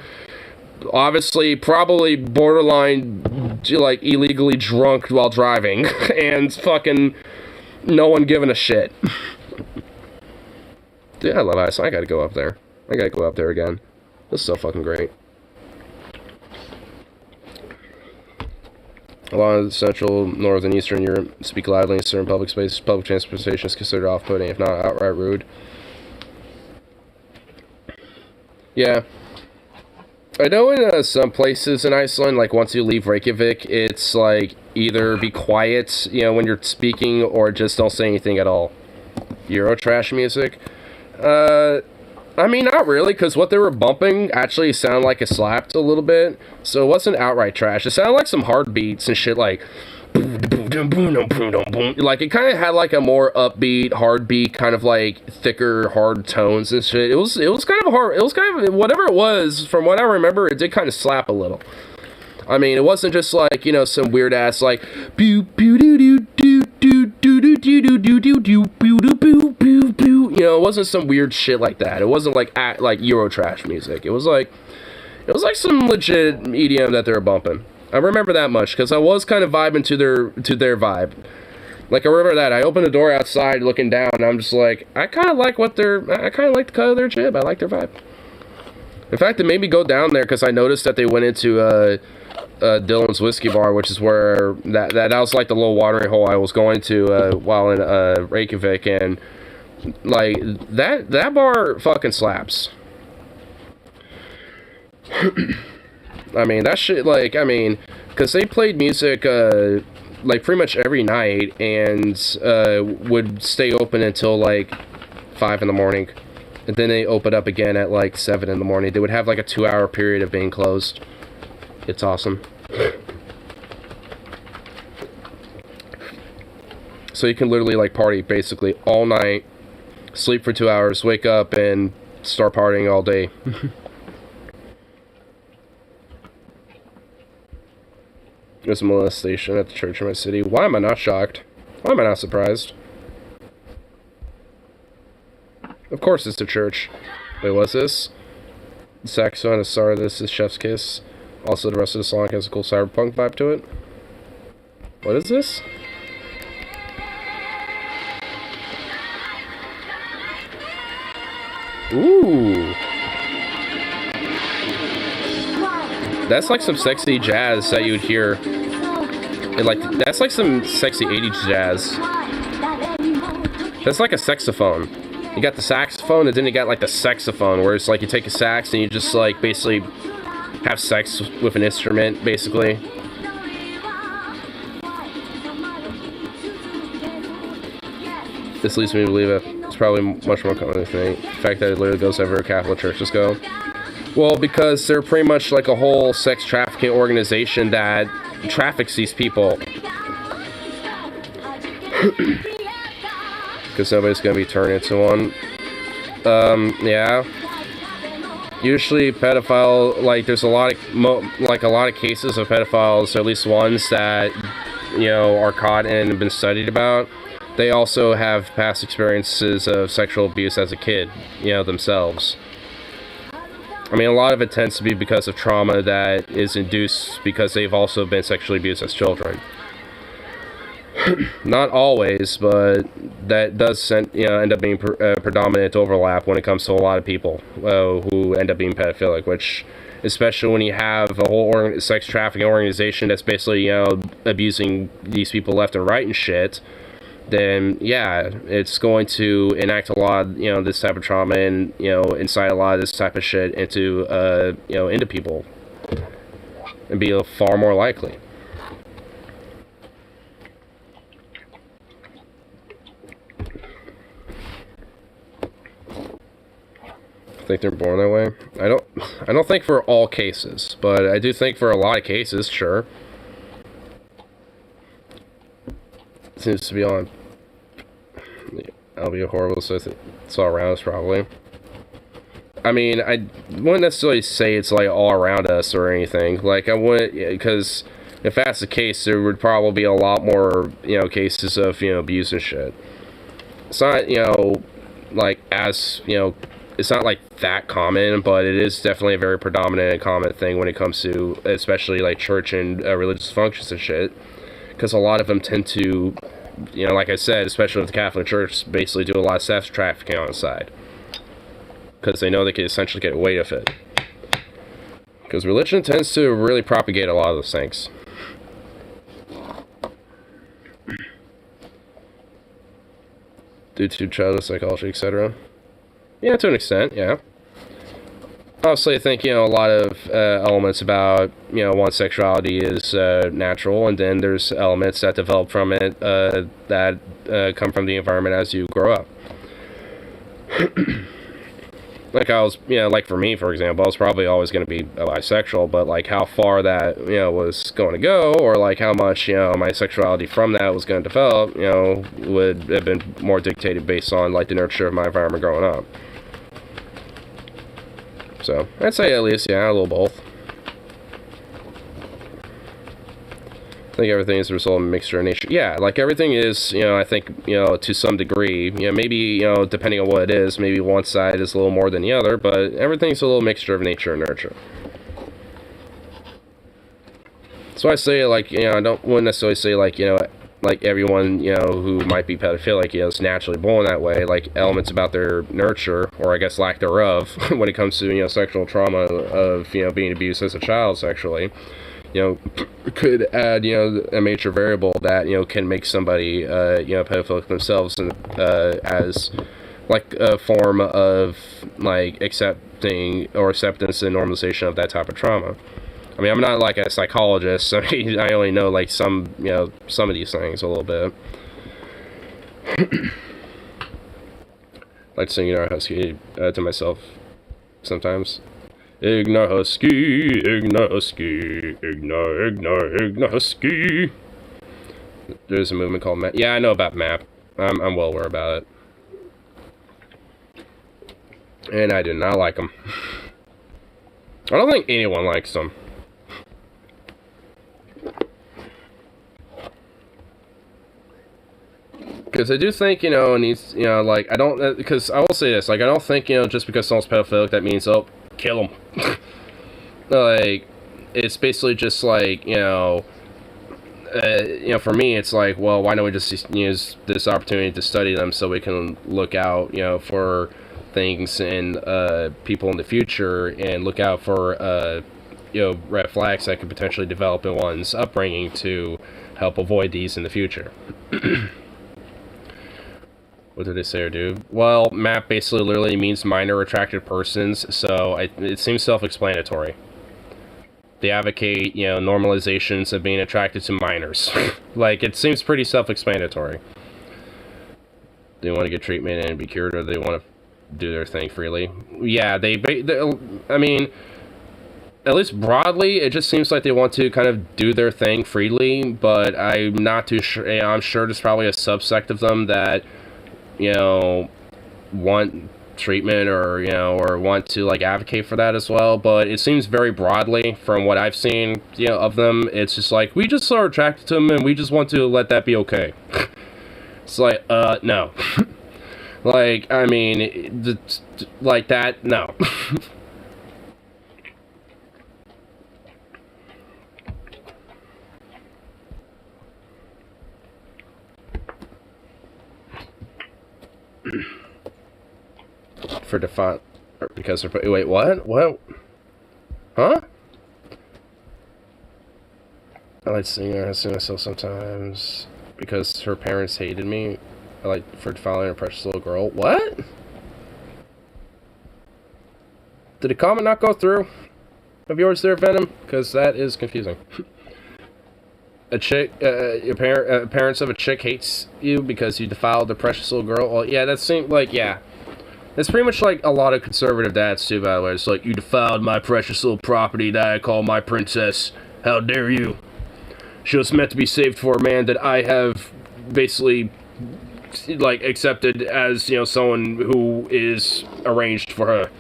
obviously probably borderline like illegally drunk while driving, and fucking no one giving a shit. Dude, I love Iceland. I gotta go up there. I gotta go up there again. This is so fucking great. A lot of Central, Northern, Eastern Europe speak loudly in certain public spaces. Public transportation is considered off-putting, if not outright rude. Yeah. I know in some places in Iceland, like once you leave Reykjavik, it's like either be quiet, when you're speaking, or just don't say anything at all. Eurotrash music. I mean, not really, because what they were bumping actually sounded like it slapped a little bit, so it wasn't outright trash. It sounded like some hard beats and shit, like, like, it kind of had, like, a more upbeat, hard beat, kind of, like, thicker, hard tones and shit. It was kind of hard, whatever it was, from what I remember, it did kind of slap a little. I mean, it wasn't just, like, some weird-ass, like, it wasn't some weird shit like that. It wasn't like Eurotrash music. It was like some legit EDM that they were bumping. I remember that much because I was kind of vibing to their vibe. Like, I remember that. I opened the door outside looking down, and I'm just like, I kind of like the cut of their jib. I like their vibe. In fact, it made me go down there because I noticed that they went into Dylan's Whiskey Bar, which is where that was like the little watering hole I was going to while in Reykjavik, and Like, that bar fucking slaps. I mean, that shit, like, I mean, because they played music, like, pretty much every night, and, would stay open until, like, 5 in the morning. And then they open up again at, like, 7 in the morning. They would have, like, a 2-hour period of being closed. It's awesome. So you can literally, like, party, basically, all night, sleep for 2 hours, wake up, and start partying all day. There's a molestation at the church in my city. Why am I not shocked? Why am I not surprised? Of course it's the church. Wait, what's this? Saxophone is sorry, this is Chef's Kiss. Also, the rest of the song has a cool cyberpunk vibe to it. What is this? Ooh. That's like some sexy jazz that you'd hear. And like, that's like some sexy 80s jazz. That's like a saxophone. You got the saxophone, and then you got like the saxophone, where it's like you take a sax and you just like basically have sex with an instrument, basically. This leads me to believe it's probably much more common than you think. The fact that it literally goes everywhere Catholic churches go. Well, because they're pretty much like a whole sex trafficking organization that traffics these people. Because nobody's going to be turned into one. Yeah. Usually pedophile, like, there's a lot of, a lot of cases of pedophiles, or at least ones that, you know, are caught and have been studied about. They also have past experiences of sexual abuse as a kid, you know, themselves. I mean, a lot of it tends to be because of trauma that is induced because they've also been sexually abused as children. Not always, but that does end up being predominant overlap when it comes to a lot of people who end up being pedophilic, which, especially when you have a whole sex trafficking organization that's basically, you know, abusing these people left and right and shit, then yeah, it's going to enact a lot of, you know, this type of trauma and, you know, incite a lot of this type of shit into, you know, into people, and be far more likely. I think they're born that way. I don't think for all cases, but I do think for a lot of cases, sure. Seems to be on. That'll be horrible, so it's all around us, probably. I mean, I wouldn't necessarily say it's, like, all around us or anything. Like, I wouldn't, because if that's the case, there would probably be a lot more, you know, cases of, you know, abuse and shit. It's not, you know, like, as, you know, it's not, like, that common, but it is definitely a very predominant and common thing when it comes to, especially, like, church and religious functions and shit. Because a lot of them tend to, you know, like I said, especially with the Catholic Church, basically do a lot of sex trafficking on the side. Because they know they can essentially get away with it. Because religion tends to really propagate a lot of those things. Due to childhood psychology, etc. Yeah, to an extent, yeah. Obviously, I think, you know, a lot of elements about, you know, one's sexuality is natural, and then there's elements that develop from it that come from the environment as you grow up. Like, I was, you know, like for me, for example, I was probably always going to be bisexual, but, like, how far that, you know, was going to go, or, like, how much, you know, my sexuality from that was going to develop, you know, would have been more dictated based on, like, the nurture of my environment growing up. So, I'd say at least, yeah, a little both. I think everything is a result of a mixture of nature. Yeah, like everything is, you know, I think, you know, to some degree, you know, maybe, you know, depending on what it is, maybe one side is a little more than the other, but everything's a little mixture of nature and nurture. So I say, like, you know, wouldn't necessarily say, like, you know, like everyone, you know, who might be pedophilic, you know, is naturally born that way. Like, elements about their nurture, or I guess lack thereof, when it comes to, you know, sexual trauma of, you know, being abused as a child sexually, you know, could add, you know, a major variable that, you know, can make somebody, you know, pedophilic themselves, and as, like a form of like acceptance and normalization of that type of trauma. I mean, I'm not like a psychologist, so I only know like some of these things a little bit. Like singing our husky to myself sometimes. Igna husky, igna husky, igna husky. There's a movement called MAP. Yeah, I know about MAP. I'm well aware about it. And I do not like them. I don't think anyone likes them. Because I do think, it needs, like, I don't, because I will say this, like, I don't think, just because someone's pedophilic, that means, oh, kill them. Like, it's basically just like, for me, it's like, well, why don't we just use this opportunity to study them so we can look out, for things and people in the future, and look out for, red flags that could potentially develop in one's upbringing to help avoid these in the future. What did they say or do? Well, MAP basically literally means minor attracted persons, so it seems self-explanatory. They advocate, normalizations of being attracted to minors. Like, it seems pretty self-explanatory. They want to get treatment and be cured, or they want to do their thing freely. Yeah, I mean, at least broadly, it just seems like they want to kind of do their thing freely, but I'm not too sure. I'm sure there's probably a subsect of them that, want treatment or want to like advocate for that as well, but it seems very broadly from what I've seen of them. It's just like, we just are attracted to them and we just want to let that be okay. It's like, no. Like, I mean, like that, no. For default, because they're, wait, what? Huh? I like seeing her. I see myself sometimes because her parents hated me. I like for following a precious little girl. What? Did the comment not go through of yours there, Venom? Because that is confusing. A chick, your parents of a chick hates you because you defiled the precious little girl. Well, yeah, that seemed like, yeah. It's pretty much like a lot of conservative dads, too, by the way. It's like, you defiled my precious little property that I call my princess. How dare you? She was meant to be saved for a man that I have basically, like, accepted as, someone who is arranged for her.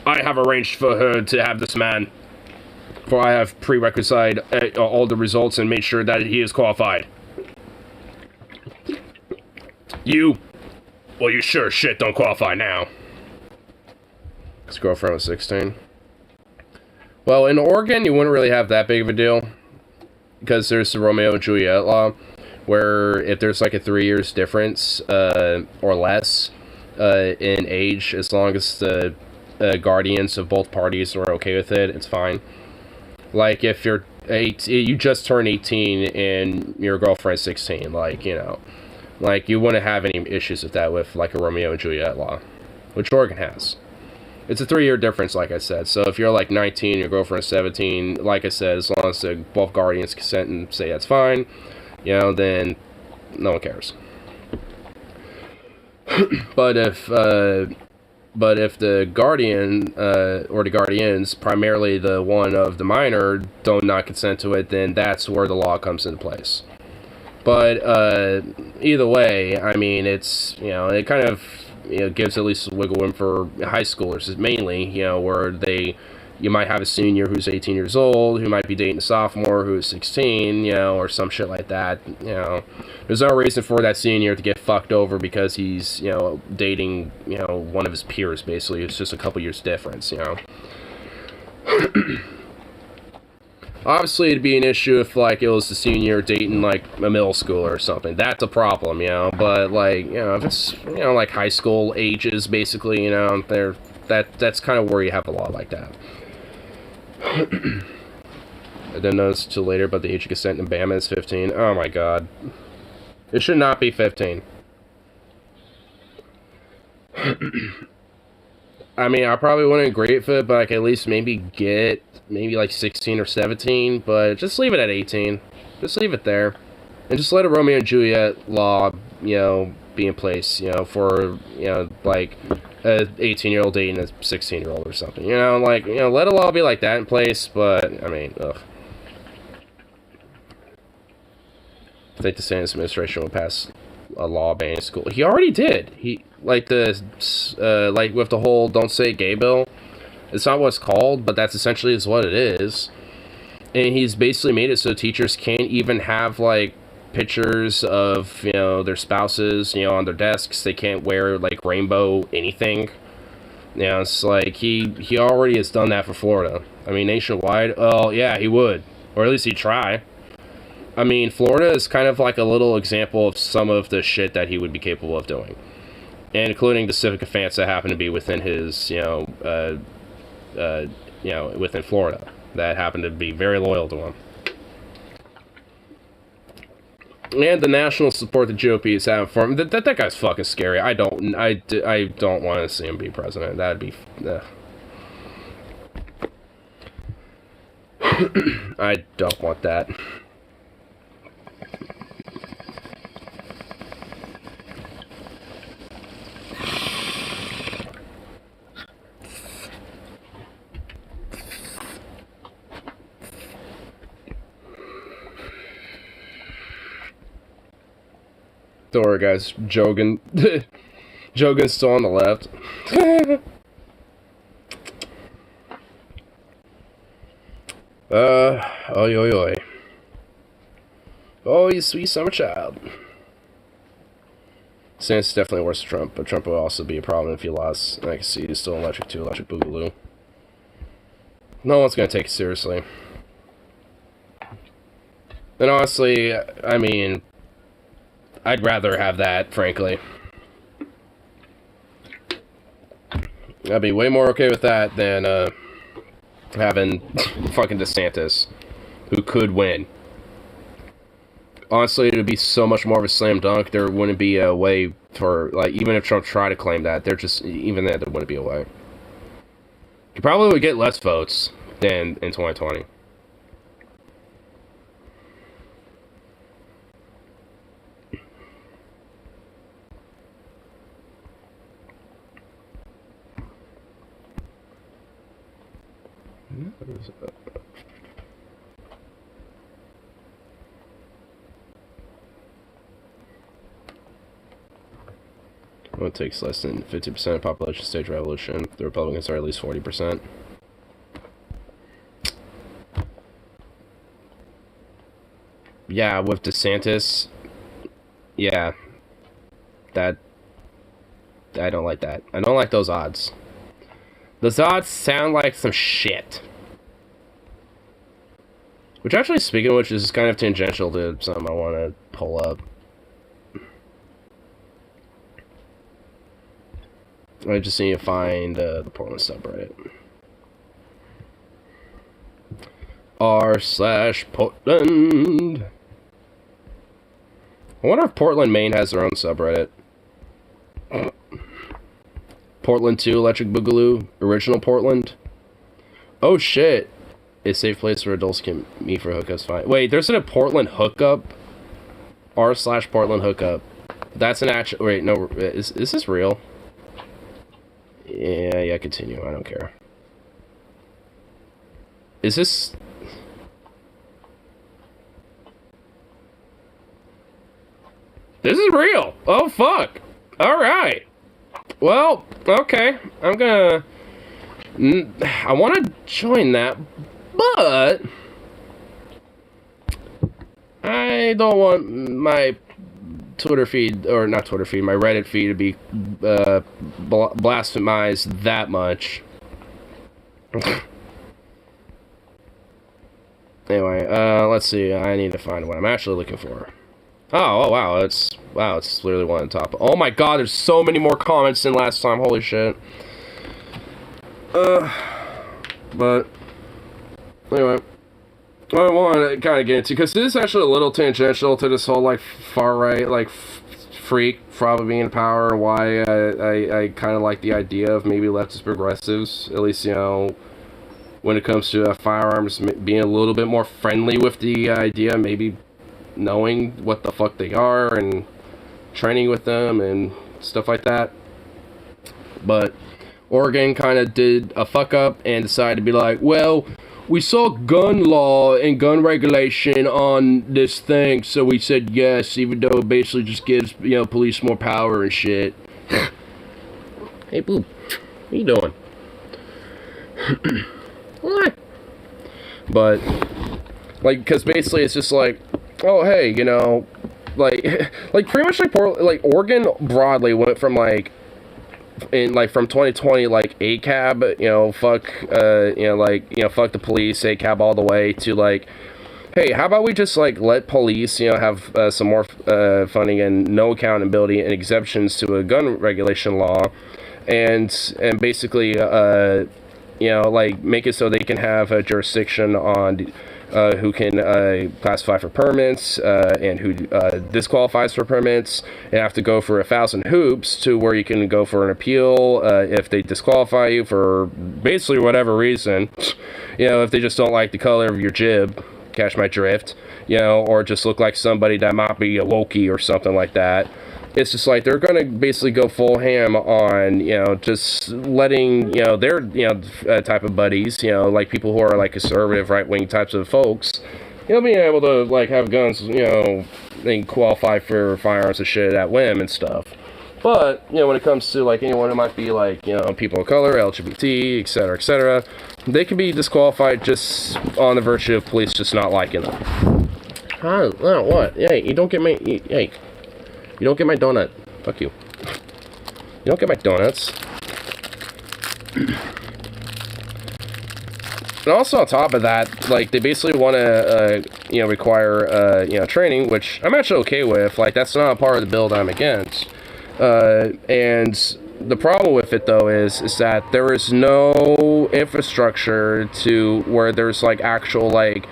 I have arranged for her to have this man. For I have prerequisite all the results and made sure that he is qualified. You... Well, you sure as shit don't qualify now. His girlfriend was 16. Well, in Oregon, you wouldn't really have that big of a deal. Because there's the Romeo and Juliet law. Where if there's like a 3 years difference, or less, in age, as long as the guardians of both parties are okay with it, it's fine. Like, if you're you just turned 18 and your girlfriend's 16, like, like, you wouldn't have any issues with that with, like, a Romeo and Juliet law, which Oregon has. It's a 3-year difference, like I said. So if you're, like, 19 and your girlfriend's 17, like I said, as long as both guardians consent and say that's fine, then no one cares. But if the guardian, or the guardians, primarily the one of the minor, don't not consent to it, then that's where the law comes into place. But either way, I mean, it's, it kind of, gives at least a wiggle room for high schoolers, mainly, where you might have a senior who's 18 years old, who might be dating a sophomore who's 16, or some shit like that, There's no reason for that senior to get fucked over because he's, dating, one of his peers, basically. It's just a couple years difference, Obviously, it'd be an issue if, like, it was the senior dating, like, a middle schooler or something. That's a problem, But, like, if it's, like, high school ages, basically, that's kind of where you have a law like that. I didn't notice till later, but the age of consent in Bama is 15. Oh, my God. It should not be 15. I mean, I probably wouldn't agree with it, but I could at least maybe get maybe like 16 or 17, but just leave it at 18. Just leave it there. And just let a Romeo and Juliet law, be in place, for, like a 18-year-old dating a 16-year-old or something. Let a law be like that in place, but, I mean, ugh. I think the DeSantis administration will pass a law banning school. He already did. With the whole "don't say gay" bill. It's not what it's called, but that's essentially is what it is. And he's basically made it so teachers can't even have like pictures of their spouses on their desks. They can't wear like rainbow anything. It's like he already has done that for Florida. I mean, nationwide. Oh yeah, he would, or at least he'd try. I mean, Florida is kind of like a little example of some of the shit that he would be capable of doing. And including the civic offense that happen to be within his, within Florida. That happened to be very loyal to him. And the national support the GOP is having for him. That guy's fucking scary. I don't want to see him be president. That'd be... I don't want that. Don't worry, guys. Jogan. Jogan's still on the left. Oi, oi, oi. Oh, you sweet summer child. Sands definitely worse than Trump, but Trump would also be a problem if he lost. I can see he's still electric too, electric boogaloo. No one's gonna take it seriously. And honestly, I mean, I'd rather have that, frankly. I'd be way more okay with that than having fucking DeSantis, who could win. Honestly, it would be so much more of a slam dunk. There wouldn't be a way for, like, even if Trump tried to claim that, even then, there wouldn't be a way. He probably would get less votes than in 2020. Well, it takes less than 50% of population to stage a revolution. The Republicans are at least 40%. Yeah, with DeSantis, yeah, I don't like that. I don't like those odds. Those odds sound like some shit. Which actually, speaking of which, is kind of tangential to something I want to pull up. I just need to find the Portland subreddit. r/Portland. I wonder if Portland, Maine has their own subreddit. Portland 2, Electric Boogaloo, Original Portland. Oh shit. A safe place where adults can meet for hookups. Fine. Wait, there's a Portland hookup. r/Portland hookup. That's an actual. Wait, no. Is this real? Yeah, continue. I don't care. Is this... This is real! Oh, fuck! Alright! Well, okay. I'm gonna... I want to join that, but... I don't want my Twitter feed, or not Twitter feed, my Reddit feed to be blasphemized that much. Anyway, let's see. I need to find what I'm actually looking for. Oh wow, it's literally one on top. Oh my god, there's so many more comments than last time. Holy shit. But anyway, what I want to kind of get into, because this is actually a little tangential to this whole like far right, like freak probably being in power, why I kind of like the idea of maybe leftist progressives, at least, you know, when it comes to firearms, being a little bit more friendly with the idea, maybe knowing what the fuck they are and training with them and stuff like that. But Oregon kind of did a fuck up and decided to be like, well, we saw gun law and gun regulation on this thing, so we said yes, even though it basically just gives, you know, police more power and shit. Hey, Boo, what you doing? What? But, like, because basically it's just like, oh, hey, you know, like pretty much like Oregon broadly went from like, from 2020, like ACAB, you know, fuck the police, ACAB all the way to like, hey, how about we just like let police, you know, have some more funding and no accountability and exemptions to a gun regulation law, and basically, you know, like make it so they can have a jurisdiction on who can classify for permits and who disqualifies for permits, and have to go for 1,000 hoops to where you can go for an appeal if they disqualify you for basically whatever reason. You know, if they just don't like the color of your jib, catch my drift, you know, or just look like somebody that might be a Wokey or something like that. It's just like they're going to basically go full ham on, you know, just letting, you know, their, you know, type of buddies, you know, like people who are like conservative, right-wing types of folks, you know, being able to like have guns, you know, and qualify for firearms and shit at whim and stuff. But, you know, when it comes to like anyone who might be like, you know, people of color, LGBT, etc., they can be disqualified just on the virtue of police just not liking them. Huh? Oh, what? Hey, you don't get me. Hey. You don't get my donut. Fuck you. You don't get my donuts. And also on top of that, like, they basically want to, you know, require, you know, training, which I'm actually okay with. Like, that's not a part of the bill that I'm against. And the problem with it, though, is that there is no infrastructure to where there's, like, actual, like,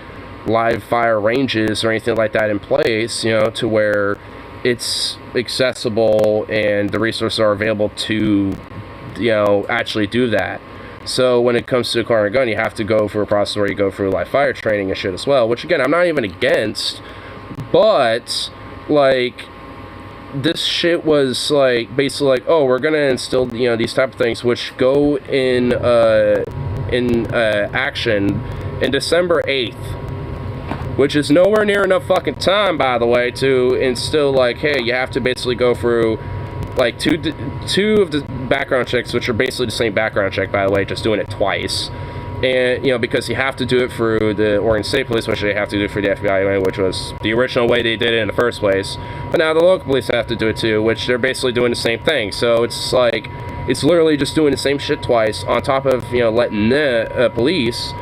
live fire ranges or anything like that in place, you know, to where it's accessible and the resources are available to, you know, actually do that. So when it comes to acquiring a gun, you have to go through a process where you go through live fire training and shit as well, which again, I'm not even against, but like, this shit was like basically like, oh, we're gonna instill, you know, these type of things which go in action in December 8th. Which is nowhere near enough fucking time, by the way, to instill, like, hey, you have to basically go through, like, two of the background checks, which are basically the same background check, by the way, just doing it twice. And, you know, because you have to do it through the Oregon State Police, which they have to do it for the FBI, which was the original way they did it in the first place. But now the local police have to do it too, which they're basically doing the same thing. So it's like, it's literally just doing the same shit twice, on top of, you know, letting the police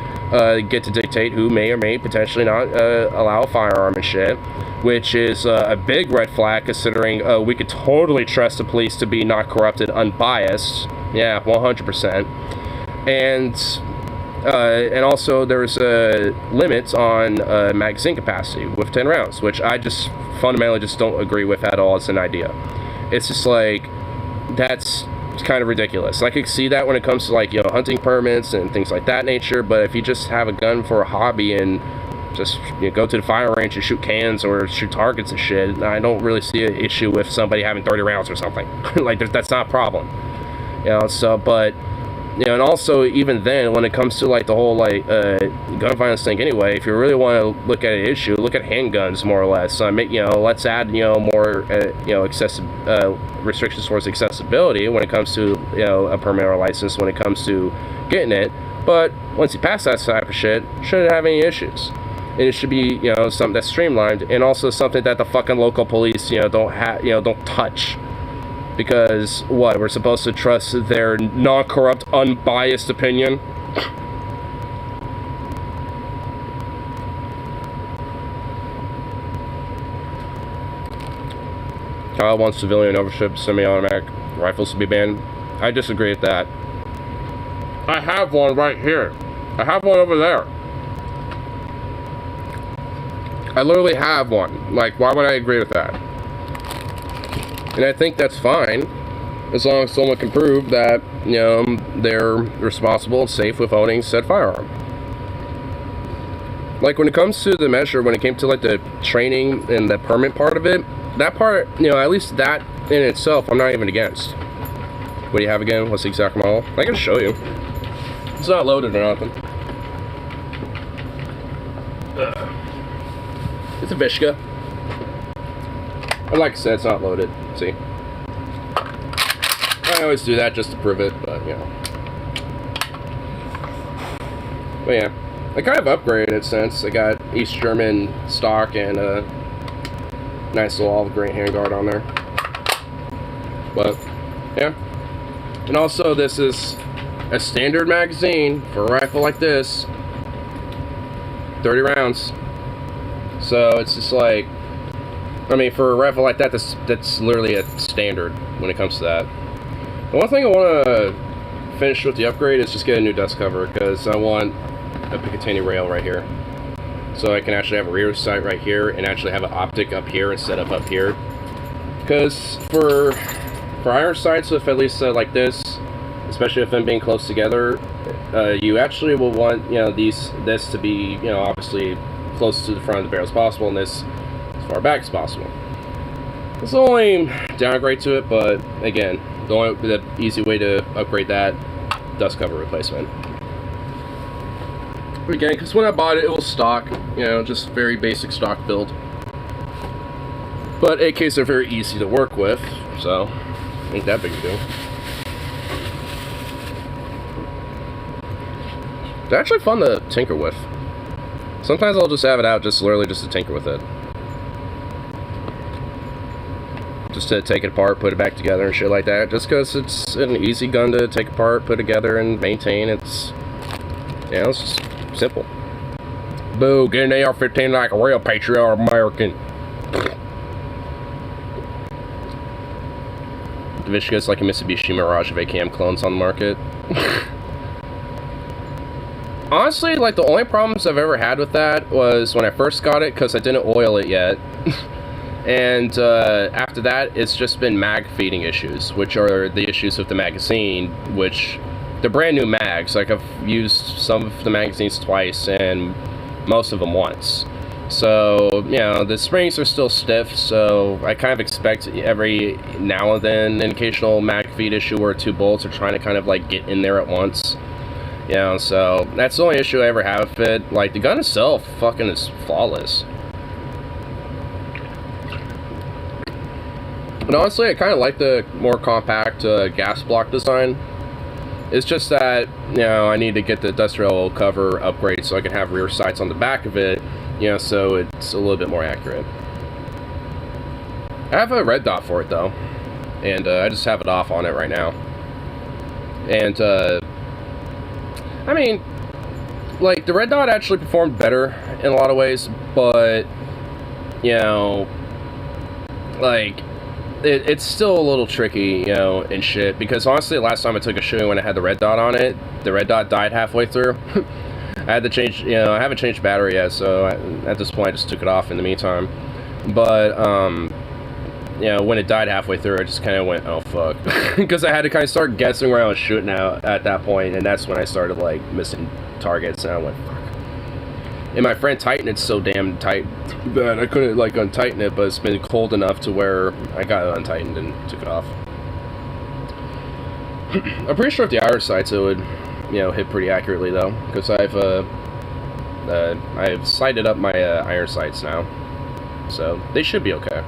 get to dictate who may or may potentially not allow a firearm and shit, which is a big red flag considering we could totally trust the police to be not corrupted, unbiased. Yeah, 100%. And also there's limits on magazine capacity with 10 rounds, which I just fundamentally just don't agree with at all as an idea. It's just like, that's kind of ridiculous. I could see that when it comes to, like, you know, hunting permits and things like that nature, but if you just have a gun for a hobby and just, you know, go to the fire range and shoot cans or shoot targets and shit, I don't really see an issue with somebody having 30 rounds or something. Like, that's not a problem. You know, so, but, you know, and also, even then, when it comes to, like, the whole, like, gun violence thing anyway, if you really want to look at an issue, look at handguns, more or less. You know, let's add, you know, more, you know, restrictions towards accessibility when it comes to, you know, a permit or a license, when it comes to getting it. But once you pass that type of shit, shouldn't have any issues. And it should be, you know, something that's streamlined, and also something that the fucking local police, you know, don't touch. Because, what, we're supposed to trust their non-corrupt, unbiased opinion? Kyle wants civilian ownership, semi-automatic rifles to be banned. I disagree with that. I have one right here. I have one over there. I literally have one. Like, why would I agree with that? And I think that's fine, as long as someone can prove that, you know, they're responsible and safe with owning said firearm. Like, when it comes to the measure, when it came to, like, the training and the permit part of it, that part, you know, at least that in itself, I'm not even against. What do you have again? What's the exact model? I can show you. It's not loaded or nothing. It's a Vishka. And like I said, it's not loaded. See? I always do that just to prove it, but, you know. But yeah. I kind of upgraded it since I got East German stock and a nice little olive green handguard on there. But, yeah. And also, this is a standard magazine for a rifle like this. 30 rounds. So, it's just like, I mean, for a rifle like that, that's literally a standard when it comes to that. The one thing I want to finish with the upgrade is just get a new dust cover, because I want a Picatinny rail right here, so I can actually have a rear sight right here and actually have an optic up here instead of up here. Because for iron sights with at least like this, especially if them being close together, you actually will want, you know, this to be, you know, obviously close to the front of the barrel as possible, and this as far back as possible. It's the only downgrade to it, but again, the easy way to upgrade that, dust cover replacement. Again, because when I bought it, it was stock, you know, just very basic stock build. But AKs are very easy to work with, so ain't that big a deal. They're actually fun to tinker with. Sometimes I'll just have it out just literally just to tinker with it. Just to take it apart, put it back together and shit like that. Just because it's an easy gun to take apart, put together, and maintain. It's, you know, it's just simple. Boo, get an AR-15 like a real patriot American. The Vishka's like a Mitsubishi Mirage of AKM clones on the market. Honestly, like, the only problems I've ever had with that was when I first got it, because I didn't oil it yet. And after that, it's just been mag feeding issues, which are the issues with the magazine, which they're brand new mags. Like, I've used some of the magazines twice and most of them once. So, you know, the springs are still stiff, so I kind of expect every now and then an occasional mag feed issue where two bolts are trying to kind of like get in there at once. You know, so that's the only issue I ever have with it. Like, the gun itself fucking is flawless. But honestly, I kind of like the more compact gas block design. It's just that, you know, I need to get the dust rail cover upgrade so I can have rear sights on the back of it, you know, so it's a little bit more accurate. I have a red dot for it, though, and I just have it off on it right now. And, I mean, like, the red dot actually performed better in a lot of ways, but, you know, like, it's still a little tricky, you know, and shit, because honestly, last time I took a shooting when I had the red dot on it, the red dot died halfway through. I had to change, you know, I haven't changed the battery yet, so at this point I just took it off in the meantime. But, you know, when it died halfway through, I just kind of went, oh fuck. Because I had to kind of start guessing where I was shooting out at that point, and that's when I started, like, missing targets, and I went, fuck. And my friend tightened it so damn tight that I couldn't, like, untighten it, but it's been cold enough to where I got it untightened and took it off. I'm pretty sure if the iron sights it would, you know, hit pretty accurately, though, because I've sighted up my iron sights now, so they should be okay.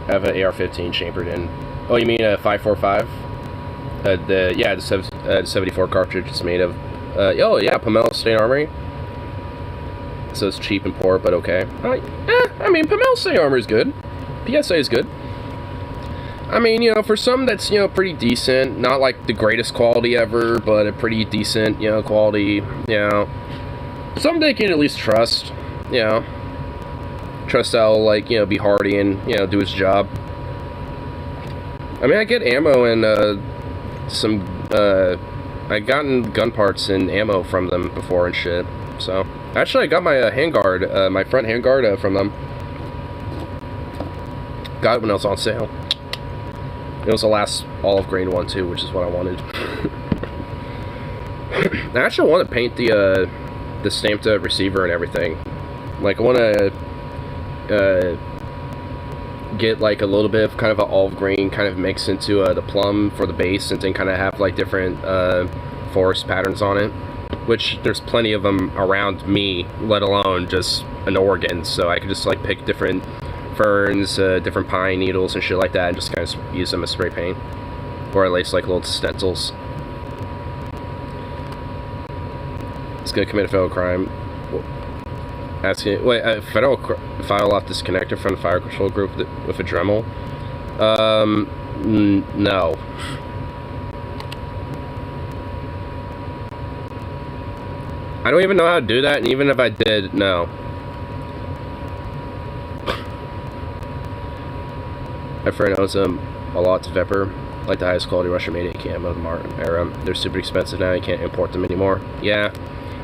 I have an AR-15 chambered in. Oh, you mean a 5.45? The 74 cartridge is made of. Oh yeah, Pomelo State Armory. So it's cheap and poor, but okay. I mean, Pomelo State Armory is good. PSA is good. I mean, you know, for some that's, you know, pretty decent. Not like the greatest quality ever, but a pretty decent, you know, quality, you know. Some they can at least trust, you know. Trust that'll, like, you know, be hardy and, you know, do its job. I mean, I get ammo and I've gotten gun parts and ammo from them before and shit. So, actually, I got my handguard, my front handguard from them. Got it when it was on sale. It was the last olive green one too, which is what I wanted. I actually want to paint the stamped receiver and everything. Like I want to get like a little bit of kind of an olive green kind of mix into the plum for the base, and then kind of have like different forest patterns on it, which there's plenty of them around me, let alone just in Oregon, so I could just like pick different ferns, different pine needles and shit like that, and just kind of use them as spray paint, or at least like little stencils. It's gonna commit a federal crime. Asking, wait, federal file off this connector from the fire control group with a Dremel? No. I don't even know how to do that, and even if I did, no. My friend owns a lot of Vepr, like the highest quality Russian-made cam of the modern era. They're super expensive now, you can't import them anymore. Yeah,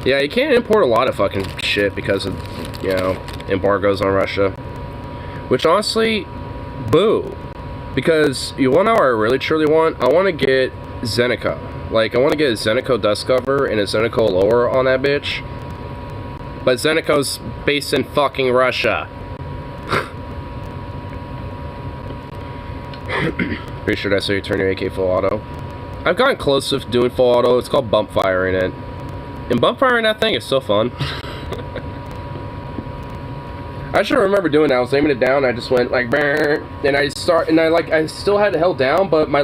you can't import a lot of fucking shit because of, you know, embargoes on Russia. Which honestly, boo. Because you want to know what I really truly want? I want to get Zeneca. Like, I want to get a Zeneco dust cover and a Zeneco lower on that bitch. But Zeneco's based in fucking Russia. Pretty sure that's how you turn your AK full auto. I've gotten close to doing full auto. It's called bump firing it. And bump firing that thing is so fun. I should remember doing that. I was aiming it down. I just went like, and I still had it held down, but my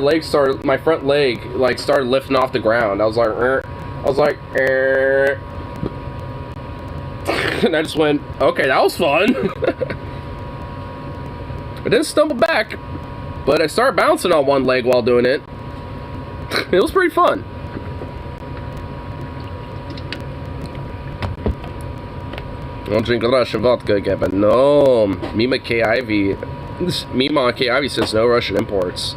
front leg like started lifting off the ground. I was like, and I just went, okay, that was fun. I didn't stumble back, but I started bouncing on one leg while doing it. It was pretty fun. Don't drink Russian vodka again, but no. Mima K. Ivy says no Russian imports.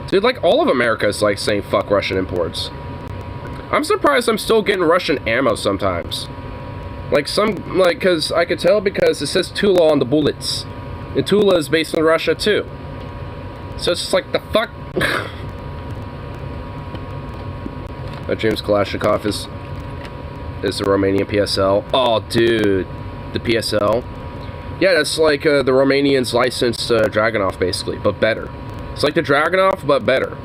Dude, like all of America is like saying fuck Russian imports. I'm surprised I'm still getting Russian ammo sometimes. Cause I could tell because it says Tula on the bullets. And Tula is based in Russia too. So it's just like the fuck. James Kalashnikov is the Romanian PSL. Oh, dude. The PSL. Yeah, that's like the Romanians licensed Dragunov, basically, but better. It's like the Dragunov, but better.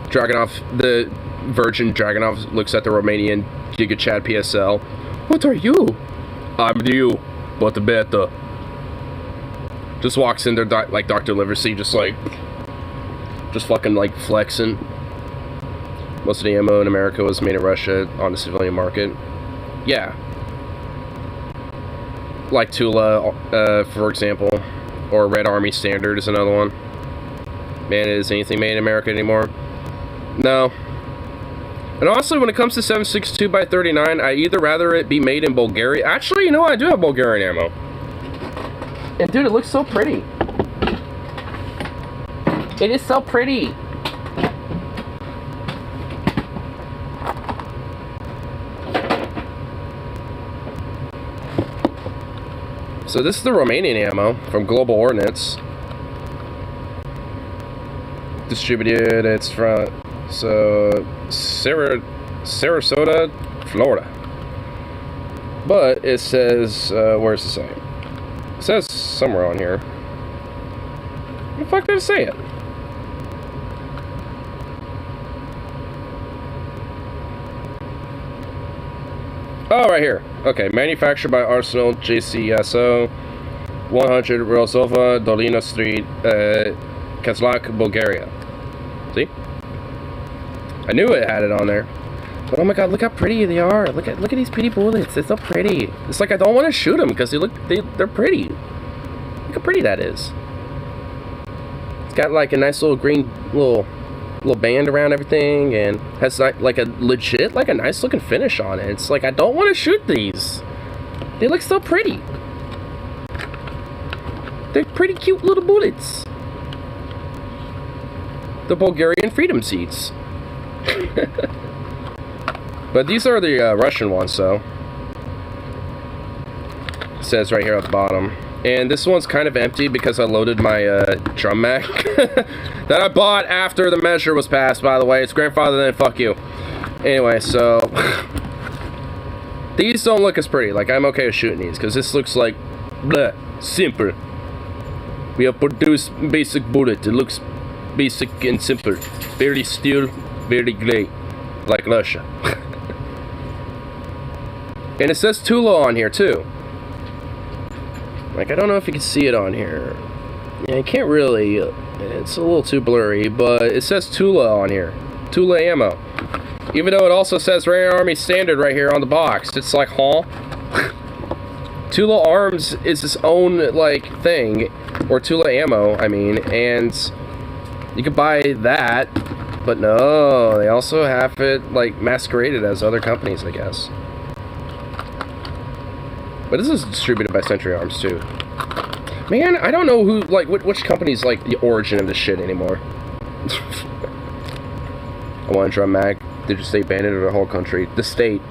Dragunov, the Virgin Dragunov looks at the Romanian Giga Chad PSL. What are you? I'm you, but better. Just walks in there like Dr. Liversea, just fucking like flexing. Most of the ammo in America was made in Russia on the civilian market. Yeah. Like Tula, for example. Or Red Army Standard is another one. Man, is anything made in America anymore? No. And also, when it comes to 7.62x39, I either rather it be made in Bulgaria. Actually, you know what? I do have Bulgarian ammo. And dude, it looks so pretty. It is so pretty. So this is the Romanian ammo from Global Ordnance. Distributed, it's from Sarasota, Florida. But it says, where's it say? It says somewhere on here. Where the fuck did it say it? Oh, right here. Okay, manufactured by Arsenal JCSO, 100 Rosova, Dolina Street, Kazlak, Bulgaria. See? I knew it had it on there. But oh my god, look how pretty they are. Look at these pretty bullets. They're so pretty. It's like I don't want to shoot them because they're pretty. Look how pretty that is. It's got like a nice little green little band around everything, and has like a legit, like a nice looking finish on it. It's like I don't want to shoot these. They look so pretty. They're pretty cute little bullets. The Bulgarian Freedom Seeds. But these are the Russian ones, so. It says right here at the bottom. And this one's kind of empty because I loaded my drum mag that I bought after the measure was passed, by the way. It's grandfather then, fuck you. Anyway, so these don't look as pretty. Like, I'm okay with shooting these because this looks like bleh, simple. We have produced basic bullet. It looks basic and simple. Very still, very gray. Like Russia. And it says Tula on here too. Like, I don't know if you can see it on here. Yeah, you can't really. It's a little too blurry, but it says Tula on here. Tula ammo. Even though it also says Rare Army Standard right here on the box. It's like, huh? Tula Arms is its own, like, thing. Or Tula ammo, I mean. And you can buy that. But no, they also have it, like, masqueraded as other companies, I guess. But this is distributed by Century Arms, too. Man, I don't know who, like, which company's, like, the origin of this shit anymore. I want a drum mag. They just state banned it in the whole country. The state,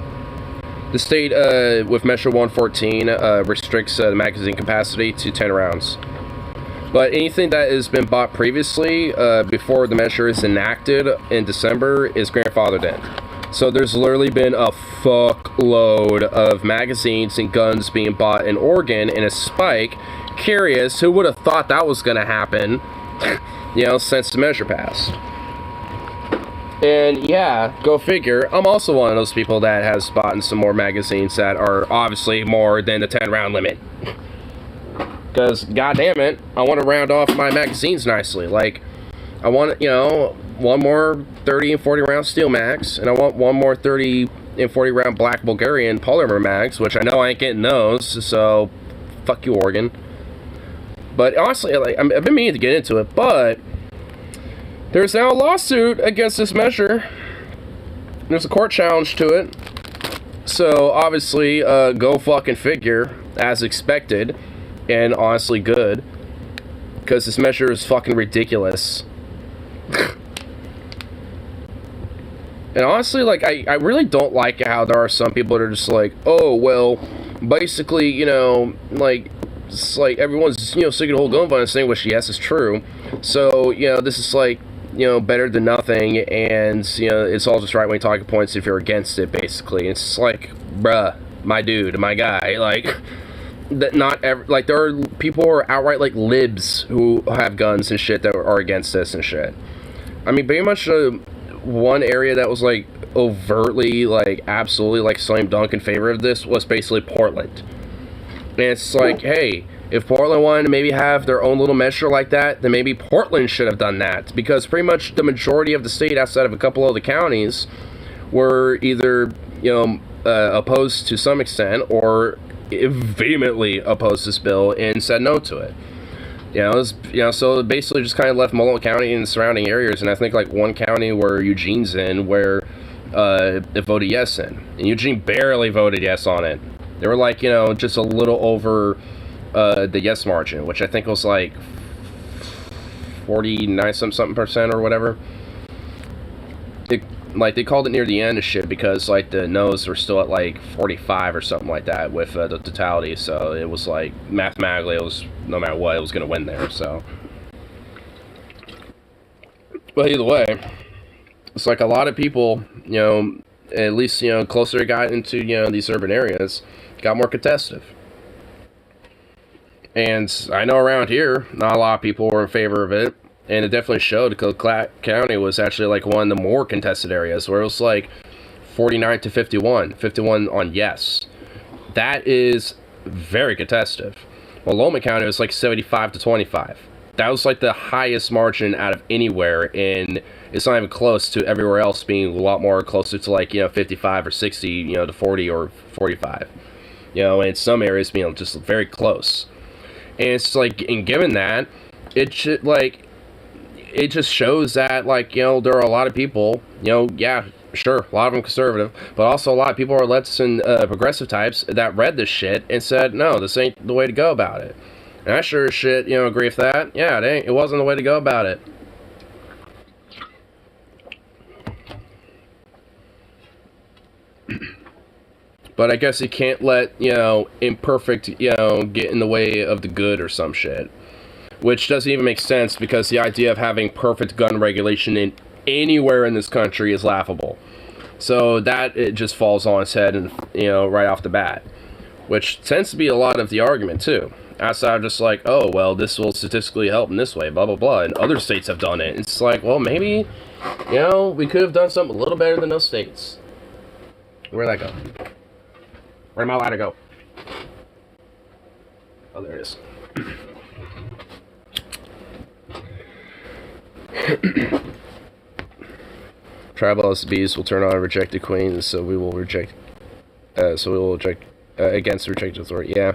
with Measure 114, restricts the magazine capacity to 10 rounds. But anything that has been bought previously, before the measure is enacted in December, is grandfathered in. So there's literally been a fuckload of magazines and guns being bought in Oregon in a spike. Curious, who would have thought that was going to happen, you know, since the measure passed. And yeah, go figure, I'm also one of those people that has bought some more magazines that are obviously more than the 10 round limit. Because, goddamn it, I want to round off my magazines nicely. Like, I want, you know, one more 30 and 40 round steel mags, and I want one more 30 and 40 round black Bulgarian polymer mags, which I know I ain't getting those, so fuck you, Oregon. But honestly, like, I've been meaning to get into it, but there's now a lawsuit against this measure. There's a court challenge to it. So obviously, go fucking figure, as expected, and honestly good, because this measure is fucking ridiculous. And honestly, like, I really don't like how there are some people that are just like, oh, well, basically, you know, like, it's like everyone's, you know, sick of the whole gun violence thing, which, yes, is true. So, you know, this is like, you know, better than nothing, and, you know, it's all just right-wing talking points if you're against it, basically. It's like, bruh, my dude, my guy, like, that not ever, like, there are people who are outright, like, libs who have guns and shit that are against this and shit. I mean, pretty much, one area that was, like, overtly, like, absolutely, like, slam dunk in favor of this was basically Portland. And it's like, hey, if Portland wanted to maybe have their own little measure like that, then maybe Portland should have done that. Because pretty much the majority of the state, outside of a couple of the counties, were either, you know, opposed to some extent, or vehemently opposed this bill and said no to it. You know, it was, you know, so it basically just kind of left Multnomah County and the surrounding areas, and I think like one county where Eugene's in, where it voted yes in. And Eugene barely voted yes on it. They were like, you know, just a little over the yes margin, which I think was like 49-something% or whatever. Like, they called it near the end of shit because, like, the no's were still at, like, 45 or something like that with the totality, so it was, like, mathematically, it was, no matter what, it was going to win there, so. But either way, it's like a lot of people, you know, at least, you know, closer it got into, you know, these urban areas, got more contested. And I know around here, not a lot of people were in favor of it. And it definitely showed because Clark County was actually like one of the more contested areas where it was like 49 to 51 on yes. That is very contested. Well, Loma County was like 75 to 25. That was like the highest margin out of anywhere, and it's not even close to everywhere else being a lot more closer to like, you know, 55 or 60, you know, to 40 or 45. You know, and some areas being just very close. And it's like, and given that, it should like, it just shows that, like, you know, there are a lot of people, you know, yeah, sure, a lot of them conservative, but also a lot of people are leftists and progressive types that read this shit and said, no, this ain't the way to go about it. And I sure as shit, you know, agree with that. Yeah, it wasn't the way to go about it. But I guess you can't let, imperfect, get in the way of the good or some shit. Which doesn't even make sense, because the idea of having perfect gun regulation in anywhere in this country is laughable. So that, it just falls on its head, and right off the bat. Which tends to be a lot of the argument, too. Outside of just like, oh, well, this will statistically help in this way, blah, blah, blah, and other states have done it. It's like, well, maybe, we could have done something a little better than those states. Where'd that go? Where am I allowed to go? Oh, there it is. Tribal SBs will turn on rejected queens, so we will reject against rejected authority. Yeah.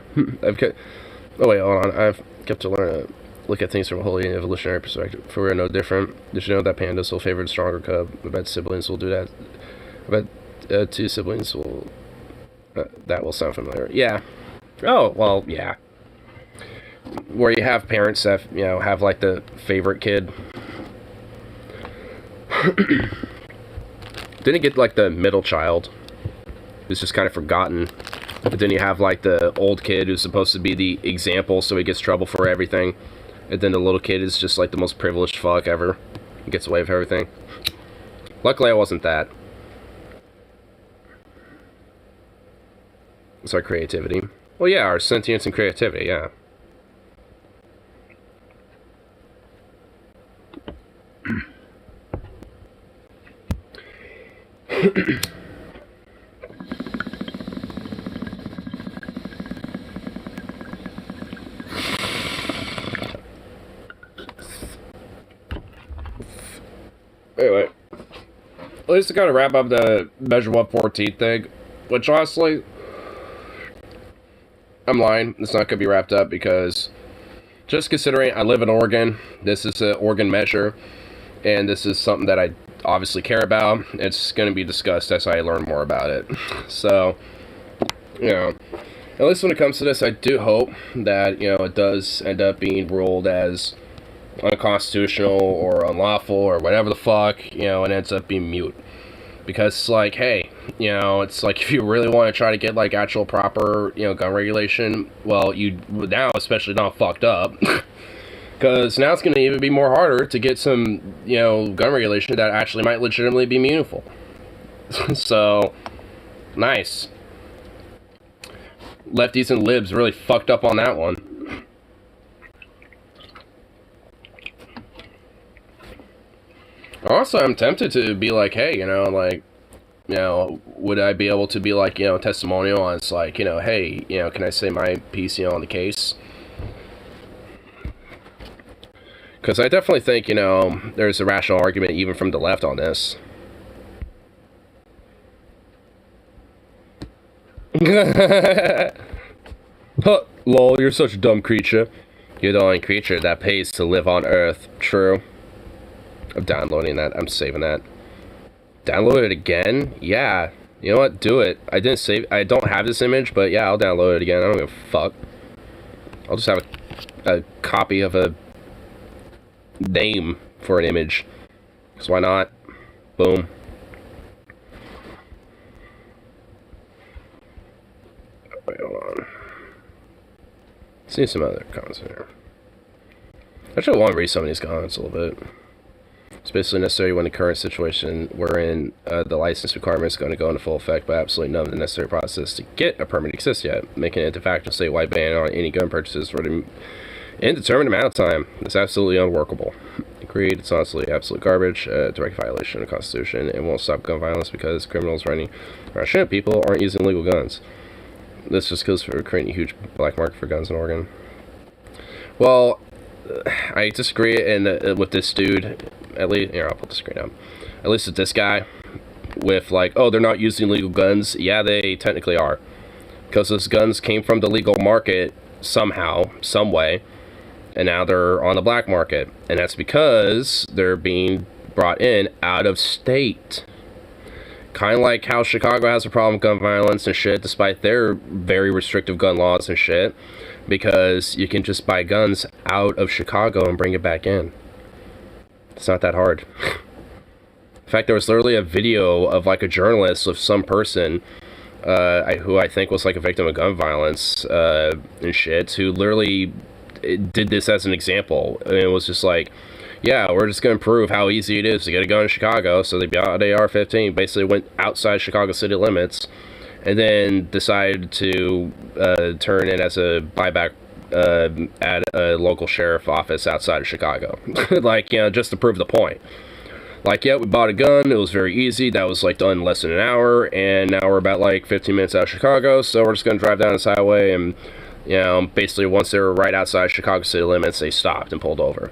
Oh wait, hold on. I've kept to learn to look at things from a wholly evolutionary perspective. For we are no different. Did you know that pandas will favor the stronger cub? I bet siblings will do that. I bet 2 siblings will. That will sound familiar. Yeah. Oh well, yeah. Where you have parents that have like the favorite kid. Didn't it get like the middle child, who's just kind of forgotten? But then you have like the old kid who's supposed to be the example, so he gets trouble for everything. And then the little kid is just like the most privileged fuck ever. He gets away with everything. Luckily I wasn't that. It's our creativity. Well yeah, our sentience and creativity, yeah. Anyway, at least to kind of wrap up the Measure 114 thing, which honestly, I'm lying, it's not going to be wrapped up, because just considering I live in Oregon, this is an Oregon measure, and this is something that I obviously care about. It's going to be discussed as I learn more about it. So, at least when it comes to this, I do hope that, it does end up being ruled as unconstitutional or unlawful or whatever the fuck, and ends up being mute. Because it's like, hey, it's like if you really want to try to get like actual proper, gun regulation, well, you now especially not fucked up. Because now it's going to even be more harder to get some, gun regulation that actually might legitimately be meaningful. So, nice. Lefties and libs really fucked up on that one. Also, I'm tempted to be like, hey, would I be able to be like, testimonial on, it's like, hey, can I say my piece, on the case? Because I definitely think, there's a rational argument even from the left on this. Huh, lol, you're such a dumb creature. You're the only creature that pays to live on Earth. True. I'm downloading that. I'm saving that. Download it again? Yeah. You know what? Do it. I didn't save. I don't have this image, but yeah, I'll download it again. I don't give a fuck. I'll just have a copy of a name for an image. So why not? Boom. Wait, hold on. See some other comments in here. I actually want to read some of these comments a little bit. It's basically necessary when the current situation we're in, the license requirement is going to go into full effect, but absolutely none of the necessary process to get a permit exists yet, making it a de facto statewide ban on any gun purchases for the indeterminate amount of time. It's absolutely unworkable. Agreed, it's honestly absolute garbage, direct violation of the Constitution. It won't stop gun violence because criminals running around shooting people aren't using legal guns. This just goes for creating a huge black market for guns in Oregon. Well, I disagree with this dude. At least, here, I'll put the screen up. At least with this guy, with like, oh, they're not using legal guns. Yeah, they technically are, because those guns came from the legal market somehow, some way, and now they're on the black market, and that's because they're being brought in out of state. Kind of like how Chicago has a problem with gun violence and shit, despite their very restrictive gun laws and shit, because you can just buy guns out of Chicago and bring it back in. It's not that hard. In fact, there was literally a video of like a journalist of some person who I think was like a victim of gun violence and shit, who literally did this as an example. And it was just like, yeah, we're just going to prove how easy it is to get a gun in Chicago. So they bought an AR-15, basically went outside Chicago city limits, and then decided to turn it as a buyback at a local sheriff office outside of Chicago. Like, you know, just to prove the point. Like, yeah, we bought a gun, it was very easy, that was like done in less than an hour, and now we're about like 15 minutes out of Chicago, so we're just going to drive down this highway, and, you know, basically once they were right outside Chicago city limits, they stopped and pulled over.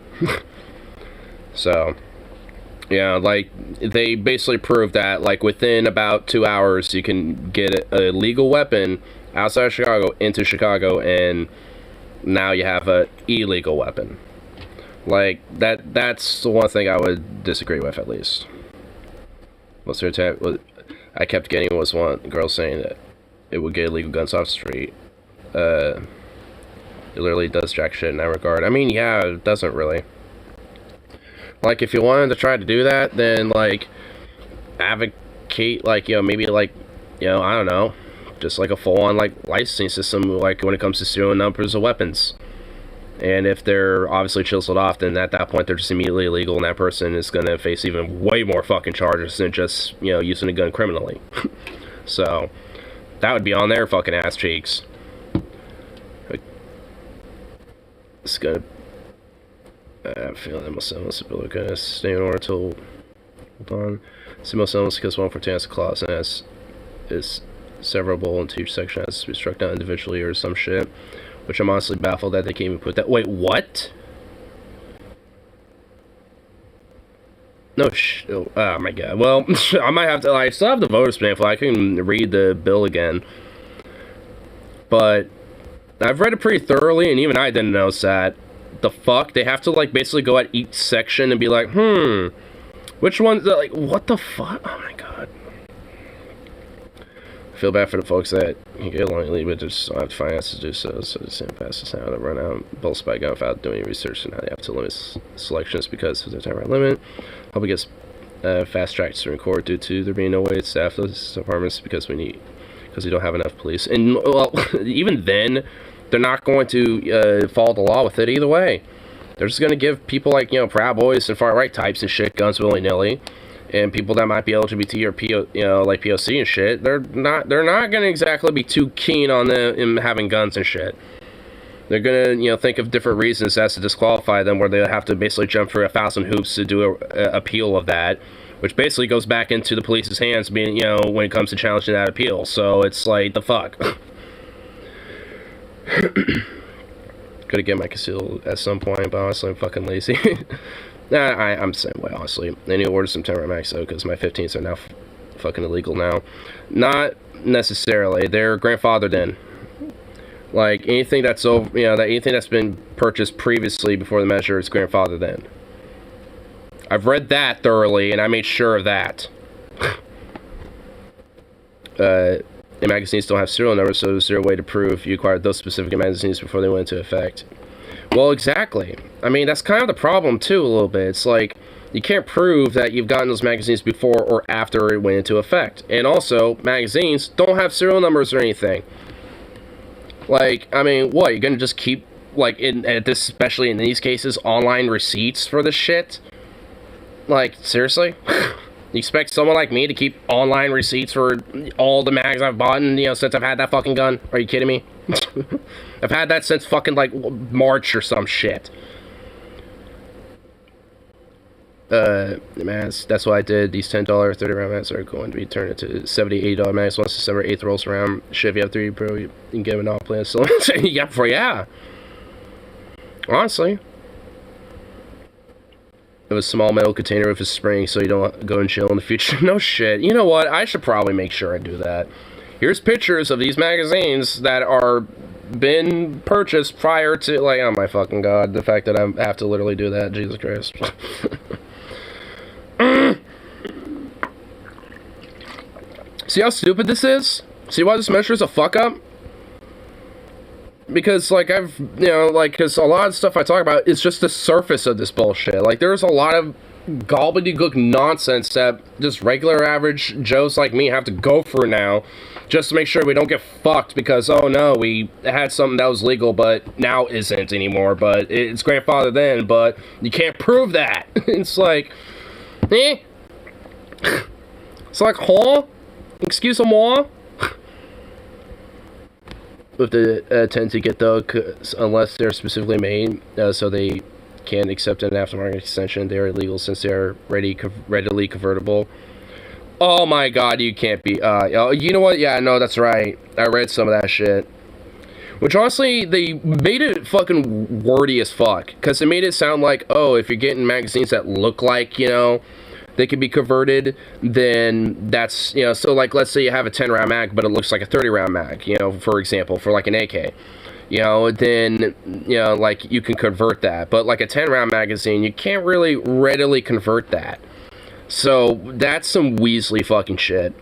So, yeah, like, they basically proved that, like, within about 2 hours, you can get a legal weapon outside of Chicago into Chicago, and now you have an illegal weapon. Like, that's the one thing I would disagree with, at least. What's their attack? What I kept getting was one girl saying that it would get illegal guns off the street. It literally does jack shit in that regard. I mean, yeah, it doesn't really. Like, if you wanted to try to do that, then, like, advocate, like, you know, maybe, like, you know, I don't know, just, like, a full-on, like, licensing system, like, when it comes to serial numbers of weapons. And if they're obviously chiseled off, then at that point, they're just immediately illegal, and that person is going to face even way more fucking charges than just, you know, using a gun criminally. So, that would be on their fucking ass cheeks. It's gonna... I feel that most elements of are going to stay in order till... Hold on. See, most elements because 114 has a clause and is severable into each section has to be struck down individually or some shit. Which I'm honestly baffled that they can't even put that... Wait, what? No oh my god. Well, I might have to... I still have the voters pamphlet. I can read the bill again. But I've read it pretty thoroughly, and even I didn't notice that. The fuck? They have to, like, basically go at each section and be like, which one's... Like, what the fuck? Oh my god. I feel bad for the folks that can get along illegally, but just don't have the finances to do so. So the same passes now to run out bullets by gun without doing any research, and now they have to limit selections because of the time limit. Hope it gets fast tracked to court due to there being no way to staff those departments because we don't have enough police. And well, even then, they're not going to follow the law with it either way. They're just going to give people like, you know, Proud Boys and far right types and shit guns willy nilly. And people that might be LGBT or like POC and shit, they're not gonna exactly be too keen on them having guns and shit. They're gonna, you know, think of different reasons as to disqualify them, where they'll have to basically jump through 1,000 hoops to do a appeal of that, which basically goes back into the police's hands, being, you know, when it comes to challenging that appeal. So it's like, the fuck. Could have get my conceal at some point, but honestly, I'm fucking lazy. Nah, I'm the same way, honestly. I need to order some Temper Max, though, because my 15s are now fucking illegal now. Not necessarily. They're grandfathered in. Like, anything that's over, you know, anything that's been purchased previously before the measure is grandfathered in. I've read that thoroughly, and I made sure of that. The magazines don't have serial numbers, so there's zero way to prove you acquired those specific magazines before they went into effect. Well, exactly. I mean, that's kind of the problem, too, a little bit. It's like, you can't prove that you've gotten those magazines before or after it went into effect. And also, magazines don't have serial numbers or anything. Like, I mean, what? You're gonna just keep, like, especially in these cases, online receipts for this shit? Like, seriously? You expect someone like me to keep online receipts for all the mags I've bought, and, you know, since I've had that fucking gun? Are you kidding me? I've had that since fucking, like, March or some shit. Mags, that's what I did. These $10 30-round mags are going to be turned into $70, $80 mags once December 8th rolls around. Shit, if you have 3 Pro, you can get an off-plan. So, yeah. Honestly. It was a small metal container with a spring so you don't go and chill in the future. No shit. You know what? I should probably make sure I do that. Here's pictures of these magazines that are been purchased prior to, like, oh my fucking god, the fact that I have to literally do that, Jesus Christ. See how stupid this is? See why this measure is a fuck up? Because, like, because a lot of stuff I talk about is just the surface of this bullshit. Like, there's a lot of gobbledygook nonsense that just regular average Joes like me have to go through now just to make sure we don't get fucked because, oh no, we had something that was legal but now isn't anymore, but it's grandfathered then, but you can't prove that. It's like, eh? It's like, huh? Excuse-moi? With the tend to get though, unless they're specifically made, so they can accept an aftermarket extension, they are illegal since they are readily convertible. Oh my god, you can't be, you know what, yeah, no, that's right, I read some of that shit. Which honestly, they made it fucking wordy as fuck, because they made it sound like, oh, if you're getting magazines that look like, you know, they can be converted, then that's, you know, so like, let's say you have a 10 round mag, but it looks like a 30 round mag, you know, for example, for like an AK. You know, then, you know, like, you can convert that. But like a 10 round magazine, you can't really readily convert that. So, that's some Weasley fucking shit.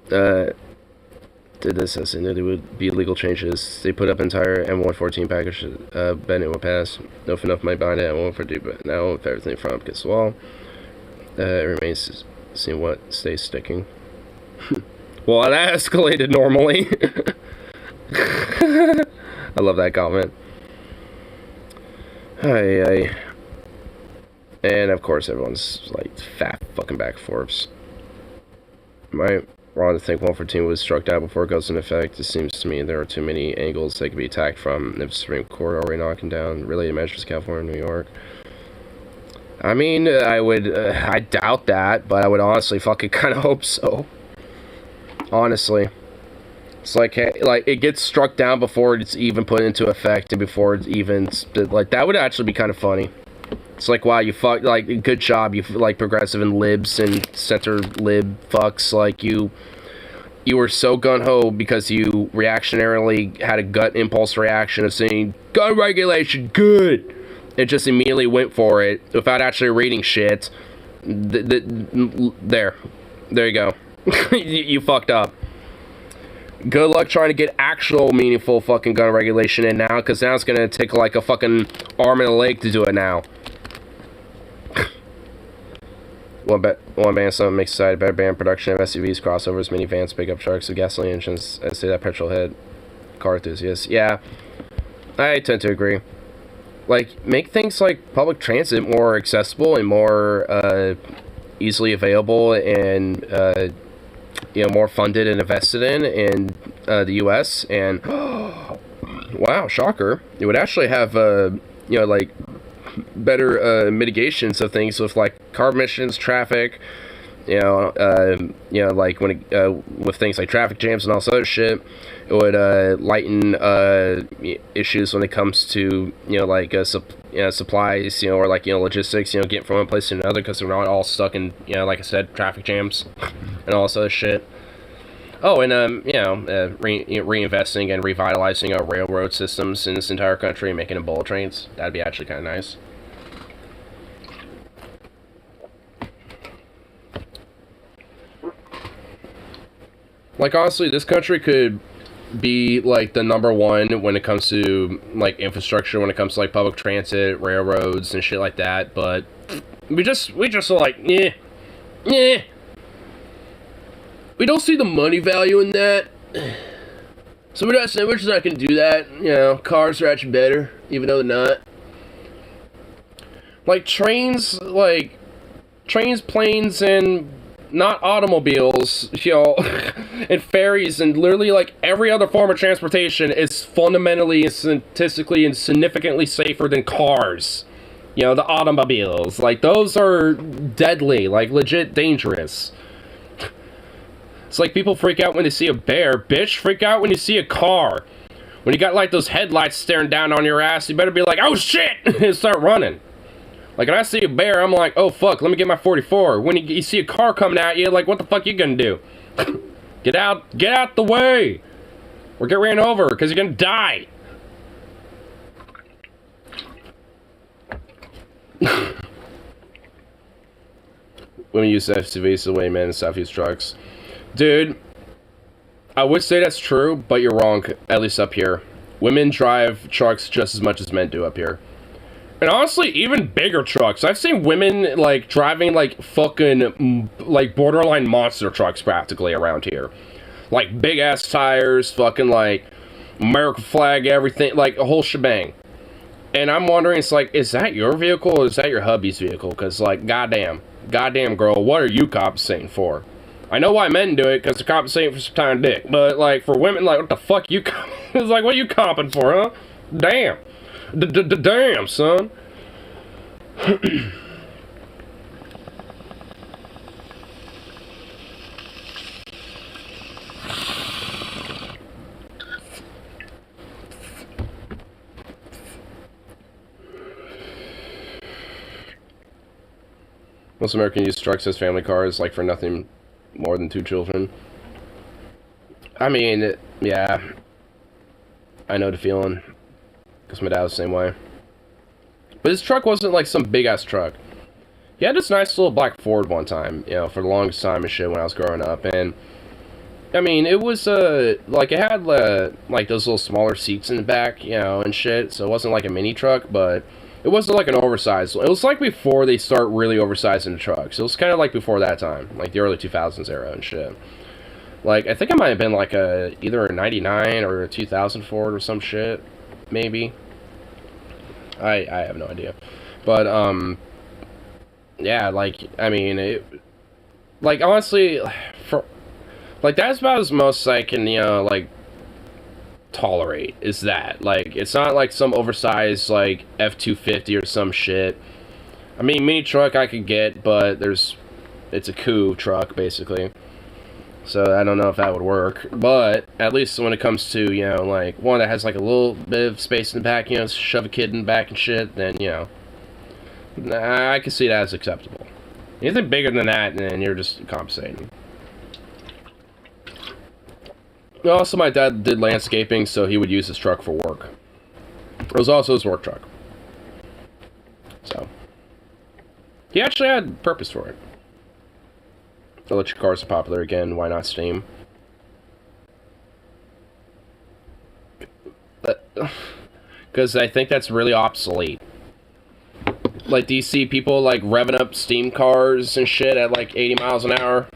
Did this as in there would be legal changes. They put up entire M114 package, Bennett will pass. No enough money behind it, M142, but now if everything from up gets the wall, it remains seeing what stays sticking. Well, that escalated normally. I love that comment. Aye. And of course, everyone's like fat fucking back Forbes. Right? Wrong to think 114 was struck down before it goes into effect. It seems to me there are too many angles they could be attacked from. If the Supreme Court already knocking down related measures, California and New York. I mean, I doubt that, but I would honestly fucking kind of hope so. Honestly. It's like, hey, like, it gets struck down before it's even put into effect and before it's even, like, that would actually be kind of funny. It's like, wow, you fuck, like, good job, you, like, progressive and libs and center lib fucks, like, you were so gung-ho because you reactionarily had a gut impulse reaction of saying, gun regulation, good! It just immediately went for it without actually reading shit. There you go. You fucked up. Good luck trying to get actual meaningful fucking gun regulation in now, because now it's gonna take like a fucking arm and a leg to do it now. One ban something makes society better. Ban production of SUVs, crossovers, minivans, pickup trucks with gasoline engines. I say that petrol head car enthusiasts. Yeah, I tend to agree. Like, make things like public transit more accessible and more easily available and you know, more funded and invested in the U.S. and wow, shocker, it would actually have you know, like, better mitigations of things with like carbon emissions, traffic, you know, like when it, with things like traffic jams and all this other shit. It would lighten issues when it comes to, you know, like supplies, you know, or like, you know, logistics, you know, getting from one place to another, because we're not all stuck in, you know, like I said, traffic jams and all this other shit. Oh, and you know, reinvesting and revitalizing our railroad systems in this entire country and making them bullet trains. That'd be actually kind of nice. Like, honestly, this country could be like the #1 when it comes to like infrastructure, when it comes to like public transit, railroads, and shit like that. But we just are like, yeah. We don't see the money value in that, so we're just not gonna do that. You know, cars are actually better, even though they're not. Like trains, planes, and not automobiles, you know, and ferries, and literally like every other form of transportation is fundamentally and statistically and significantly safer than cars. You know, the automobiles, like, those are deadly, like, legit dangerous. It's like people freak out when they see a bear. Bitch, freak out when you see a car. When you got like those headlights staring down on your ass, you better be like, oh shit, and start running. Like, when I see a bear, I'm like, oh fuck, let me get my 44. When you see a car coming at you, like, what the fuck you gonna do? Get out the way, or get ran over, because you're gonna die. Women use SUVs the way men and stuff use trucks. Dude, I would say that's true, but you're wrong, at least up here. Women drive trucks just as much as men do up here. And honestly, even bigger trucks. I've seen women, like, driving, like, fucking, like, borderline monster trucks practically around here. Like, big-ass tires, fucking, like, American flag, everything, like, a whole shebang. And I'm wondering, it's like, is that your vehicle or is that your hubby's vehicle? Because, like, goddamn girl, what are you compensating for? I know why men do it, because they're compensating for some time dick. But, like, for women, like, what the fuck you it's like, what are you comping for, huh? Damn. Damn, son. Most Americans use trucks as family cars, like, for nothing more than 2 children. I mean, yeah. I know the feeling. Because my dad was the same way. But his truck wasn't like some big-ass truck. He had this nice little black Ford one time, you know, for the longest time and shit when I was growing up. And, I mean, it was, like, it had, like, those little smaller seats in the back, you know, and shit. So it wasn't like a mini truck, but it wasn't like an oversized. It was like before they start really oversizing the trucks. It was kind of like before that time, like the early 2000s era and shit. Like, I think it might have been like either a 99 or a 2000 Ford or some shit, maybe. I have no idea. But, yeah, like, I mean, like, honestly, like, that's about as most I can, you know, like, tolerate, is that. Like, it's not like some oversized, like, F-250 or some shit. I mean, mini truck I could get, but it's a coup truck, basically. So, I don't know if that would work. But, at least when it comes to, you know, like, one that has, like, a little bit of space in the back, you know, shove a kid in the back and shit, then, you know, I can see that as acceptable. Anything bigger than that, then you're just compensating. Also, my dad did landscaping, so he would use his truck for work. It was also his work truck. So, he actually had purpose for it. Electric cars are popular again, why not steam? Because I think that's really obsolete. Like, do you see people, like, revving up steam cars and shit at, like, 80 miles an hour?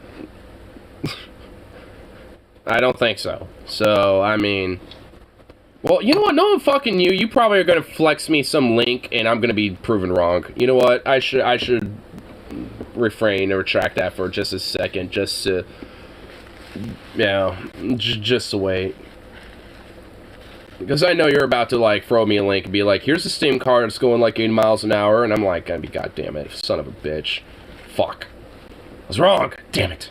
I don't think so. So, I mean... Well, you know what? No, fucking you. You probably are going to flex me some link, and I'm going to be proven wrong. You know what? I should refrain or retract that for just a second, just to... You know, just to wait. Because I know you're about to, like, throw me a link and be like, here's a steam car that's going, like, 80 miles an hour, and I'm like, gonna be, goddamn it, son of a bitch. Fuck. I was wrong. Damn it.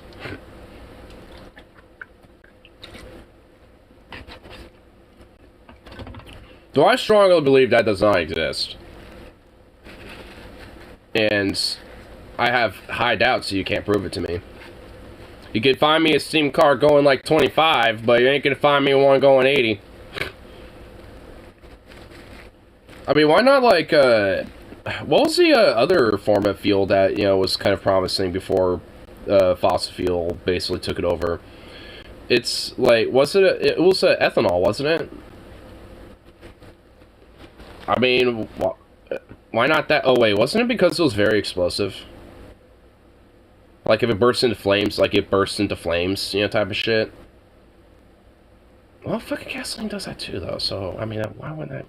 So I strongly believe that does not exist. And I have high doubts, so you can't prove it to me. You could find me a steam car going, like, 25, but you ain't gonna find me one going 80. I mean, why not, like, what was the other form of fuel that, you know, was kind of promising before fossil fuel basically took it over? It's, like, it was ethanol, wasn't it? I mean, why not that? Oh, wait, wasn't it because it was very explosive? Like, if it bursts into flames, like, it bursts into flames, you know, type of shit? Well, fucking gasoline does that too, though, so, I mean, why wouldn't that...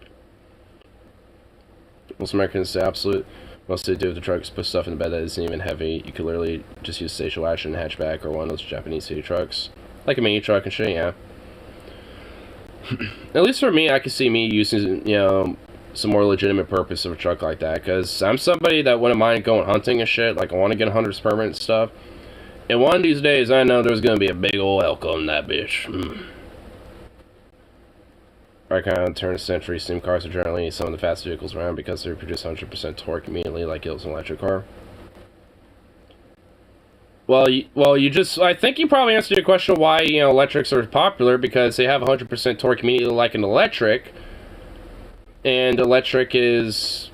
Most Americans say absolute. Most they do with the trucks put stuff in the bed that isn't even heavy. You could literally just use station wagon, hatchback, or one of those Japanese city trucks. Like a mini truck and shit, yeah. At least for me, I could see me using, you know, some more legitimate purpose of a truck like that. Because I'm somebody that wouldn't mind going hunting and shit. Like, I want to get a hunter's permit and stuff. And one of these days, I know there's going to be a big old elk on that bitch. Right kind of turn of the century, steam cars are generally some of the fastest vehicles around because they produce 100% torque immediately like it was an electric car. Well, I think you probably answered your question why, you know, electrics are popular, because they have 100% torque immediately like an electric, and electricity's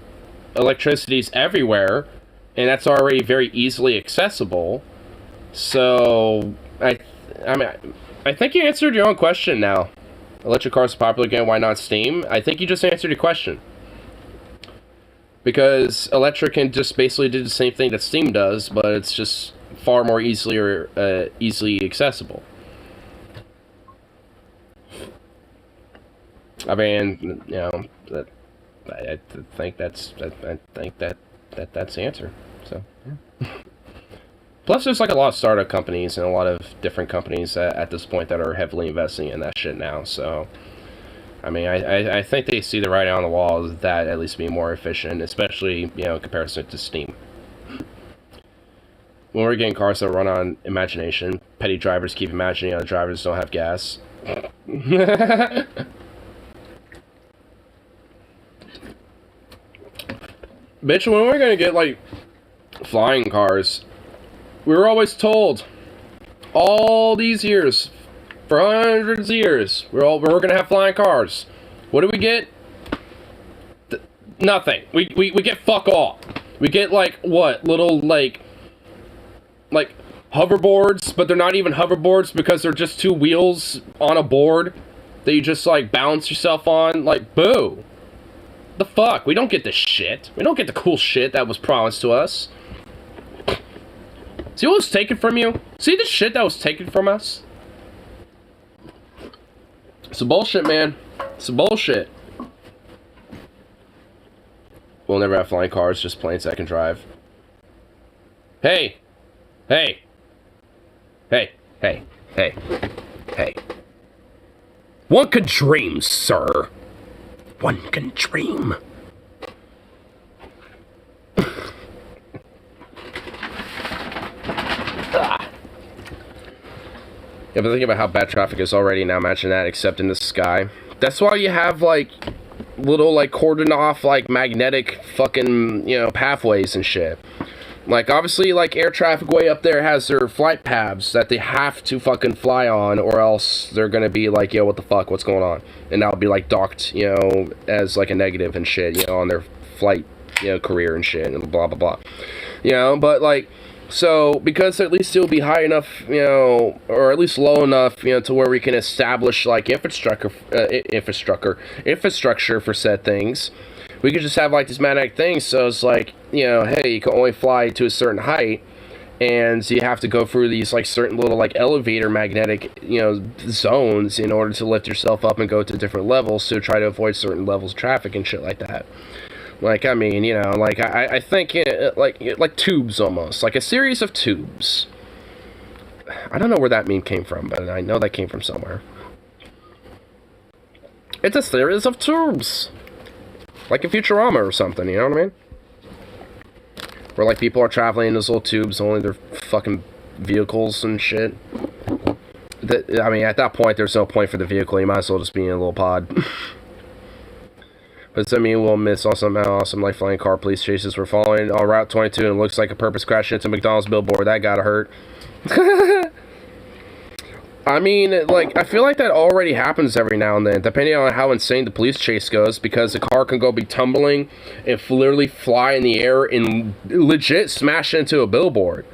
everywhere, and that's already very easily accessible. So, I think you answered your own question now. Electric cars are popular again, why not steam? I think you just answered your question. Because electric can just basically do the same thing that steam does, but it's just far more easily accessible. I mean, you know, I think that's the answer. So, yeah. Plus, there's like a lot of startup companies and a lot of different companies at this point that are heavily investing in that shit now. So, I mean, I think they see the writing on the wall as that at least being more efficient, especially, you know, in comparison to steam. When we're getting cars that run on imagination, petty drivers keep imagining other drivers don't have gas. Bitch, when we're gonna get, like, flying cars, we were always told, all these years, for hundreds of years, we're gonna have flying cars. What do we get? Nothing. We get fuck all. We get, like, what? Little, like hoverboards, but they're not even hoverboards because they're just two wheels on a board that you just, like, balance yourself on. Like, boo. The fuck? We don't get this shit. We don't get the cool shit that was promised to us. See what was taken from you? See the shit that was taken from us? It's some bullshit, man. It's some bullshit. We'll never have flying cars, just planes that can drive. Hey! Hey! Hey! Hey! Hey! Hey! One could dream, sir. One can dream. Yeah, but think about how bad traffic is already now. Imagine that, except in the sky. That's why you have, like, little, like, cordoned off, like, magnetic fucking, you know, pathways and shit. Like, obviously, like, air traffic way up there has their flight paths that they have to fucking fly on, or else they're gonna be like, yo, what the fuck, what's going on? And that'll be, like, docked, you know, as, like, a negative and shit, you know, on their flight, you know, career and shit, and blah, blah, blah. You know, but, like, so, because at least it'll be high enough, you know, or at least low enough, you know, to where we can establish, like, infrastructure for said things, we could just have, like, these magnetic things, so it's like, you know, hey, you can only fly to a certain height, and you have to go through these, like, certain little, like, elevator magnetic, you know, zones in order to lift yourself up and go to different levels to try to avoid certain levels of traffic and shit like that. Like, I mean, you know, like, I think, like tubes almost. Like a series of tubes. I don't know where that meme came from, but I know that came from somewhere. It's a series of tubes. Like in Futurama or something, you know what I mean? Where, like, people are traveling in those little tubes, only their fucking vehicles and shit. I mean, at that point, there's no point for the vehicle. You might as well just be in a little pod. But does that mean we'll miss awesome like flying car police chases? We're following on Route 22 and it looks like a purpose crash into McDonald's billboard. That gotta hurt. I mean, like, I feel like that already happens every now and then, depending on how insane the police chase goes, because the car can go be tumbling and literally fly in the air and legit smash into a billboard.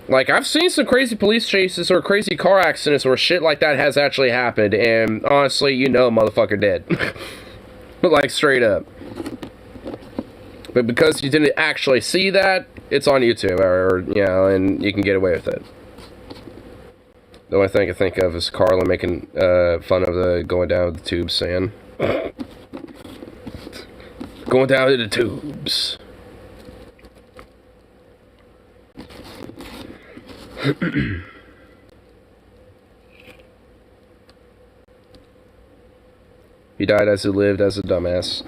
Like, I've seen some crazy police chases or crazy car accidents where shit like that has actually happened, and honestly, you know, motherfucker dead. But, like, straight up. But because you didn't actually see that, it's on YouTube, or, you know, and you can get away with it. The only thing I think of is Carla making fun of the going down the tubes, saying, going down to the tubes. He died as he lived as a dumbass.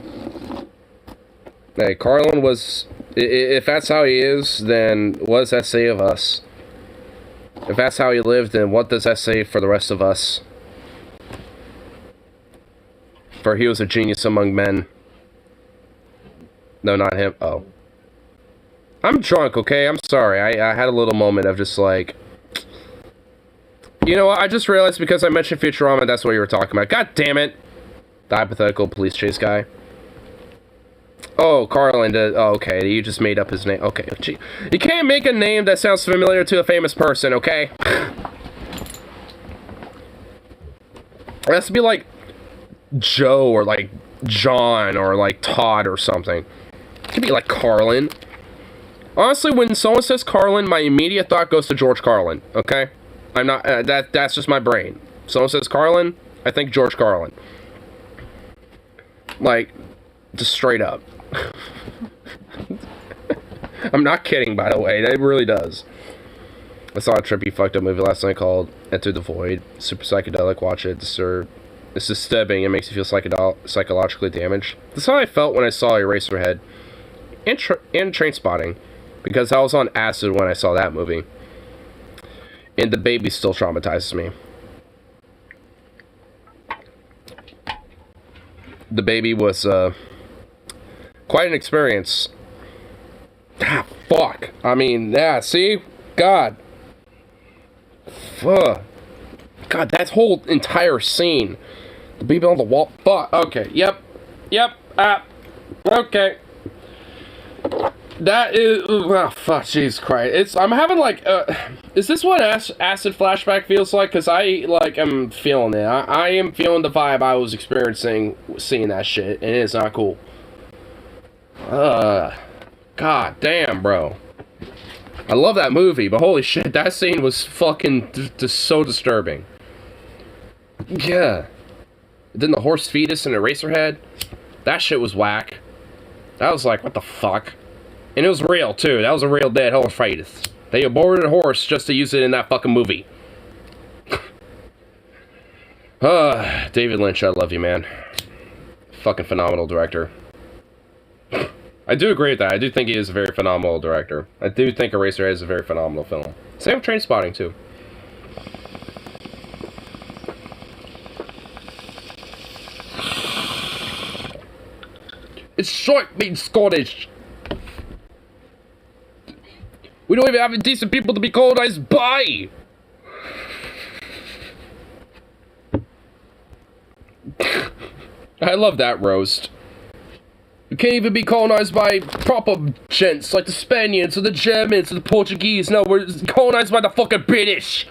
Hey, Carlin was... If that's how he is, then what does that say of us? If that's how he lived, then what does that say for the rest of us? For he was a genius among men. No, not him. Oh. I'm drunk, okay? I'm sorry. I had a little moment of just like... You know what? I just realized because I mentioned Futurama, that's what you were talking about. God damn it! The hypothetical police chase guy. Oh, Carlin. Oh, okay. You just made up his name. Okay. Gee. You can't make a name that sounds familiar to a famous person, okay? It has to be like Joe or like John or like Todd or something. It could be like Carlin. Honestly, when someone says Carlin, my immediate thought goes to George Carlin. Okay, I'm not. That's just my brain. Someone says Carlin, I think George Carlin. Like, just straight up. I'm not kidding, by the way. It really does. I saw a trippy, fucked up movie last night called Enter the Void. Super psychedelic. Watch it. It's disturbing. It makes you feel psychologically damaged. That's how I felt when I saw Eraserhead and Trainspotting, because I was on acid when I saw that movie. And the baby still traumatizes me. The baby was quite an experience. Ah, fuck. I mean, yeah, see? God. Fuck. God, that whole entire scene. The baby on the wall. Fuck. Okay, yep. Okay. That is... Oh, fuck, Jesus Christ. I'm having, like, is this what acid flashback feels like? Because I, like, am feeling it. I am feeling the vibe I was experiencing seeing that shit, and it's not cool. God damn, bro. I love that movie, but holy shit, that scene was fucking just so disturbing. Yeah. Then the horse fetus and Eraserhead. That shit was whack. That was like, what the fuck? And it was real, too. That was a real dead horse fetus. They aborted a horse just to use it in that fucking movie. David Lynch, I love you, man. Fucking phenomenal director. I do agree with that. I do think he is a very phenomenal director. I do think Eraserhead is a very phenomenal film. Same with Trainspotting, too. It's short being Scottish. We don't even have decent people to be colonized by. I love that roast. You can't even be colonized by proper gents like the Spaniards or the Germans or the Portuguese. No, we're colonized by the fucking British.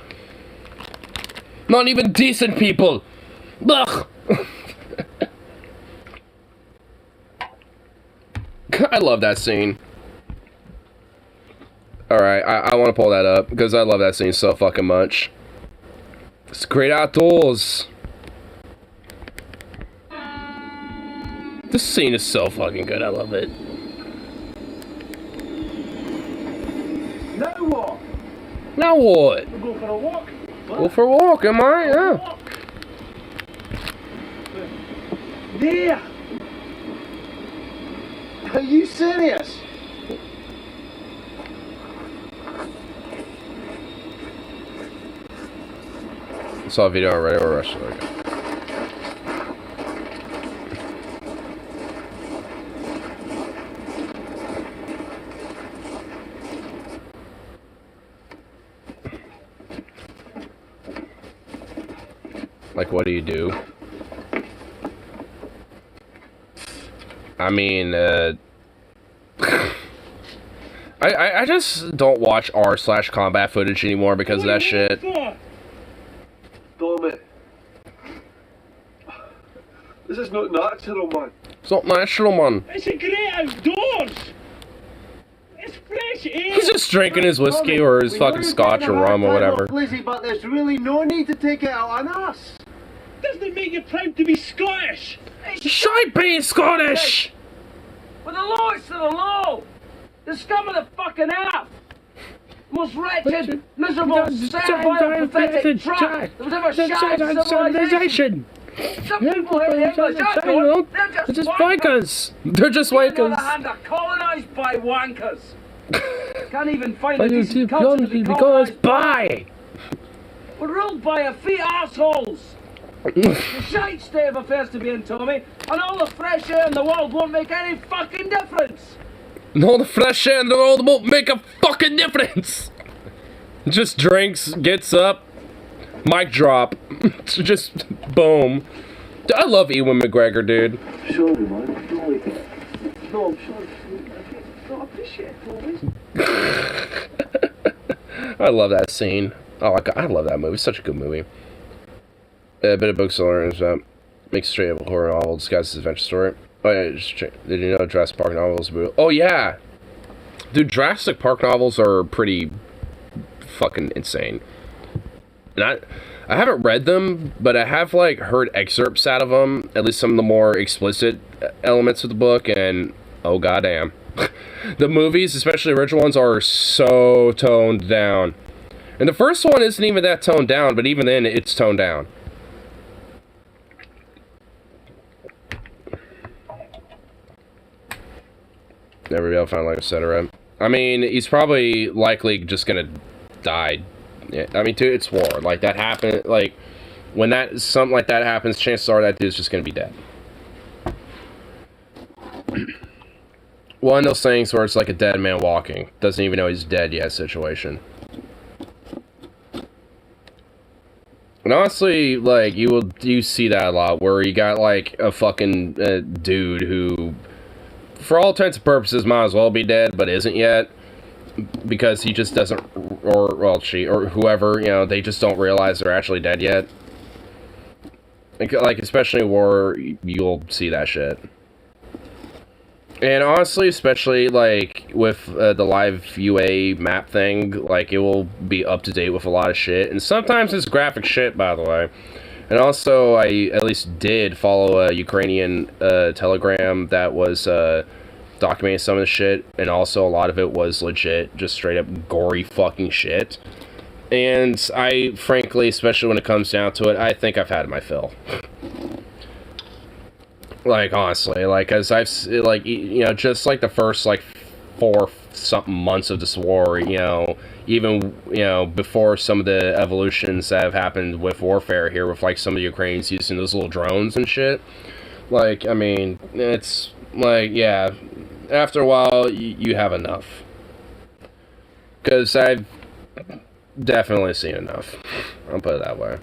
Not even decent people. Ugh. I love that scene. Alright, I want to pull that up because I love that scene so fucking much. It's great outdoors. This scene is so fucking good. I love it. Now what? Now what? We'll go for a walk. Go for a walk, am I? Yeah. There! Are you serious? I saw a video already. We're rushing. Okay. Like, what do you do? I mean, I just don't watch r/combat footage anymore because of that shit. Tommy, this is not natural, man. It's not natural, man. It's a great outdoors. It's fresh air. He's just drinking his whiskey or his fucking scotch or rum or whatever. Lizzie, but there's really no need to take it out on us. Doesn't it make you proud to be Scottish? Shite being Scottish! But the lowest of the low! The scum of the fucking earth! Most wretched, miserable, servile, pathetic trash that was ever shattered civilization! Some people hate English, I don't. They're just wankers! They're just On the wankers! other hand, they're colonised by wankers! Can't even find a decent culture to be colonised by! We're ruled by effete arseholes! The shite state of affairs to be in, Tommy, and all the fresh air in the world won't make any fucking difference! No, the fresh air in the world won't make a fucking difference! Just drinks, gets up, mic drop, just boom. I love Ewan McGregor, dude. Sorry, man. No, I'm sorry. I appreciate it, I love that scene. Oh, I love that movie. It's such a good movie. A bit of bookseller is makes straight up a horror novel disguised as adventure story. Oh yeah, did you know Jurassic Park novels? Oh yeah, dude, Jurassic Park novels are pretty fucking insane. And I haven't read them, but I have like heard excerpts out of them, at least some of the more explicit elements of the book, and oh goddamn. The movies, especially the original ones, are so toned down. And the first one isn't even that toned down, but even then, it's toned down. Never be able to find like a cetera. I mean, he's probably likely just gonna die. Yeah, I mean, dude, it's war. Like, that happened, like, when something like that happens, chances are that dude's just gonna be dead. One of those things where it's like a dead man walking. Doesn't even know he's dead yet situation. And honestly, like, you see that a lot, where you got, like, a fucking dude who, for all intents and purposes, might as well be dead, but isn't yet. Because he just doesn't, or, well, she, or whoever, you know, they just don't realize they're actually dead yet. Like, especially in war, you'll see that shit. And honestly, especially, like, with the live UA map thing, like, it will be up to date with a lot of shit. And sometimes it's graphic shit, by the way. And also, I at least did follow a Ukrainian Telegram that was documenting some of the shit. And also, a lot of it was legit, just straight up gory fucking shit. And I, frankly, especially when it comes down to it, I think I've had my fill. Like, honestly, like, as I've, like, you know, just, like, the first, like, 4-something months of this war, you know, even, you know, before some of the evolutions that have happened with warfare here, with, like, some of the Ukrainians using those little drones and shit, like, I mean, it's, like, yeah, after a while, you have enough. Because I've definitely seen enough. I'll put it that way.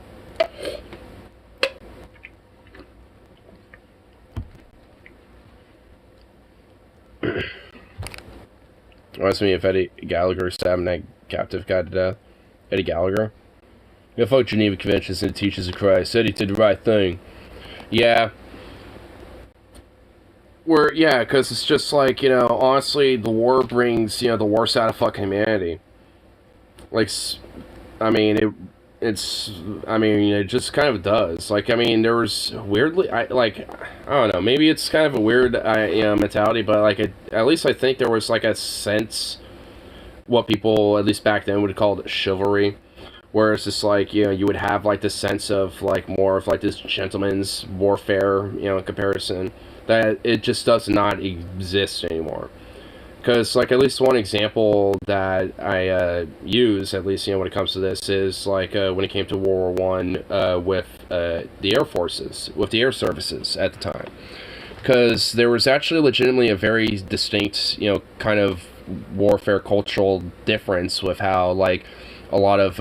Reminds me if Eddie Gallagher stabbing that captive guy to death. Eddie Gallagher? Yeah, fuck Geneva Conventions and Teachers of Christ. Eddie did the right thing. Yeah. Yeah, because it's just like, you know, honestly, the war brings, you know, the worst out of fucking humanity. Like, I mean, it just kind of does. Like, I mean, there was weirdly, I don't know, maybe it's kind of a weird, you know, mentality, but, like, at least I think there was, like, a sense, what people, at least back then, would call it chivalry, where it's just, like, you know, you would have, like, this sense of, like, more of, like, this gentleman's warfare, you know, in comparison, that it just does not exist anymore. Because, like, at least one example that I use, at least, you know, when it comes to this, is, like, when it came to World War I with the Air Forces, with the air services at the time. Because there was actually legitimately a very distinct, you know, kind of warfare cultural difference with how, like, a lot of,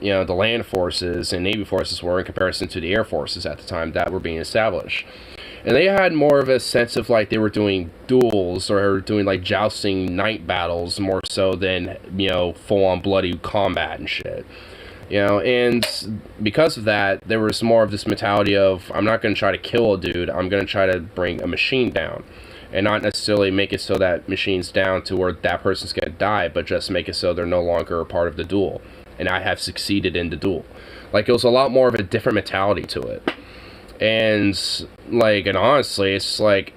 you know, the land forces and Navy forces were in comparison to the Air Forces at the time that were being established. And they had more of a sense of, like, they were doing duels or doing, like, jousting night battles more so than, you know, full-on bloody combat and shit. You know, and because of that, there was more of this mentality of, I'm not going to try to kill a dude, I'm going to try to bring a machine down. And not necessarily make it so that machine's down to where that person's going to die, but just make it so they're no longer a part of the duel. And I have succeeded in the duel. Like, it was a lot more of a different mentality to it. And, like, and honestly, it's like,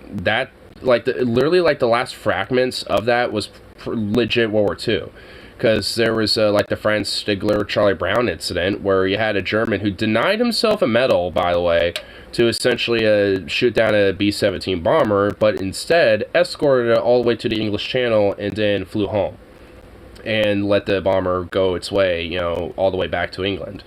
that, like, literally, like, the last fragments of that was legit World War II. Because there was, like, the Franz Stigler-Charlie Brown incident, where you had a German who denied himself a medal, by the way, to essentially shoot down a B-17 bomber, but instead escorted it all the way to the English Channel and then flew home. And let the bomber go its way, you know, all the way back to England.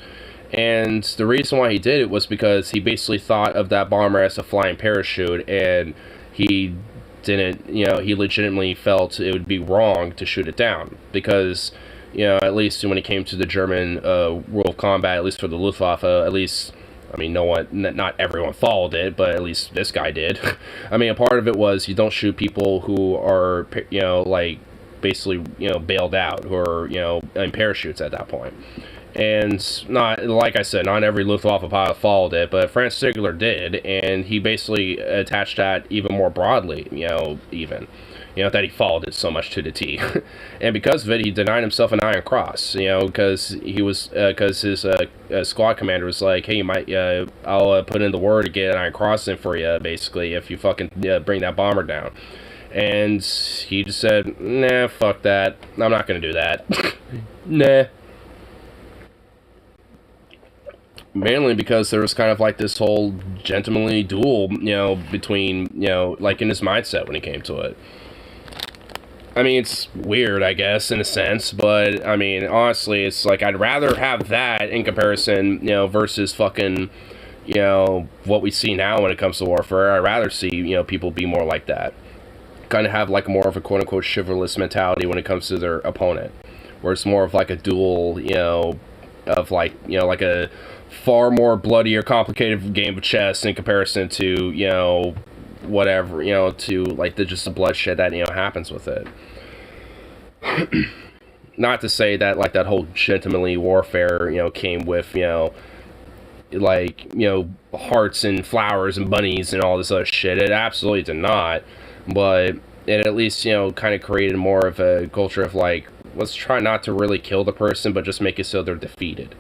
And the reason why he did it was because he basically thought of that bomber as a flying parachute, and he didn't, you know, he legitimately felt it would be wrong to shoot it down. Because, you know, at least when it came to the German rule of combat, at least for the Luftwaffe, at least, I mean, not everyone followed it, but at least this guy did. I mean, a part of it was you don't shoot people who are, you know, like, basically, you know, bailed out, who are, you know, in parachutes at that point. And not, like I said, not every Luftwaffe pilot followed it, but Franz Sigler did, and he basically attached that even more broadly, that he followed it so much to the T. And because of it, he denied himself an Iron Cross, because his squad commander was like, hey, I'll put in the word to get an Iron Cross in for you, basically, if you fucking bring that bomber down. And he just said, nah, fuck that, I'm not gonna do that. Nah. Mainly because there was kind of like this whole gentlemanly duel, between, like in his mindset when he came to it. I mean, it's weird, I guess, in a sense, but, I mean, honestly, it's like, I'd rather have that in comparison, versus fucking, what we see now when it comes to warfare. I'd rather see, people be more like that. Kind of have, like, more of a quote-unquote chivalrous mentality when it comes to their opponent. Where it's more of, like, a duel, of, like, like a far more bloodier, complicated game of chess in comparison to, whatever, to, like, just the bloodshed that, happens with it. Not to say that, like, that whole gentlemanly warfare, came with, hearts and flowers and bunnies and all this other shit. It absolutely did not. But it at least, kind of created more of a culture of, like, let's try not to really kill the person, but just make it so they're defeated.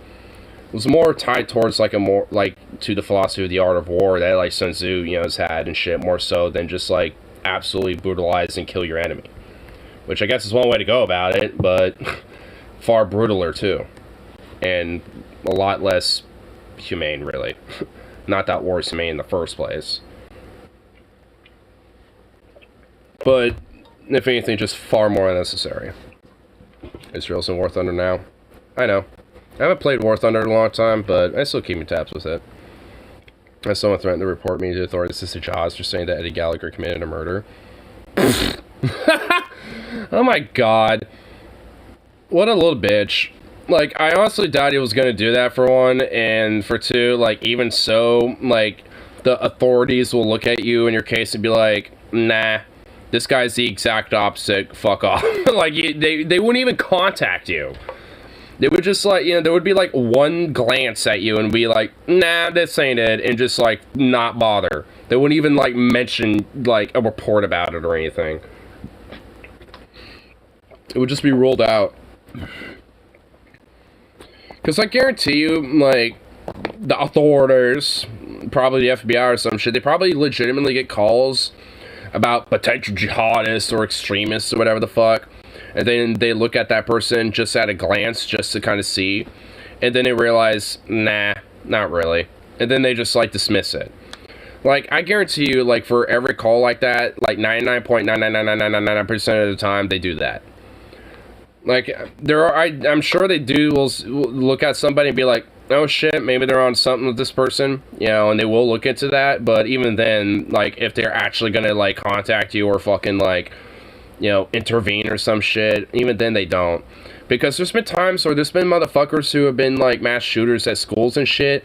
It was more tied towards, like, to the philosophy of the art of war that, like, Sun Tzu, has had and shit, more so than just, like, absolutely brutalize and kill your enemy. Which I guess is one way to go about it, but far brutaler, too. And a lot less humane, really. Not that war is humane in the first place. But, if anything, just far more unnecessary. Israel's in War Thunder now. I know. I haven't played War Thunder in a long time, but I still keep in tabs with it. As someone threatened to report me to authorities to Jaws for saying that Eddie Gallagher committed a murder. Oh my god. What a little bitch. Like, I honestly doubt he was gonna do that, for one, and for two, like, even so, like, the authorities will look at you in your case and be like, nah, this guy's the exact opposite, fuck off. Like, they wouldn't even contact you. They would just, like, there would be, like, one glance at you and be like, nah, this ain't it, and just, like, not bother. They wouldn't even, like, mention, like, a report about it or anything. It would just be ruled out. Because I guarantee you, like, the authorities, probably the FBI or some shit, they probably legitimately get calls about potential jihadists or extremists or whatever the fuck. And then they look at that person just at a glance, just to kind of see. And then they realize, nah, not really. And then they just, like, dismiss it. Like, I guarantee you, like, for every call like that, like, 99.99999% of the time, they do that. Like, I'm sure they will look at somebody and be like, oh shit, maybe they're on something with this person, and they will look into that. But even then, like, if they're actually gonna, like, contact you or fucking, like, intervene or some shit, even then they don't. Because there's been times where there's been motherfuckers who have been, like, mass shooters at schools and shit,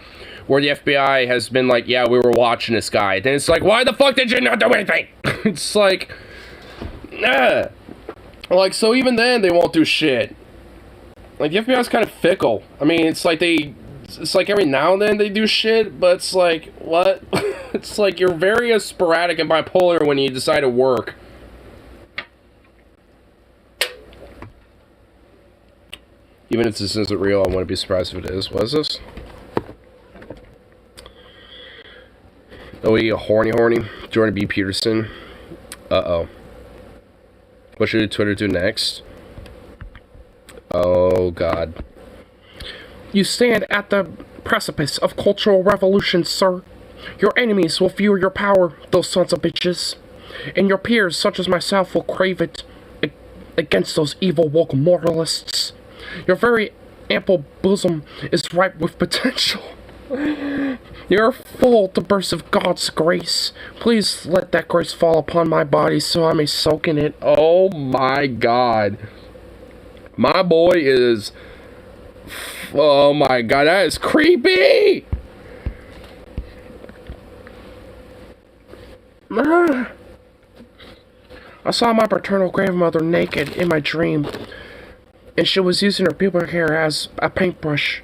where the FBI has been like, yeah, we were watching this guy. Then it's like, why the fuck did you not do anything? It's like, like, so even then, they won't do shit. Like, the FBI's kind of fickle. I mean, it's like every now and then they do shit, but it's like, what? It's like you're very sporadic and bipolar when you decide to work. Even if this isn't real, I wouldn't be surprised if it is. What is this? Oh, you horny. Jordan B. Peterson. Uh-oh. What should Twitter do next? Oh, God. You stand at the precipice of cultural revolution, sir. Your enemies will view your power, those sons of bitches. And your peers, such as myself, will crave it against those evil woke moralists. Your very ample bosom is ripe with potential. You're full to burst of God's grace. Please let that grace fall upon my body so I may soak in it. Oh my God. My boy is... Oh my God, that is creepy! I saw my paternal grandmother naked in my dream. and she was using her pubic hair as a paintbrush.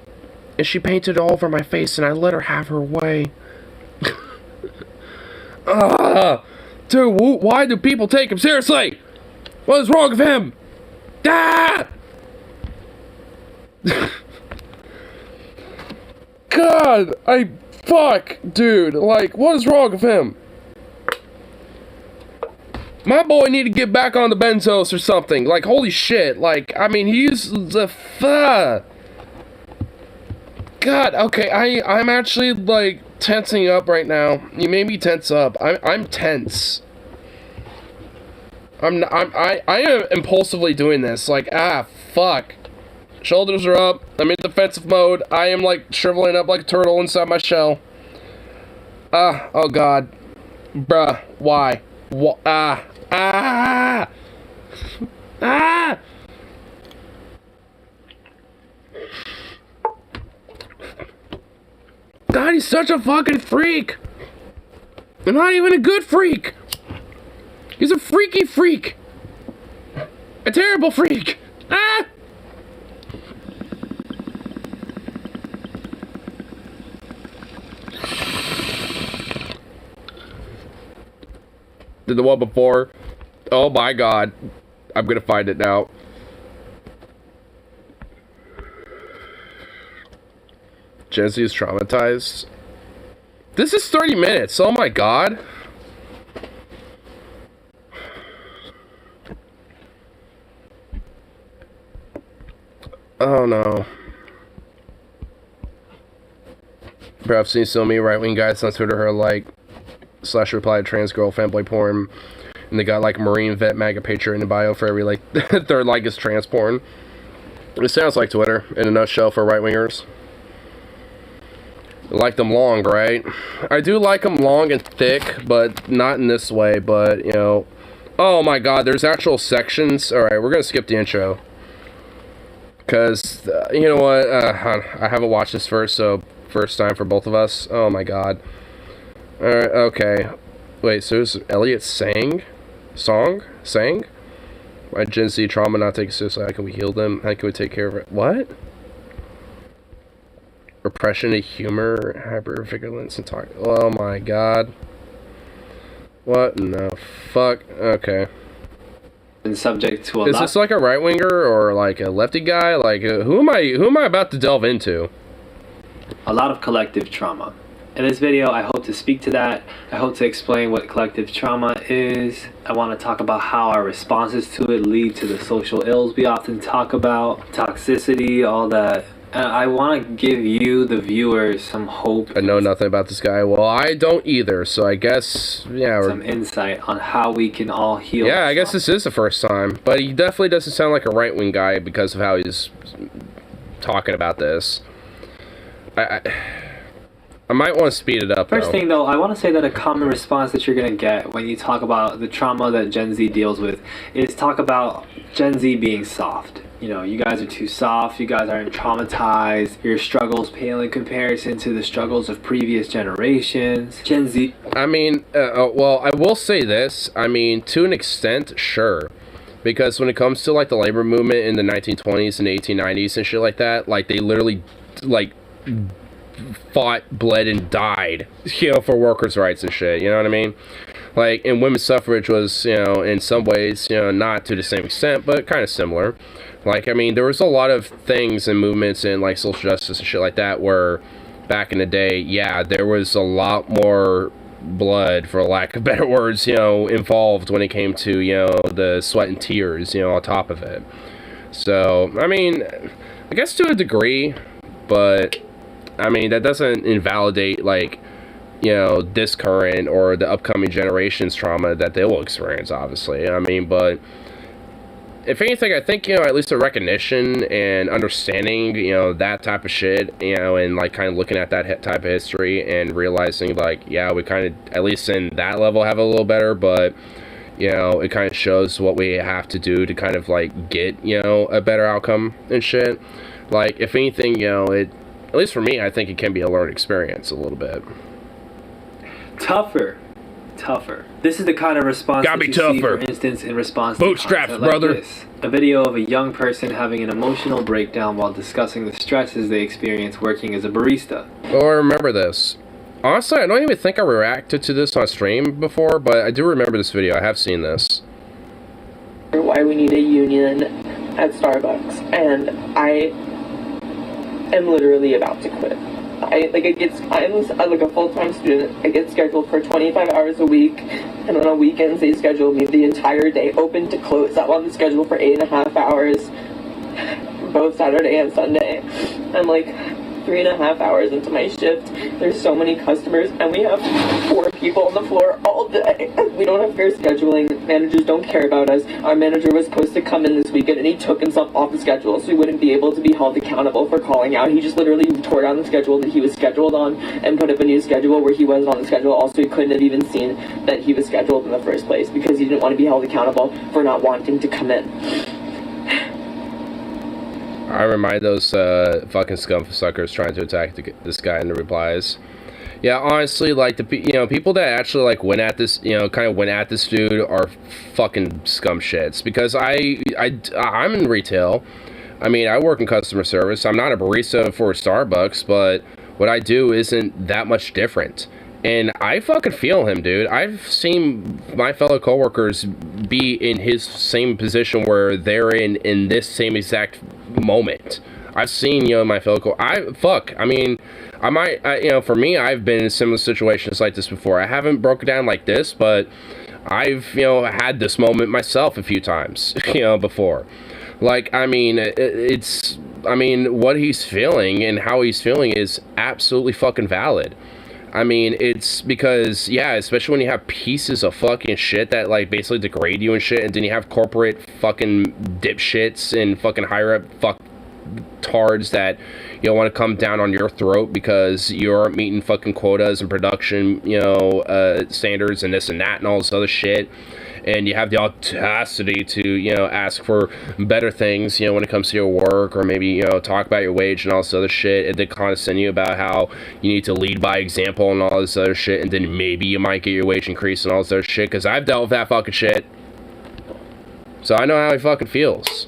And she painted it all over my face, and I let her have her way. Dude, why do people take him seriously? What is wrong with him? Ah! God, fuck, dude, like, what is wrong with him? My boy need to get back on the benzos or something. Like, holy shit, like, I mean, he's the God, okay, I'm actually, like, tensing up right now. You made me tense up. I'm tense. I am impulsively doing this. Like, fuck. Shoulders are up. I'm in defensive mode. I am, like, shriveling up like a turtle inside my shell. Oh god. Bruh, why? God, he's such a fucking freak. And not even a good freak. He's a freaky freak. A terrible freak. Did the one before. Oh my god. I'm gonna find it now. Jesse is traumatized. This is 30 minutes. Oh my god. Oh no. Bro, I've seen so many right-wing guys on Twitter who are like / reply to trans girl fanboy porn, and they got like Marine vet MAGA picture in the bio for every like third like is trans porn. It sounds like Twitter in a nutshell for right-wingers. I like them long, right? I do like them long and thick, but not in this way, but, you know. Oh my god, there's actual sections. Alright, we're gonna skip the intro. Because, you know what? I haven't watched this first, so first time for both of us. Oh my god. Alright, okay. Wait, so is Elliot sang? Sang? Why Gen Z trauma not take suicide? How can we heal them? How can we take care of it? What? Repression of humor, hypervigilance, and talk. Oh my god. What in the fuck? Okay. Been subject to Is this like a right winger or like a lefty guy? Like who am I about to delve into? A lot of collective trauma. In this video, I hope to speak to that. I hope to explain what collective trauma is. I want to talk about how our responses to it lead to the social ills we often talk about, toxicity, all that. And I want to give you, the viewers, some hope. I know nothing about this guy. Well, I don't either, so I guess, yeah. Some insight on how we can all heal. Yeah, I guess this is the first time. But he definitely doesn't sound like a right-wing guy because of how he's talking about this. I might want to speed it up, First thing, though, I want to say that a common response that you're going to get when you talk about the trauma that Gen Z deals with is talk about Gen Z being soft. You know, you guys are too soft, you guys aren't traumatized, your struggles pale in comparison to the struggles of previous generations. Gen Z... I mean, well, I will say this. I mean, to an extent, sure. Because when it comes to, like, the labor movement in the 1920s and 1890s and shit like that, like, they literally, like, fought, bled, and died, you know, for workers' rights and shit, you know what I mean? Like, and women's suffrage was, you know, in some ways, you know, not to the same extent, but kind of similar. Like, I mean, there was a lot of things and movements in, like, social justice and shit like that where, back in the day, yeah, there was a lot more blood, for lack of better words, you know, involved when it came to, you know, the sweat and tears, you know, on top of it. So, I mean, I guess to a degree, but, I mean, that doesn't invalidate, like, you know, this current or the upcoming generation's trauma that they will experience, obviously. I mean, but if anything, I think, you know, at least a recognition and understanding, you know, that type of shit, you know, and, like, kind of looking at that type of history and realizing, like, yeah, we kind of, at least in that level, have a little better, but, you know, it kind of shows what we have to do to kind of, like, get, you know, a better outcome and shit. Like, if anything, you know, it, at least for me, I think it can be a learned experience a little bit. Tougher tougher. This is the kind of response Gotta that be you see, tougher. for instance, in response Bootstraps, to content brother. like this. A video of a young person having an emotional breakdown while discussing the stresses they experience working as a barista. Oh, I remember this. Honestly, I don't even think I reacted to this on stream before, but I do remember this video. I have seen this. Why we need a union at Starbucks, and I am literally about to quit. I'm like a full-time student. I get scheduled for 25 hours a week, and then on weekends they schedule me the entire day, open to close. I'm on the schedule for 8.5 hours, both Saturday and Sunday. I'm like 3.5 hours into my shift. There's so many customers, and we have 4 people on the floor all day. We don't have fair scheduling. Managers don't care about us. Our manager was supposed to come in this weekend, and he took himself off the schedule, so he wouldn't be able to be held accountable for calling out. He just literally tore down the schedule that he was scheduled on and put up a new schedule where he wasn't on the schedule. Also, he couldn't have even seen that he was scheduled in the first place because he didn't want to be held accountable for not wanting to come in. I remind those fucking scum suckers trying to attack this guy in the replies. Yeah, honestly, like people that actually like went at this, kind of went at this dude are fucking scum shits. Because I'm in retail. I mean, I work in customer service. I'm not a barista for Starbucks, but what I do isn't that much different. And I fucking feel him, dude. I've seen my fellow coworkers be in his same position where they're in this same exact moment. I've seen, my fellow for me, I've been in similar situations like this before. I haven't broken down like this, but I've, had this moment myself a few times, before. Like, I mean, what he's feeling and how he's feeling is absolutely fucking valid. I mean, it's because, yeah, especially when you have pieces of fucking shit that, like, basically degrade you and shit, and then you have corporate fucking dipshits and fucking higher-up tards that, want to come down on your throat because you aren't meeting fucking quotas and production, standards and this and that and all this other shit. And you have the audacity to, ask for better things, when it comes to your work, or maybe, talk about your wage and all this other shit, and then condescend you about how you need to lead by example and all this other shit, and then maybe you might get your wage increase and all this other shit, because I've dealt with that fucking shit. So I know how he fucking feels.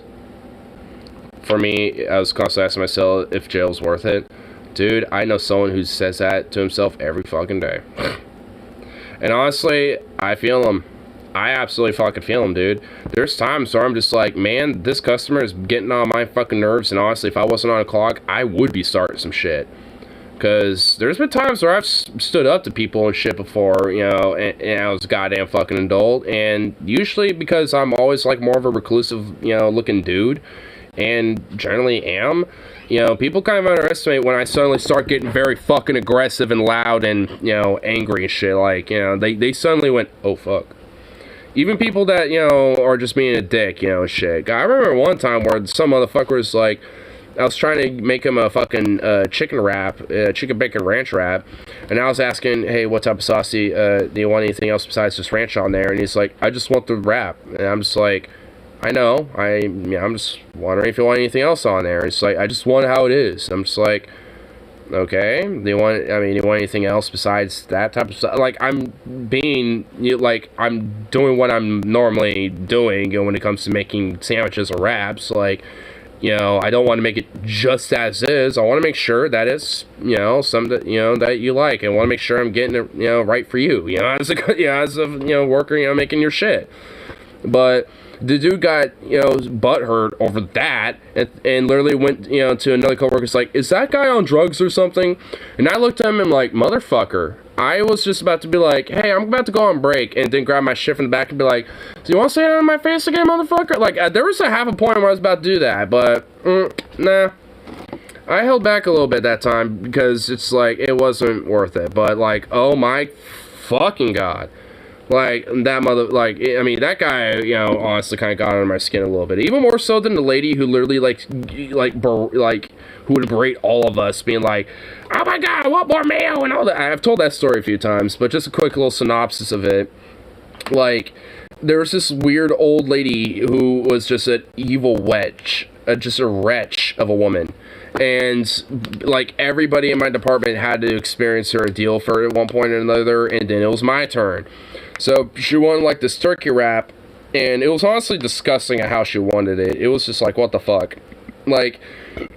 For me, I was constantly asking myself if jail's worth it. Dude, I know someone who says that to himself every fucking day. And honestly, I feel him. I absolutely fucking feel him, dude. There's times where I'm just like, man, this customer is getting on my fucking nerves, and honestly, if I wasn't on a clock, I would be starting some shit. Because there's been times where I've stood up to people and shit before, and I was a goddamn fucking adult, and usually because I'm always, like, more of a reclusive, looking dude, and generally am, people kind of underestimate when I suddenly start getting very fucking aggressive and loud and, angry and shit, like, they suddenly went, oh, fuck. Even people that, are just being a dick, shit. I remember one time where some motherfucker was like, I was trying to make him a fucking chicken wrap, chicken bacon ranch wrap, and I was asking, hey, what type of sauce do you want anything else besides just ranch on there? And he's like, I just want the wrap. And I'm just like, I know, I'm just wondering if you want anything else on there. It's like, I just want how it is. I'm just like, okay, do you want anything else besides that type of stuff? Like, I'm doing what I'm normally doing, when it comes to making sandwiches or wraps. Like, I don't want to make it just as is. I want to make sure that it's, something that, that you like. I want to make sure I'm getting it, right for you, as a worker, making your shit. But the dude got, butthurt over that, and literally went, to another coworker's like, is that guy on drugs or something? And I looked at him and I'm like, motherfucker. I was just about to be like, hey, I'm about to go on break, and then grab my shit from the back and be like, do you want to say that in my face again, motherfucker? Like, there was a half a point where I was about to do that, but, nah. I held back a little bit that time, because it's like, it wasn't worth it, but like, oh my fucking god. Like, that guy, honestly kind of got under my skin a little bit. Even more so than the lady who literally, who would berate all of us, being like, oh my god, I want more mayo, and all that. I've told that story a few times, but just a quick little synopsis of it. Like, there was this weird old lady who was just an evil witch. just a wretch of a woman. And like everybody in my department had to experience her deal for at one point or another, and then it was my turn. So she wanted like this turkey wrap, and it was honestly disgusting at how she wanted it. It was just like, what the fuck? Like,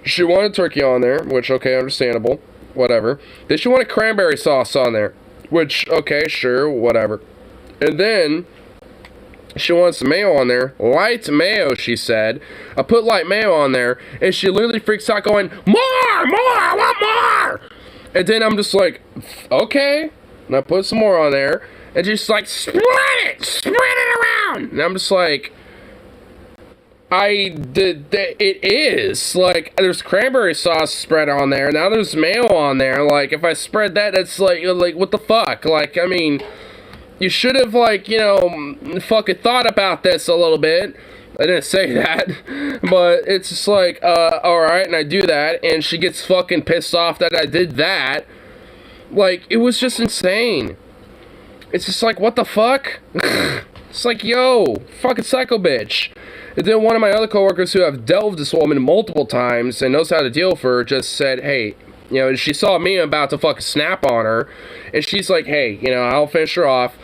she wanted turkey on there, which, okay, understandable, whatever. Then she wanted cranberry sauce on there, which, okay, sure, whatever. And then she wants some mayo on there. Light mayo, she said. I put light mayo on there, and she literally freaks out going, more, I want more! And then I'm just like, okay. And I put some more on there, and she's like, spread it around! And I'm just like, it is. Like, there's cranberry sauce spread on there, now there's mayo on there. Like, if I spread that, that's like, what the fuck? Like, I mean, you should have, like, you know, fucking thought about this a little bit. I didn't say that, but it's just like, alright, and I do that, and she gets fucking pissed off that I did that. Like, it was just insane. It's just like, what the fuck? It's like, yo, fucking psycho bitch. And then one of my other coworkers who have dealt with this woman multiple times and knows how to deal with her just said, hey, you know, she saw me about to fucking snap on her, and she's like, hey, you know, I'll finish her off.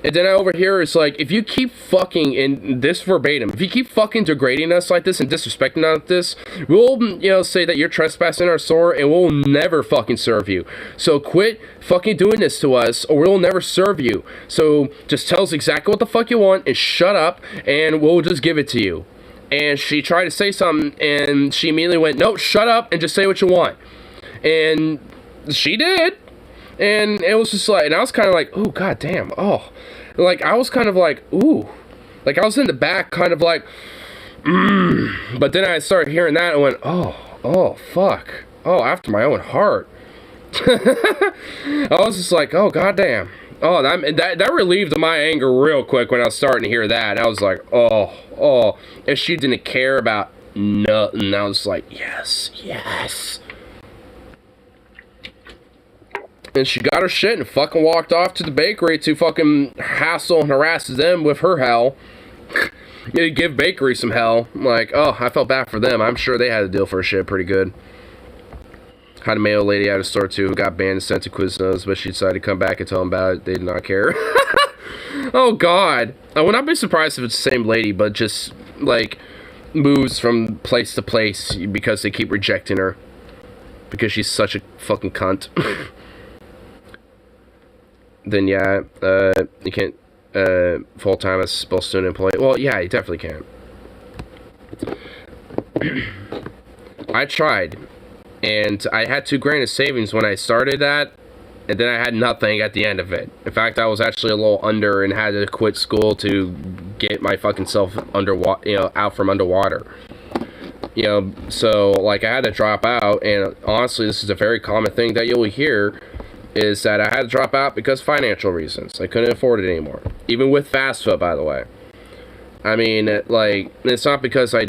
And then I overhear it's like, if you keep fucking, in this verbatim, if you keep fucking degrading us like this and disrespecting us like this, we'll, you know, say that you're trespassing our store and we'll never fucking serve you. So quit fucking doing this to us or we'll never serve you. So just tell us exactly what the fuck you want and shut up and we'll just give it to you. And she tried to say something and she immediately went, no, shut up and just say what you want. And she did. And it was just like, and I was kind of like, ooh, goddamn, oh. Like, I was kind of like, ooh. Like, I was in the back kind of like, But then I started hearing that and went, oh, fuck. Oh, after my own heart. I was just like, oh, goddamn. Oh, that relieved my anger real quick when I was starting to hear that. I was like, oh. And she didn't care about nothing. I was like, yes. And she got her shit and fucking walked off to the bakery to fucking hassle and harass them with her hell. You give bakery some hell. Like, oh, I felt bad for them. I'm sure they had to deal for her shit pretty good. Had a mayo lady at a store too who got banned and sent to Quiznos, but she decided to come back and tell them about it. They did not care. Oh, God. I would not be surprised if it's the same lady, but just, like, moves from place to place because they keep rejecting her. Because she's such a fucking cunt. Then yeah, you can't full-time as both student employee. Well, yeah, you definitely can. I tried, and I had $2,000 of savings when I started that, and then I had nothing at the end of it. In fact, I was actually a little under and had to quit school to get my fucking self underwater, you know, out from underwater. You know, so like I had to drop out, and honestly, this is a very common thing that you'll hear. Is that I had to drop out because of financial reasons. I couldn't afford it anymore. Even with FAFSA, by the way. I mean, like, it's not because I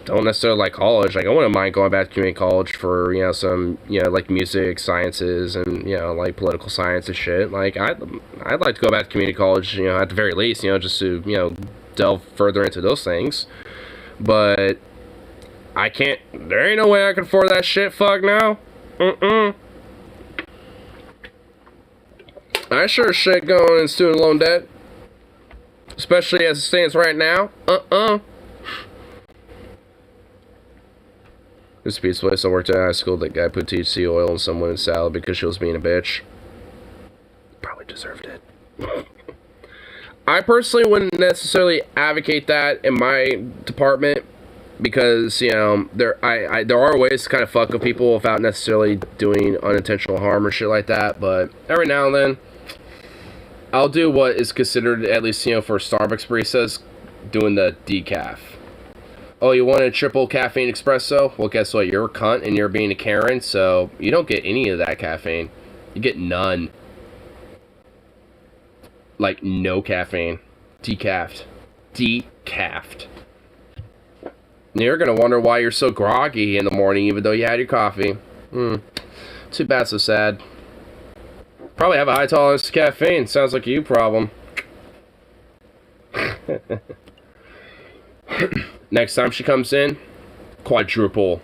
don't necessarily like college. Like, I wouldn't mind going back to community college for, you know, some, you know, like music, sciences, and, you know, like political science and shit. Like, I'd like to go back to community college, you know, at the very least, you know, just to, you know, delve further into those things. But I can't, there ain't no way I can afford that shit, fuck now. I sure as shit going in student loan debt. Especially as it stands right now. This pizza place I worked at high school, that guy put THC oil in some woman's salad because she was being a bitch. Probably deserved it. I personally wouldn't necessarily advocate that in my department. Because, you know, there are ways to kind of fuck with people without necessarily doing unintentional harm or shit like that. But every now and then, I'll do what is considered, at least, you know, for Starbucks baristas, doing the decaf. Oh, you want a triple caffeine espresso? Well, guess what? You're a cunt and you're being a Karen, so you don't get any of that caffeine. You get none. Like, no caffeine. Decafed. Decafed. And you're gonna wonder why you're so groggy in the morning, even though you had your coffee. Too bad, so sad. Probably have a high tolerance to caffeine. Sounds like a you problem. Next time she comes in, quadruple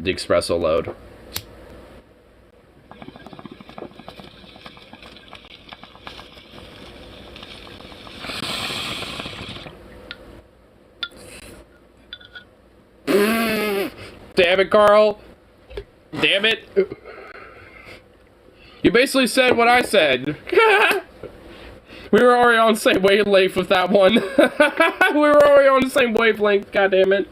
the espresso load. Damn it, Carl. Damn it. You basically said what I said. We were already on the same wavelength with that one. We were already on the same wavelength, god damn it.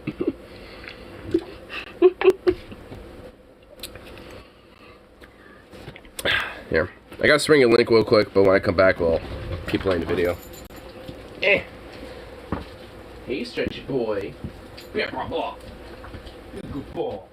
Here. I gotta spring a link real quick, but when I come back, we'll keep playing the video. Hey, stretchy boy. Yeah, blah. Good ball.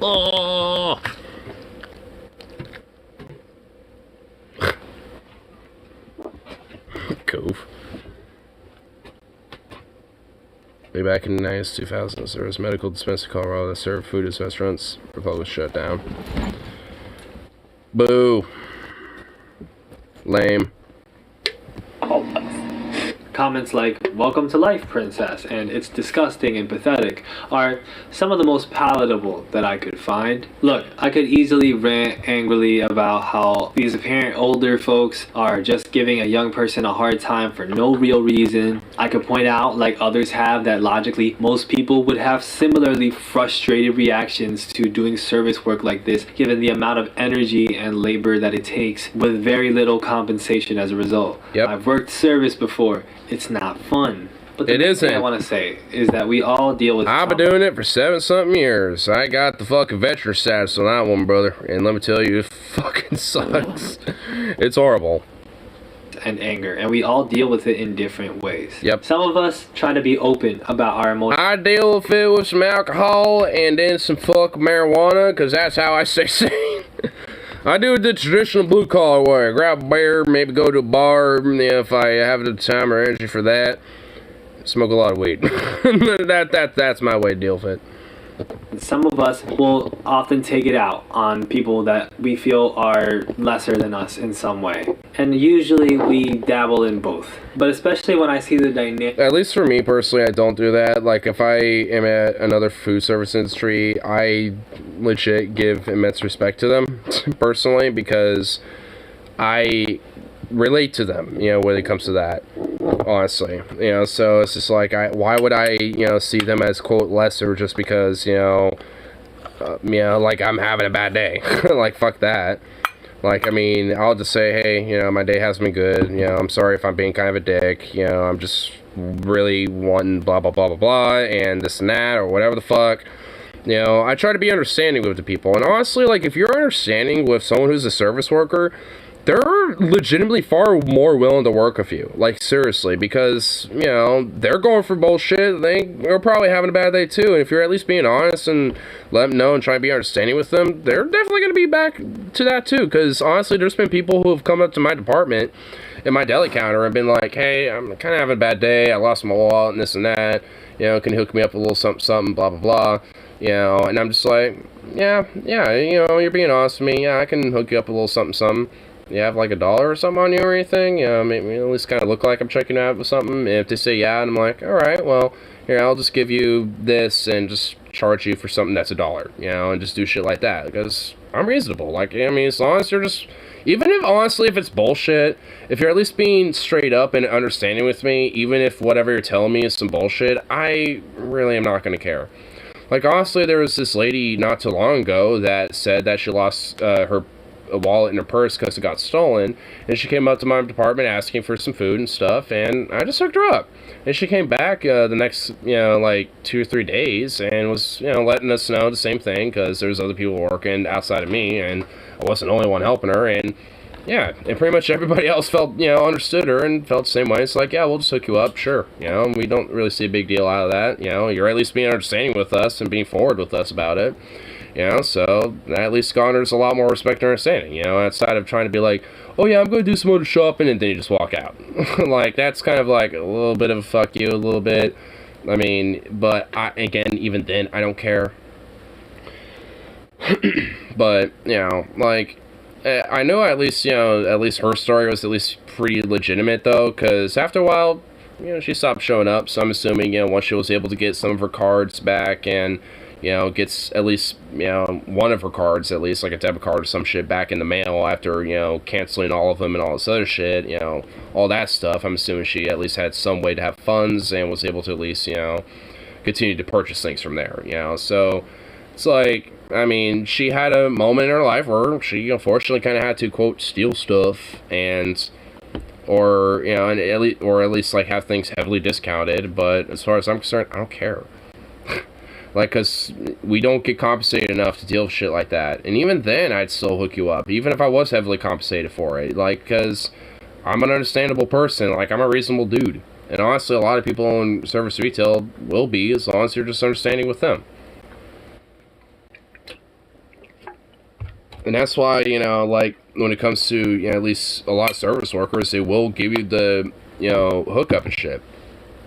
Oh. Cove. Way back in the 90s, 2000s, there was a medical dispensary in Colorado that served food as restaurants. Furball was shut down. Boo. Lame. Comments like, "Welcome to life, princess," and "It's disgusting and pathetic" are some of the most palatable that I could find. Look, I could easily rant angrily about how these apparent older folks are just giving a young person a hard time for no real reason. I could point out, like others have, that logically most people would have similarly frustrated reactions to doing service work like this, given the amount of energy and labor that it takes with very little compensation as a result. Yep. I've worked service before. It's not fun. But the main thing I want to say is that we all deal with I've been doing it for 7-something years. I got the fucking veteran status on that one, brother. And let me tell you, it fucking sucks. It's horrible. And anger, and we all deal with it in different ways. Yep. Some of us try to be open about our emotions. I deal with it with some alcohol and then some marijuana, because that's how I stay sane. I do it the traditional blue collar way. Grab a beer, maybe go to a bar, if I have the time or energy for that. Smoke a lot of weed. That's my way to deal with it. Some of us will often take it out on people that we feel are lesser than us in some way. And usually we dabble in both. But especially when I see the dynamic. At least for me personally, I don't do that. Like if I am at another food service industry, I legit give immense respect to them personally, because I relate to them, when it comes to that. honestly. You know, so it's just like, why would I, you know, see them as, quote, lesser just because, you know, like, I'm having a bad day. Like, fuck that. Like, I mean, I'll just say, hey, you know, my day hasn't been good. You know, I'm sorry if I'm being kind of a dick. You know, I'm just really wanting blah, blah, blah, blah, blah, and this and that, or whatever the fuck. You know, I try to be understanding with the people. And honestly, like, if you're understanding with someone who's a service worker, they're legitimately far more willing to work with you. Like, seriously, because, you know, they're going for bullshit. They're probably having a bad day, too. And if you're at least being honest and let them know and try to be understanding with them, they're definitely going to be back to that, too. Because, honestly, there's been people who have come up to my department in my deli counter and been like, hey, I'm kind of having a bad day. I lost my wallet and this and that. You know, can you hook me up with a little something, something, blah, blah, blah. You know, and I'm just like, yeah, you know, you're being honest with me. Yeah, I can hook you up with a little something, something. You have like $1 or something on you or anything? You know, make me at least kind of look like I'm checking out with something. And if they say yeah, and I'm like, alright, well, here, I'll just give you this and just charge you for something that's $1, you know, and just do shit like that. Because I'm reasonable. Like, I mean, as long as you're just, even if, honestly, if it's bullshit, if you're at least being straight up and understanding with me, even if whatever you're telling me is some bullshit, I really am not going to care. Like, honestly, there was this lady not too long ago that said that she lost her wallet in her purse because it got stolen, and she came up to my department asking for some food and stuff, and I just hooked her up. And she came back the next, you know, like 2 or 3 days and was, you know, letting us know the same thing, because there's other people working outside of me, and I wasn't the only one helping her, and yeah, and pretty much everybody else felt, you know, understood her and felt the same way. It's like, yeah, we'll just hook you up, sure, you know, we don't really see a big deal out of that, you know, you're at least being understanding with us and being forward with us about it. You know, so that at least garners a lot more respect and understanding, you know, outside of trying to be like, oh yeah, I'm going to do some other shopping, and then you just walk out. Like, that's kind of like a little bit of a fuck you, a little bit. I mean, but again, even then, I don't care. But, you know, like, I know at least, you know, at least her story was at least pretty legitimate, though, because after a while, you know, she stopped showing up, so I'm assuming, you know, once she was able to get some of her cards back and, you know, gets at least, you know, one of her cards, at least, like a debit card or some shit, back in the mail after, you know, canceling all of them and all this other shit, you know, all that stuff. I'm assuming she at least had some way to have funds and was able to at least, you know, continue to purchase things from there, you know. So, it's like, I mean, she had a moment in her life where she, unfortunately, kind of had to, quote, steal stuff and, or, you know, and at least, like, have things heavily discounted, but as far as I'm concerned, I don't care. Like, because we don't get compensated enough to deal with shit like that. And even then, I'd still hook you up, even if I was heavily compensated for it. Like, because I'm an understandable person. Like, I'm a reasonable dude. And honestly, a lot of people in service retail will be, as long as you're just understanding with them. And that's why, you know, like, when it comes to, you know, at least a lot of service workers, they will give you the, you know, hookup and shit.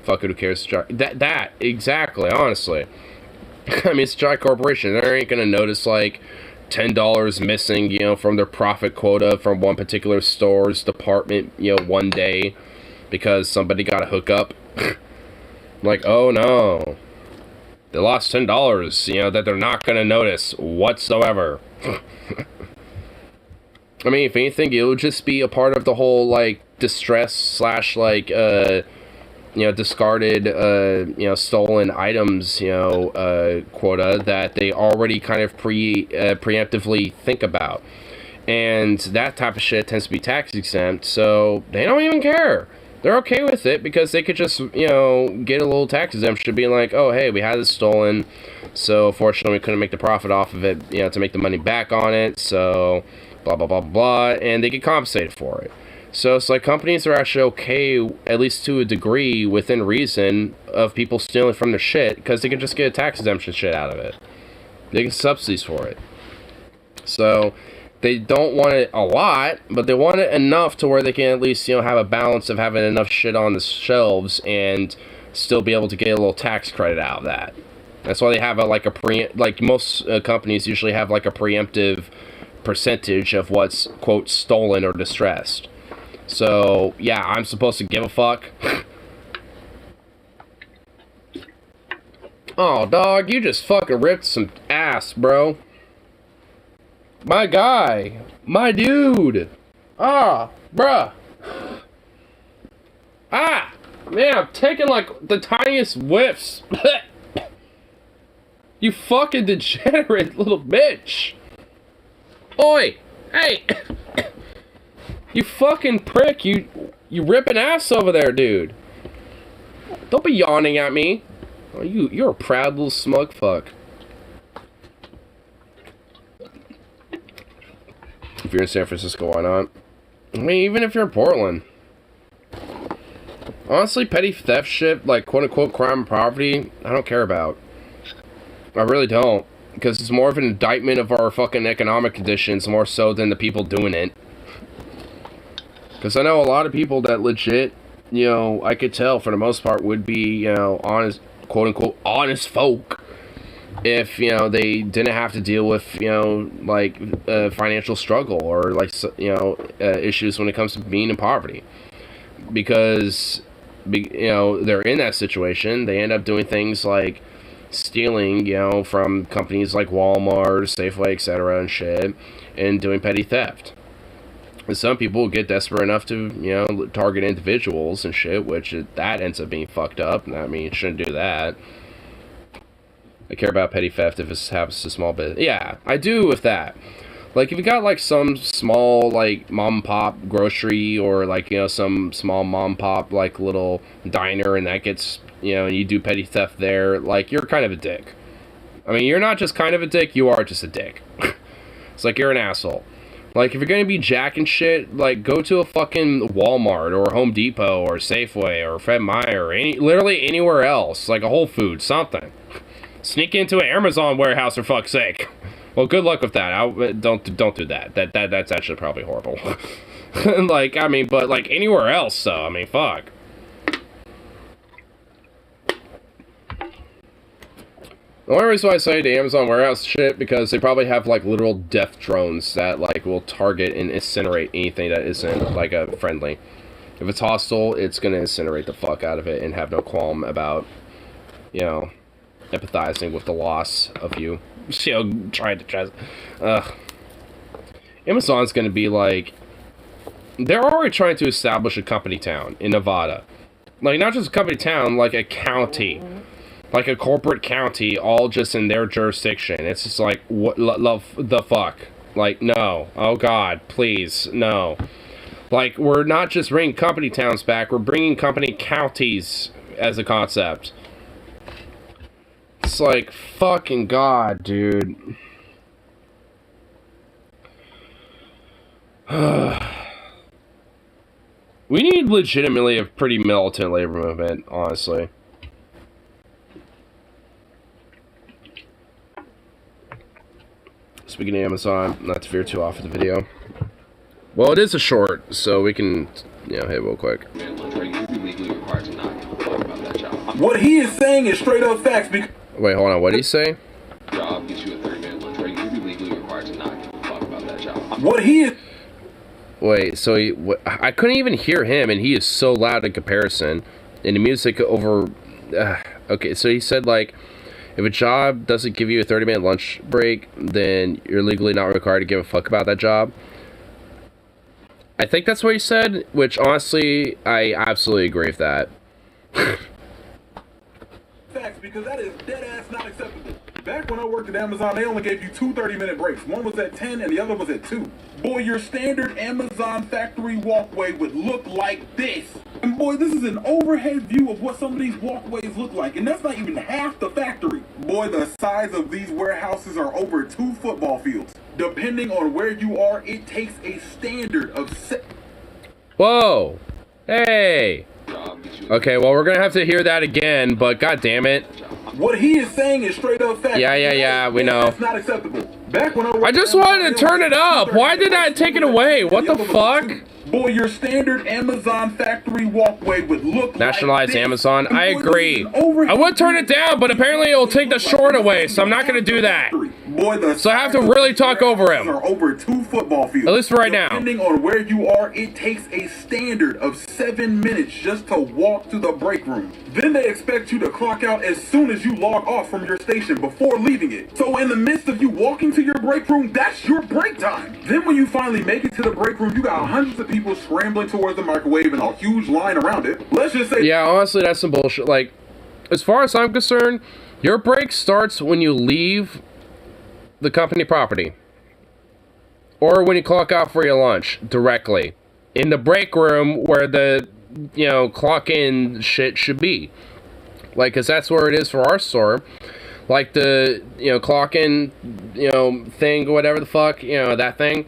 Fuck it, who cares? That, exactly, honestly. I mean, it's a giant corporation. They ain't gonna notice, like, $10 missing, you know, from their profit quota from one particular store's department, you know, one day because somebody got a hookup. Like, oh no. They lost $10, you know, that they're not gonna notice whatsoever. I mean, if anything, it would just be a part of the whole, like, distress slash, like, you know, discarded, you know, stolen items, you know, quota that they already kind of preemptively think about. And that type of shit tends to be tax exempt, so they don't even care. They're okay with it because they could just, you know, get a little tax exemption being like, oh, hey, we had this stolen, so fortunately we couldn't make the profit off of it, you know, to make the money back on it, so blah, blah, blah, blah, and they get compensated for it. So it's like companies are actually okay, at least to a degree, within reason, of people stealing from their shit, because they can just get a tax exemption shit out of it. They get subsidies for it. So they don't want it a lot, but they want it enough to where they can at least, you know, have a balance of having enough shit on the shelves and still be able to get a little tax credit out of that. That's why they have a, like, like most companies usually have, like, a preemptive percentage of what's, quote, stolen or distressed. So, yeah, I'm supposed to give a fuck. Oh, dog, you just fucking ripped some ass, bro. My guy. My dude. Ah, bruh. Ah! Man, I'm taking like the tiniest whiffs. You fucking degenerate little bitch. Oi! Hey! You fucking prick. You ripping ass over there, dude. Don't be yawning at me. Oh, you're a proud little smug fuck. If you're in San Francisco, why not? I mean, even if you're in Portland. Honestly, petty theft shit, like quote-unquote crime and poverty, I don't care about. I really don't. Because it's more of an indictment of our fucking economic conditions, more so than the people doing it. Because I know a lot of people that legit, you know, I could tell for the most part would be, you know, honest, quote-unquote honest folk. If, you know, they didn't have to deal with, you know, like, financial struggle or, like, you know, issues when it comes to being in poverty. Because, you know, they're in that situation. They end up doing things like stealing, you know, from companies like Walmart, Safeway, etc. and shit, and doing petty theft. And some people get desperate enough to, you know, target individuals and shit, which that ends up being fucked up. And I mean, you shouldn't do that. I care about petty theft if it happens to small business. Yeah, I do with that. Like, if you got, like, some small, like, mom-and-pop grocery or, like, you know, some small mom-pop, like, little diner and that gets, you know, and you do petty theft there, like, you're kind of a dick. I mean, you're not just kind of a dick, you are just a dick. It's like you're an asshole. Like, if you're gonna be jacking shit, like, go to a fucking Walmart or Home Depot or Safeway or Fred Meyer or literally anywhere else, like a Whole Foods, something. Sneak into an Amazon warehouse for fuck's sake. Well, good luck with that. Don't do that. That's actually probably horrible. Like, I mean, but like anywhere else, though. I mean, fuck. The only reason why I say the Amazon warehouse shit because they probably have like literal death drones that like will target and incinerate anything that isn't like a friendly. If it's hostile, it's gonna incinerate the fuck out of it and have no qualm about, you know, empathizing with the loss of you. You know, trying to Amazon's gonna be like, they're already trying to establish a company town in Nevada. Like, not just a company town, like a county. Like a corporate county, all just in their jurisdiction. It's just like, what the fuck? Like, no. Oh god, please, no. Like, we're not just bringing company towns back, we're bringing company counties as a concept. It's like, fucking god, dude. We need legitimately a pretty militant labor movement, honestly. Speaking of Amazon, not to veer too off of the video. Well, it is a short, so we can, you know, hit real quick. What he is saying is straight up facts. Wait, hold on. What did he say? Job gets you a 30-minute lunch break. You'd be legally required to not give a fuck about that job. What he is. Wait, so I couldn't even hear him, and he is so loud in comparison. And the music over. Okay, so he said like, if a job doesn't give you a 30-minute lunch break, then you're legally not required to give a fuck about that job. I think that's what he said, which honestly, I absolutely agree with that. Facts, because that is dead ass not acceptable. Back when I worked at Amazon, they only gave you 2 30-minute breaks. One was at 10 and the other was at 2. Boy, your standard Amazon factory walkway would look like this. And boy, this is an overhead view of what some of these walkways look like. And that's not even half the factory. Boy, the size of these warehouses are over 2 football fields. Depending on where you are, it takes a standard of... Whoa! Hey! Okay, well, we're gonna have to hear that again, but god damn it. What he is saying is straight up fact. Yeah, we know. That's not acceptable. Back when I just wanted to turn it up. Why did I take it away? What the fuck? Boy, your standard Amazon factory walkway would look Nationalize like Amazon. I agree. I would turn it down, but apparently it'll take the short away, so I'm not gonna do that. Boy, Boy, so I have to really talk over him. Are over 2 football fields. At least for right now. Depending on where you are, it takes a standard of 7 minutes just to walk to the break room. Then they expect you to clock out as soon as you log off from your station before leaving it. So in the midst of you walking to your break room, that's your break time. Then when you finally make it to the break room, you got hundreds of people scrambling towards the microwave and a huge line around it. Let's just say... Yeah, honestly, that's some bullshit. Like, as far as I'm concerned, your break starts when you leave the company property. Or when you clock out for your lunch, directly. In the break room where the, you know, clock in shit should be. Like, because that's where it is for our store. Like the, you know, clock in, you know, thing, whatever the fuck, you know, that thing.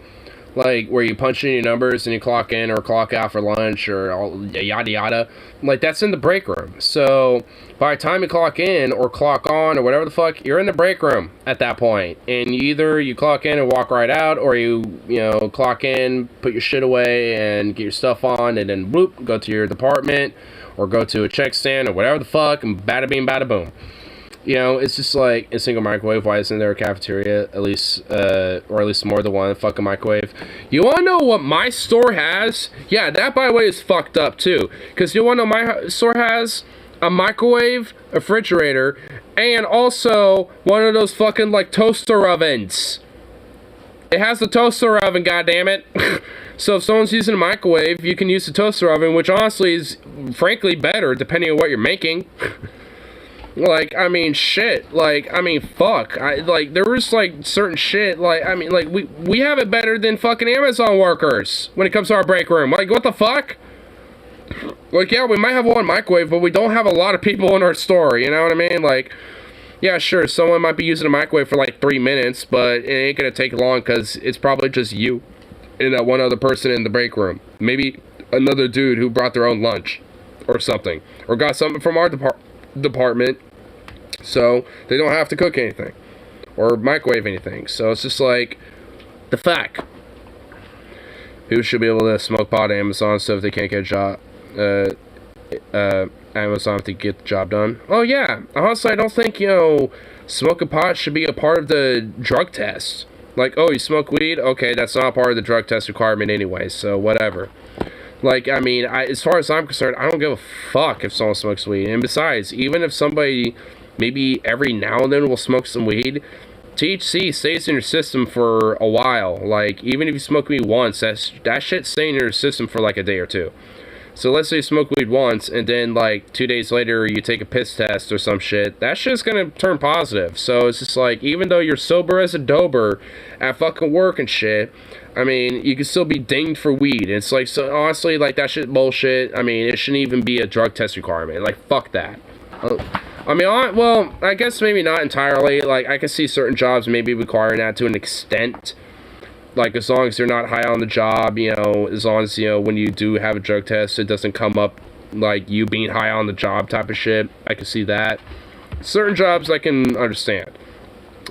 Like, where you punch in your numbers and you clock in or clock out for lunch or all, yada yada. Like, that's in the break room. So, by the time you clock in or clock on or whatever the fuck, you're in the break room at that point. And either you clock in and walk right out, or you know, clock in, put your shit away and get your stuff on, and then bloop, go to your department or go to a check stand or whatever the fuck, and bada bing, bada boom. You know, it's just like a single microwave. Why isn't there a cafeteria, at least, or at least more than one fucking microwave? You want to know what my store has? Yeah, that, by the way, is fucked up, too. Because you want to know my store has a microwave, a refrigerator, and also one of those fucking, like, toaster ovens. It has a toaster oven, goddammit. So if someone's using a microwave, you can use the toaster oven, which honestly is, frankly, better, depending on what you're making. Like, I mean, shit. Like, I mean, fuck. Like, there was, like, certain shit. Like, I mean, like, we have it better than fucking Amazon workers when it comes to our break room. Like, what the fuck? Like, yeah, we might have one microwave, but we don't have a lot of people in our store. You know what I mean? Like, yeah, sure, someone might be using a microwave for, like, 3 minutes, but it ain't gonna take long because it's probably just you and that one other person in the break room. Maybe another dude who brought their own lunch or something. Or got something from our department, so they don't have to cook anything or microwave anything. So it's just like the fact people should be able to smoke pot at Amazon, so if they can't get a job Amazon to get the job done. Oh yeah, honestly, I don't think, you know, smoking pot should be a part of the drug test. Like, oh, you smoke weed? Okay, that's not part of the drug test requirement anyway, so whatever. Like, I mean, as far as I'm concerned, I don't give a fuck if someone smokes weed. And besides, even if somebody maybe every now and then will smoke some weed, THC stays in your system for a while. Like, even if you smoke weed once, that shit stays in your system for like a day or two. So let's say you smoke weed once, and then like 2 days later you take a piss test or some shit, that shit's gonna turn positive. So it's just like, even though you're sober as a dober at fucking work and shit, I mean, you can still be dinged for weed. It's like, so honestly, like, that shit bullshit. I mean, it shouldn't even be a drug test requirement. Like, fuck that. I mean, well, I guess maybe not entirely. Like, I can see certain jobs maybe requiring that to an extent. Like, as long as you're not high on the job, you know, as long as, you know, when you do have a drug test, it doesn't come up like you being high on the job type of shit. I can see that. Certain jobs I can understand.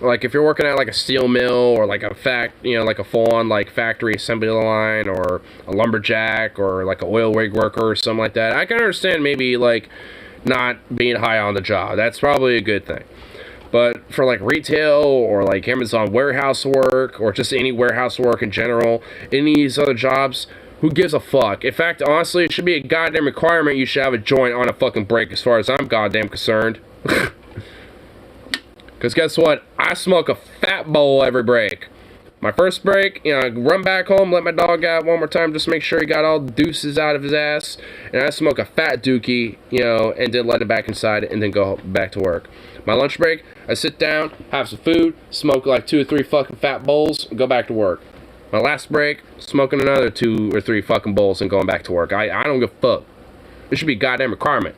Like, if you're working at, like, a steel mill or, like, like a full-on, like, factory assembly line or a lumberjack or, like, an oil rig worker or something like that, I can understand maybe, like, not being high on the job. That's probably a good thing. But for, like, retail or, like, Amazon warehouse work or just any warehouse work in general, any of these other jobs, who gives a fuck? In fact, honestly, it should be a goddamn requirement you should have a joint on a fucking break as far as I'm goddamn concerned. Because guess what? I smoke a fat bowl every break. My first break, you know, I run back home, let my dog out one more time, just make sure he got all the deuces out of his ass. And I smoke a fat dookie, you know, and then let it back inside and then go back to work. My lunch break, I sit down, have some food, smoke like 2 or 3 fucking fat bowls, and go back to work. My last break, smoking another 2 or 3 fucking bowls and going back to work. I don't give a fuck. It should be a goddamn requirement.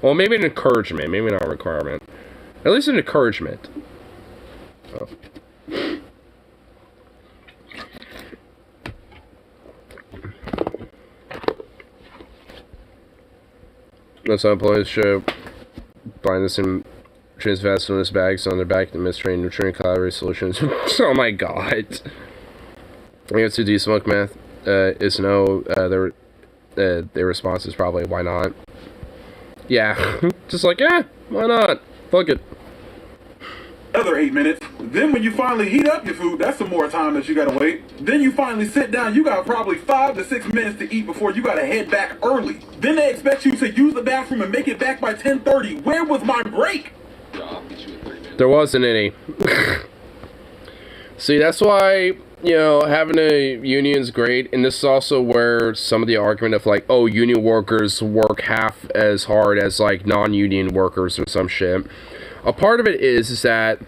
Well, maybe an encouragement, maybe not a requirement. At least an encouragement. Oh. Most employees show blindness and transvest on his bags on their back to mystery nutrient calorie solutions. Oh my god. The answer to smoke meth is no. Their response is probably why not. Yeah, just like, yeah, why not? Fuck it. other 8 minutes. Then when you finally heat up your food, that's some more time that you gotta wait. Then you finally sit down, you got probably 5 to 6 minutes to eat before you gotta head back early. Then they expect you to use the bathroom and make it back by 10:30. Where was my break? There wasn't any. See, that's why, you know, having a union's great, and this is also where some of the argument of, like, oh, union workers work half as hard as, like, non-union workers or some shit. A part of it is that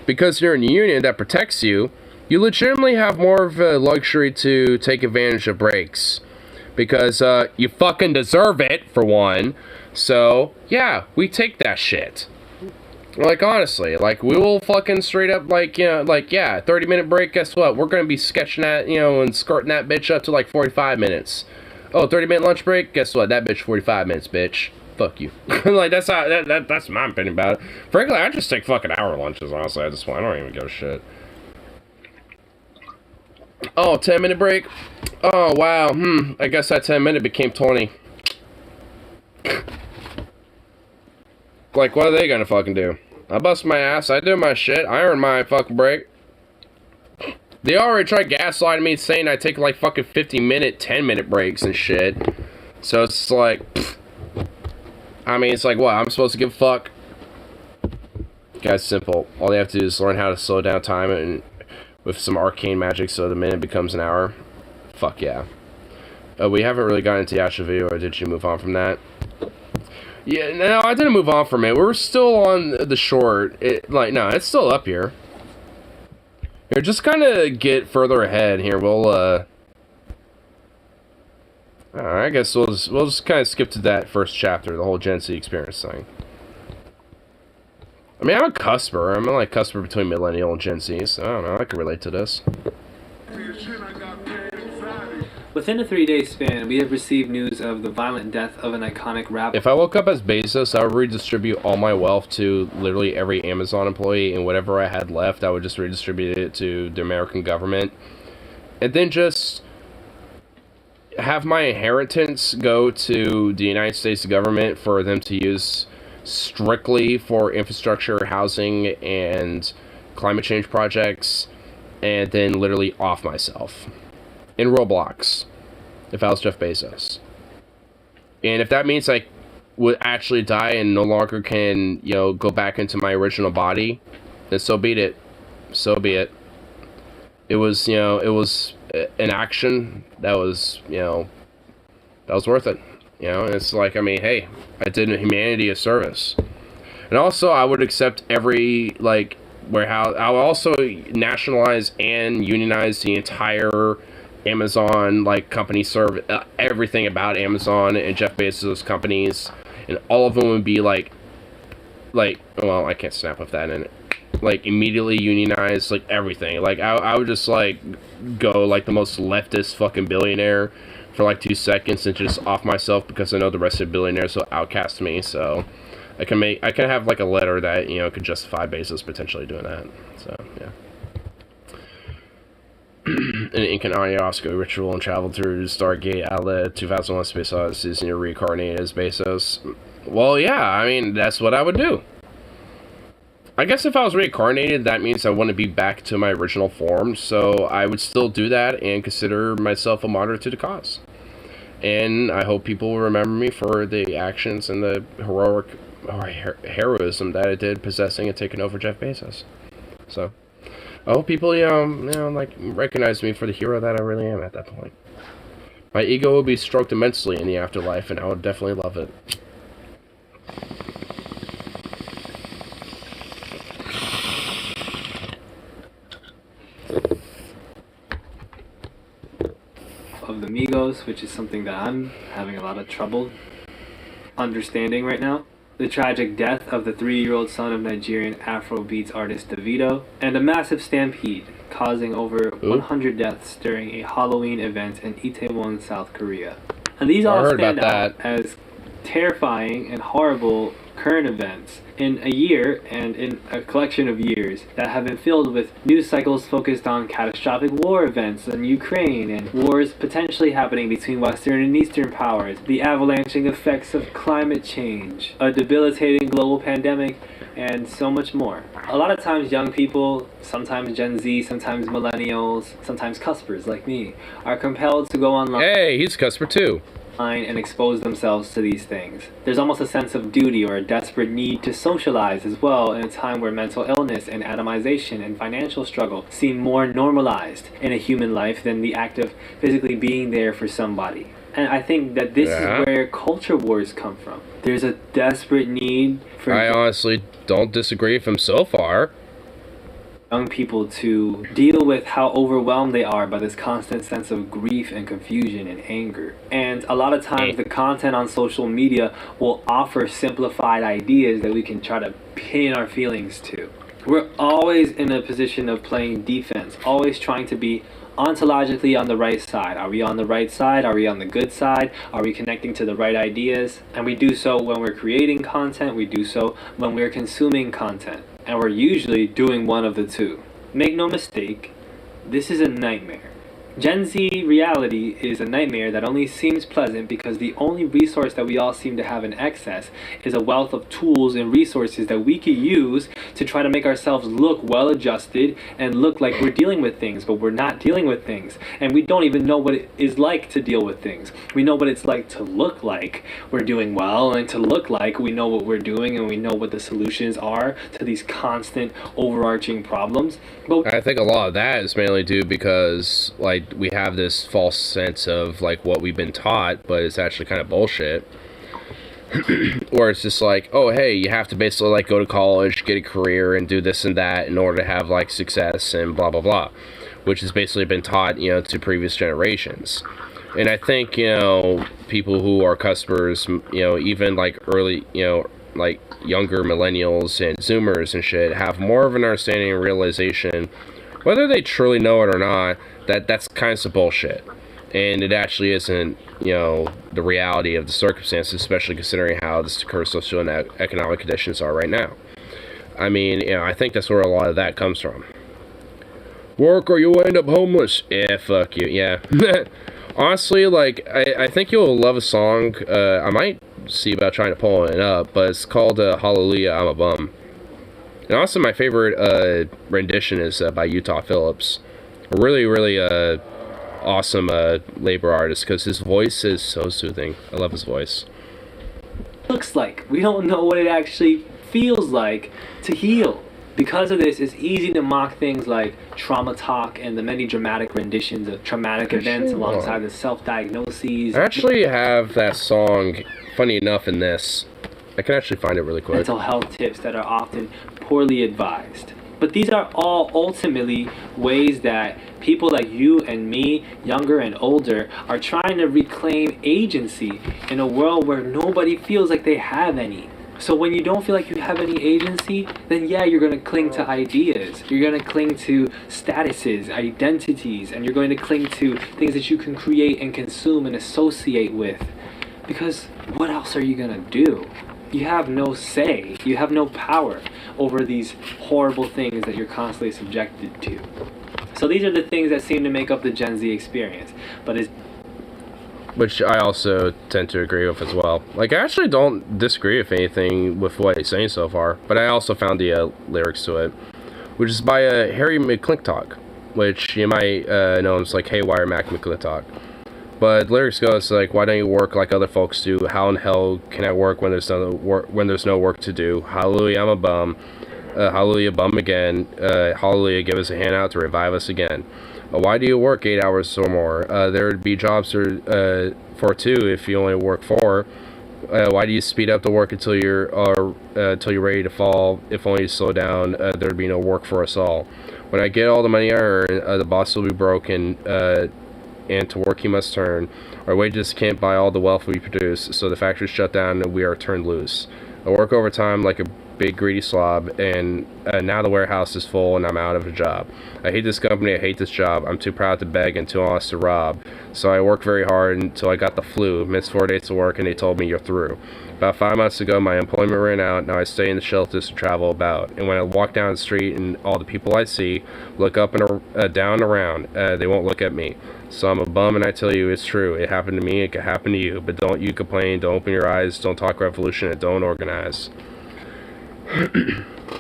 because you're in a union that protects you, you legitimately have more of a luxury to take advantage of breaks. Because, you fucking deserve it, for one. So, yeah, we take that shit. Like, honestly, like, we will fucking straight up, like, you know, like, yeah, 30-minute break, guess what? We're gonna be sketching that, you know, and skirting that bitch up to, like, 45 minutes. Oh, 30-minute lunch break? Guess what? That bitch 45 minutes, bitch. Fuck you. Like, that's how, that's my opinion about it. Frankly, I just take fucking hour lunches, honestly, at this point. I don't even give a shit. Oh, 10-minute break? Oh, wow, I guess that 10-minute became 20. Like, what are they gonna fucking do? I bust my ass, I do my shit, I earn my fucking break. They already tried gaslighting me, saying I take, like, fucking 50-minute, 10-minute breaks and shit. So it's like, pfft. I mean, it's like, what, I'm supposed to give a fuck? Guys, simple. All they have to do is learn how to slow down time and with some arcane magic so the minute becomes an hour. Fuck yeah. We haven't really gotten into the actual video, or did you move on from that? Yeah, no, I didn't move on from it. We're still on the short. No, it's still up here. Here, just kind of get further ahead here. We'll, I guess we'll just kind of skip to that first chapter, the whole Gen Z experience thing. I mean, I'm a cusper. I'm like cusper between millennial and Gen Z, so I don't know. I can relate to this. Within a 3-day span, we have received news of the violent death of an iconic rapper. If I woke up as Bezos, I would redistribute all my wealth to literally every Amazon employee, and whatever I had left, I would just redistribute it to the American government. And then just have my inheritance go to the United States government for them to use strictly for infrastructure, housing, and climate change projects, and then literally off myself. In Roblox, if I was Jeff Bezos. And if that means I would actually die and no longer can, you know, go back into my original body, then so be it. So be it. It was, you know, it was an action that was, you know, that was worth it. You know, and it's like, I mean, hey, I did humanity a service. And also, I would accept every, like, warehouse. I would also nationalize and unionize the entire Amazon, like, company, serve everything about Amazon and Jeff Bezos' companies, and all of them would be like, well, I can't snap with that in it. Like, immediately unionize, like, everything. Like, I would just, like, go, like, the most leftist fucking billionaire for, like, 2 seconds and just off myself because I know the rest of the billionaires will outcast me, so I can have, like, a letter that, you know, could justify Bezos potentially doing that, so, yeah. An Incan ayahuasca ritual and travel through Stargate Outlet 2001 Space Odyssey and you're reincarnated as Bezos. Well, yeah, I mean, that's what I would do. I guess if I was reincarnated, that means I want to be back to my original form, so I would still do that and consider myself a martyr to the cause. And I hope people will remember me for the actions and the heroism that I did possessing and taking over Jeff Bezos. So I hope people, you know, like, recognize me for the hero that I really am at that point. My ego will be stroked immensely in the afterlife, and I would definitely love it. Of the Migos, which is something that I'm having a lot of trouble understanding right now. The tragic death of the 3-year-old son of Nigerian Afrobeats artist Davido, and a massive stampede causing over 100 deaths during a Halloween event in Itaewon, South Korea. And these all stand out as terrifying and horrible current events in a year and in a collection of years that have been filled with news cycles focused on catastrophic war events in Ukraine and wars potentially happening between Western and Eastern powers, the avalanching effects of climate change, a debilitating global pandemic, and so much more. A lot of times young people, sometimes Gen Z, sometimes millennials, sometimes cuspers like me, are compelled to go online. Hey, he's a cusper too. And expose themselves to these things. There's almost a sense of duty or a desperate need to socialize as well in a time where mental illness and atomization and financial struggle seem more normalized in a human life than the act of physically being there for somebody. And I think that this is where culture wars come from. There's a desperate need for... I honestly don't disagree with him so far. Young people to deal with how overwhelmed they are by this constant sense of grief and confusion and anger. And a lot of times the content on social media will offer simplified ideas that we can try to pin our feelings to. We're always in a position of playing defense, always trying to be ontologically on the right side. Are we on the right side? Are we on the good side? Are we connecting to the right ideas? And we do so when we're creating content, we do so when we're consuming content. And we're usually doing one of the two. Make no mistake, this is a nightmare. Gen Z reality is a nightmare that only seems pleasant because the only resource that we all seem to have in excess is a wealth of tools and resources that we could use to try to make ourselves look well adjusted and look like we're dealing with things, but we're not dealing with things. And we don't even know what it is like to deal with things. We know what it's like to look like we're doing well and to look like we know what we're doing and we know what the solutions are to these constant overarching problems. But I think a lot of that is mainly due because, like, we have this false sense of like what we've been taught, but it's actually kind of bullshit. Or it's just like, oh hey, you have to basically like go to college, get a career, and do this and that in order to have like success and blah blah blah, which has basically been taught, you know, to previous generations. And I think, you know, people who are customers, you know, even like early, you know, like younger millennials and zoomers and shit, have more of an understanding and realization, whether they truly know it or not, that that's kind of some bullshit. And it actually isn't, you know, the reality of the circumstances, especially considering how the current social and economic conditions are right now. I mean, you know, I think that's where a lot of that comes from. Work or you'll end up homeless. Yeah, fuck you, yeah. Honestly, like, I think you'll love a song. I might see about trying to pull it up, but it's called Hallelujah, I'm a Bum. And also my favorite rendition is by Utah Phillips. A really, really awesome labor artist because his voice is so soothing. I love his voice. Looks like we don't know what it actually feels like to heal. Because of this, it's easy to mock things like trauma talk and the many dramatic renditions of traumatic events alongside the self-diagnoses. I actually have that song, funny enough, in this. I can actually find it really quick. Mental health tips that are often poorly advised. But these are all ultimately ways that people like you and me, younger and older, are trying to reclaim agency in a world where nobody feels like they have any. So when you don't feel like you have any agency, then yeah, you're going to cling to ideas. You're going to cling to statuses, identities, and you're going to cling to things that you can create and consume and associate with. Because what else are you going to do? You have no say. You have no power over these horrible things that you're constantly subjected to. So these are the things that seem to make up the Gen Z experience. But it's... Which I also tend to agree with as well. Like, I actually don't disagree with anything with what he's saying so far. But I also found the lyrics to it, which is by Harry McClintock, which you might know as like Haywire Mac McClintock. But lyrics goes like, why don't you work like other folks do? How in hell can I work when there's no work to do? Hallelujah, I'm a bum. Hallelujah, bum again. Hallelujah, give us a hand out to revive us again. Why do you work 8 hours or more? There would be jobs for 2 if you only work 4. Why do you speed up the work until you're ready to fall? If only you slow down, there'd be no work for us all. When I get all the money I earn, the boss will be broken. And to work he must turn. Our wages can't buy all the wealth we produce, so the factories shut down and we are turned loose. I work overtime like a big greedy slob, and now the warehouse is full and I'm out of a job. I hate this company, I hate this job, I'm too proud to beg and too honest to rob. So I worked very hard until I got the flu, missed 4 days of work, and they told me you're through. About 5 months ago, my employment ran out, now I stay in the shelters to travel about. And when I walk down the street and all the people I see look up and down and around, they won't look at me. So I'm a bum, and I tell you it's true. It happened to me, it could happen to you. But don't you complain, don't open your eyes, don't talk revolution, and don't organize.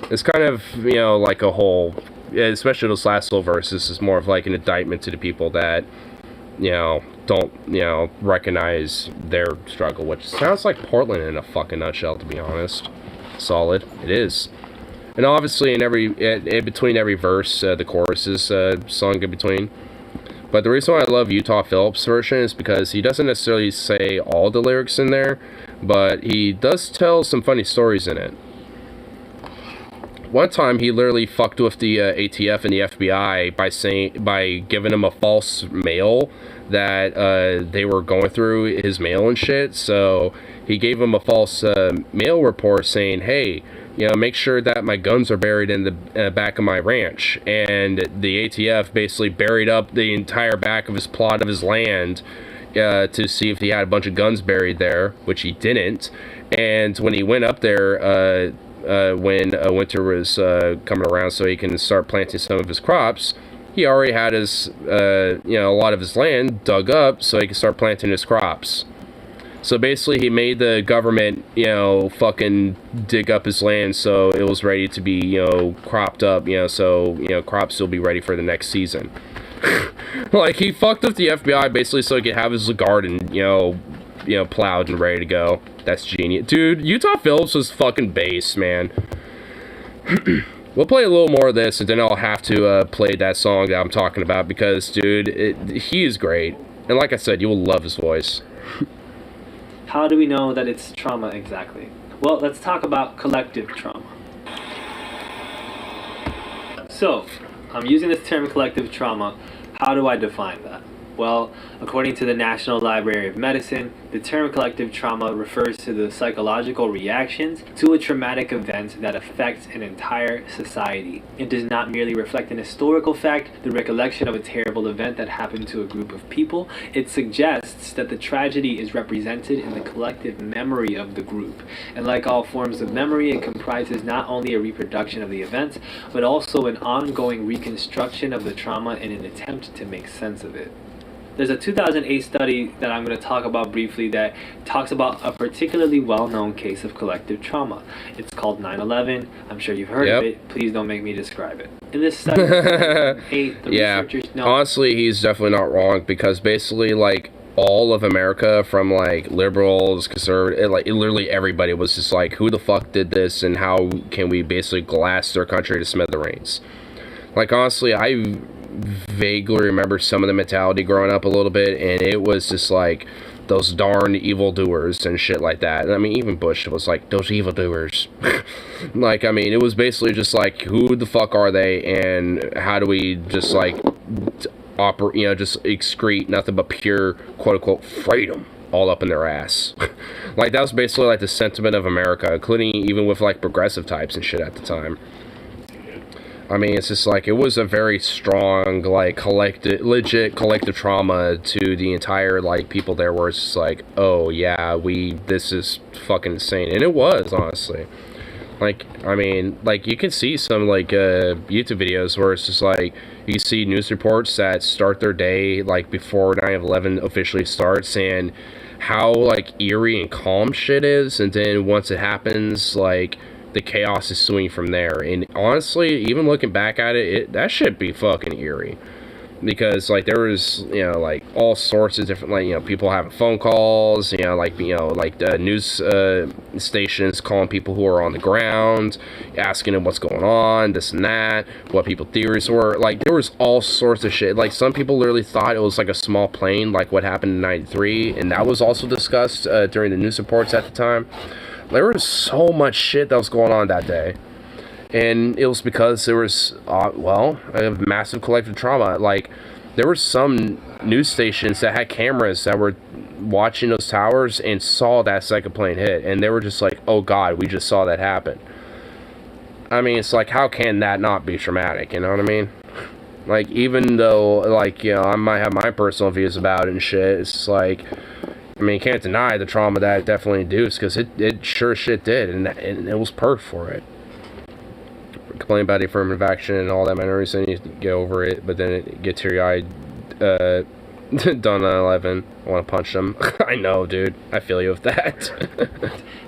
It's kind of, like a whole, especially those last little verses, is more of like an indictment to the people that, don't, recognize their struggle, which sounds like Portland in a fucking nutshell, to be honest. Solid. It is. And obviously in between every verse, the chorus is sung in between. But the reason why I love Utah Phillips' version is because he doesn't necessarily say all the lyrics in there, but he does tell some funny stories in it. One time he literally fucked with the ATF and the FBI by giving him a false mail that they were going through his mail and shit. So he gave him a false mail report saying, hey, make sure that my guns are buried in the back of my ranch. And the ATF basically buried up the entire back of his plot of his land to see if he had a bunch of guns buried there, which he didn't. And when he went up there, when winter was coming around so he can start planting some of his crops, he already had his, a lot of his land dug up so he could start planting his crops. So basically he made the government, fucking dig up his land so it was ready to be, cropped up, so, crops will be ready for the next season. Like, he fucked up the FBI basically so he could have his garden, plowed and ready to go. That's genius. Dude, Utah Phillips was fucking bass, man. We'll play a little more of this, and then I'll have to play that song that I'm talking about, because, dude, he is great. And like I said, you will love his voice. How do we know that it's trauma exactly? Well, let's talk about collective trauma. So, I'm using this term collective trauma. How do I define that? Well, according to the National Library of Medicine, the term collective trauma refers to the psychological reactions to a traumatic event that affects an entire society. It does not merely reflect an historical fact, the recollection of a terrible event that happened to a group of people. It suggests that the tragedy is represented in the collective memory of the group. And like all forms of memory, it comprises not only a reproduction of the event, but also an ongoing reconstruction of the trauma in an attempt to make sense of it. There's a 2008 study that I'm going to talk about briefly that talks about a particularly well-known case of collective trauma. It's called 9/11. I'm sure you've heard of it. Please don't make me describe it. In this study, the researchers know... Honestly, he's definitely not wrong, because basically, like, all of America, from, like, liberals, conservative, like, literally everybody was just like, who the fuck did this, and how can we basically glass their country to smithereens? Like, honestly, I vaguely remember some of the mentality growing up a little bit, and it was just like those darn evildoers and shit like that. I mean, even Bush was like, those evildoers. Like, I mean, it was basically just like, who the fuck are they, and how do we just like just excrete nothing but pure quote-unquote freedom all up in their ass. Like, that was basically like the sentiment of America, including even with like progressive types and shit at the time. I mean, it's just like, it was a very strong, like, legit collective trauma to the entire, like, people there, where it's just like, oh, yeah, this is fucking insane. And it was, honestly. Like, I mean, like, you can see some, like, YouTube videos where it's just like, you can see news reports that start their day, like, before 9/11 officially starts, and how, like, eerie and calm shit is, and then once it happens, like, the chaos is swinging from there. And honestly, even looking back at it, that should be fucking eerie, because like there was, like all sorts of different, like, people having phone calls, like news stations calling people who are on the ground, asking them what's going on, this and that, what people's theories were. Like, there was all sorts of shit. Like, some people literally thought it was like a small plane, like what happened in '93, and that was also discussed during the news reports at the time. There was so much shit that was going on that day. And it was because there was, a massive collective trauma. Like, there were some news stations that had cameras that were watching those towers and saw that second plane hit. And they were just like, oh God, we just saw that happen. I mean, it's like, how can that not be traumatic, you know what I mean? Like, even though, like, you know, I might have my personal views about it and shit, it's like, I mean, you can't deny the trauma that it definitely induced, because it sure as shit did, and it was perked for it. Complain about the affirmative action and all that manner, so you get over it, but then it gets teary-eyed, done 9/11. I want to punch them. I know, dude. I feel you with that.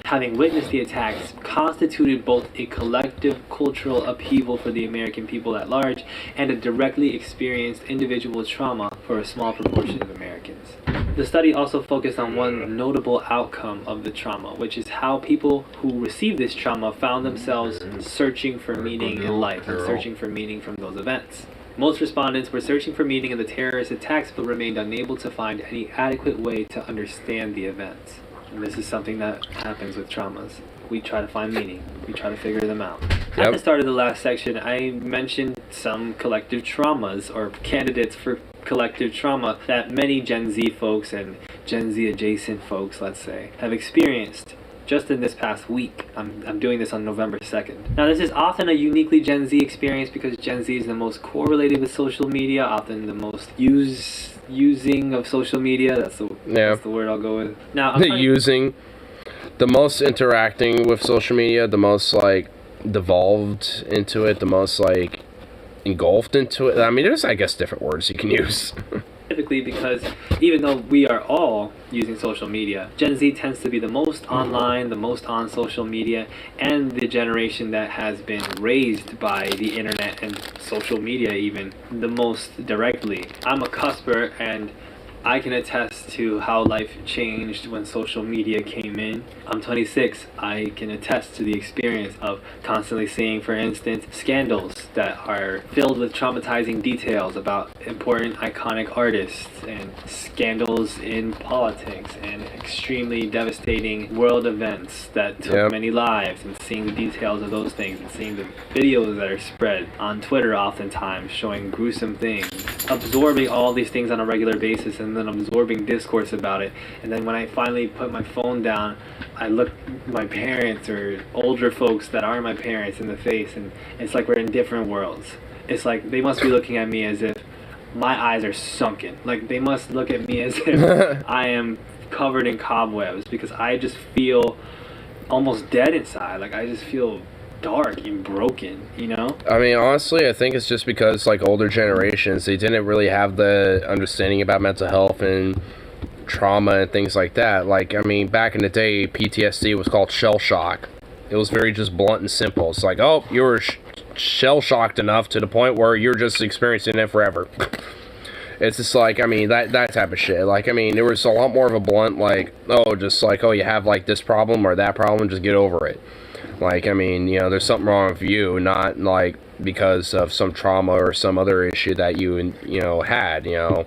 Having witnessed the attacks constituted both a collective cultural upheaval for the American people at large and a directly experienced individual trauma for a small proportion of Americans. The study also focused on one notable outcome of the trauma, which is how people who received this trauma found themselves searching for meaning in life and searching for meaning from those events. Most respondents were searching for meaning in the terrorist attacks but remained unable to find any adequate way to understand the events. And this is something that happens with traumas. We try to find meaning. We try to figure them out. At the start of the last section, I mentioned some collective traumas or candidates for collective trauma that many Gen Z folks and Gen Z adjacent folks, let's say, have experienced just in this past week. I'm doing this on November 2nd. Now, this is often a uniquely Gen Z experience because Gen Z is the most correlated with social media, often the most using of social media. That's the word I'll go with. Now, using, the most interacting with social media, the most, like, devolved into it, the most, like, engulfed into it. I mean, there's, I guess, different words you can use. Specifically because even though we are all using social media, Gen Z tends to be the most online, the most on social media, and the generation that has been raised by the internet and social media even the most directly. I'm a cusper, and I can attest to how life changed when social media came in. I'm 26. I can attest to the experience of constantly seeing, for instance, scandals that are filled with traumatizing details about important, iconic artists, and scandals in politics, and extremely devastating world events that took many lives, and seeing the details of those things, and seeing the videos that are spread on Twitter oftentimes showing gruesome things, absorbing all these things on a regular basis, and then absorbing discourse about it. And then when I finally put my phone down, I look my parents or older folks that are my parents in the face, and it's like we're in different worlds. It's like they must be looking at me as if my eyes are sunken. Like they must look at me as if I am covered in cobwebs, because I just feel almost dead inside. Like I just feel dark and broken, you know? I mean, honestly, I think it's just because, like, older generations, they didn't really have the understanding about mental health and trauma and things like that. Like, I mean, back in the day, PTSD was called shell shock. It was very just blunt and simple. It's like, oh, you were shell shocked enough to the point where you're just experiencing it forever. It's just like, I mean, that type of shit. Like, I mean, there was a lot more of a blunt, like, oh, just like, oh, you have, like, this problem or that problem, just get over it. Like, I mean, you know, there's something wrong with you, not, like, because of some trauma or some other issue that you know, had, you know.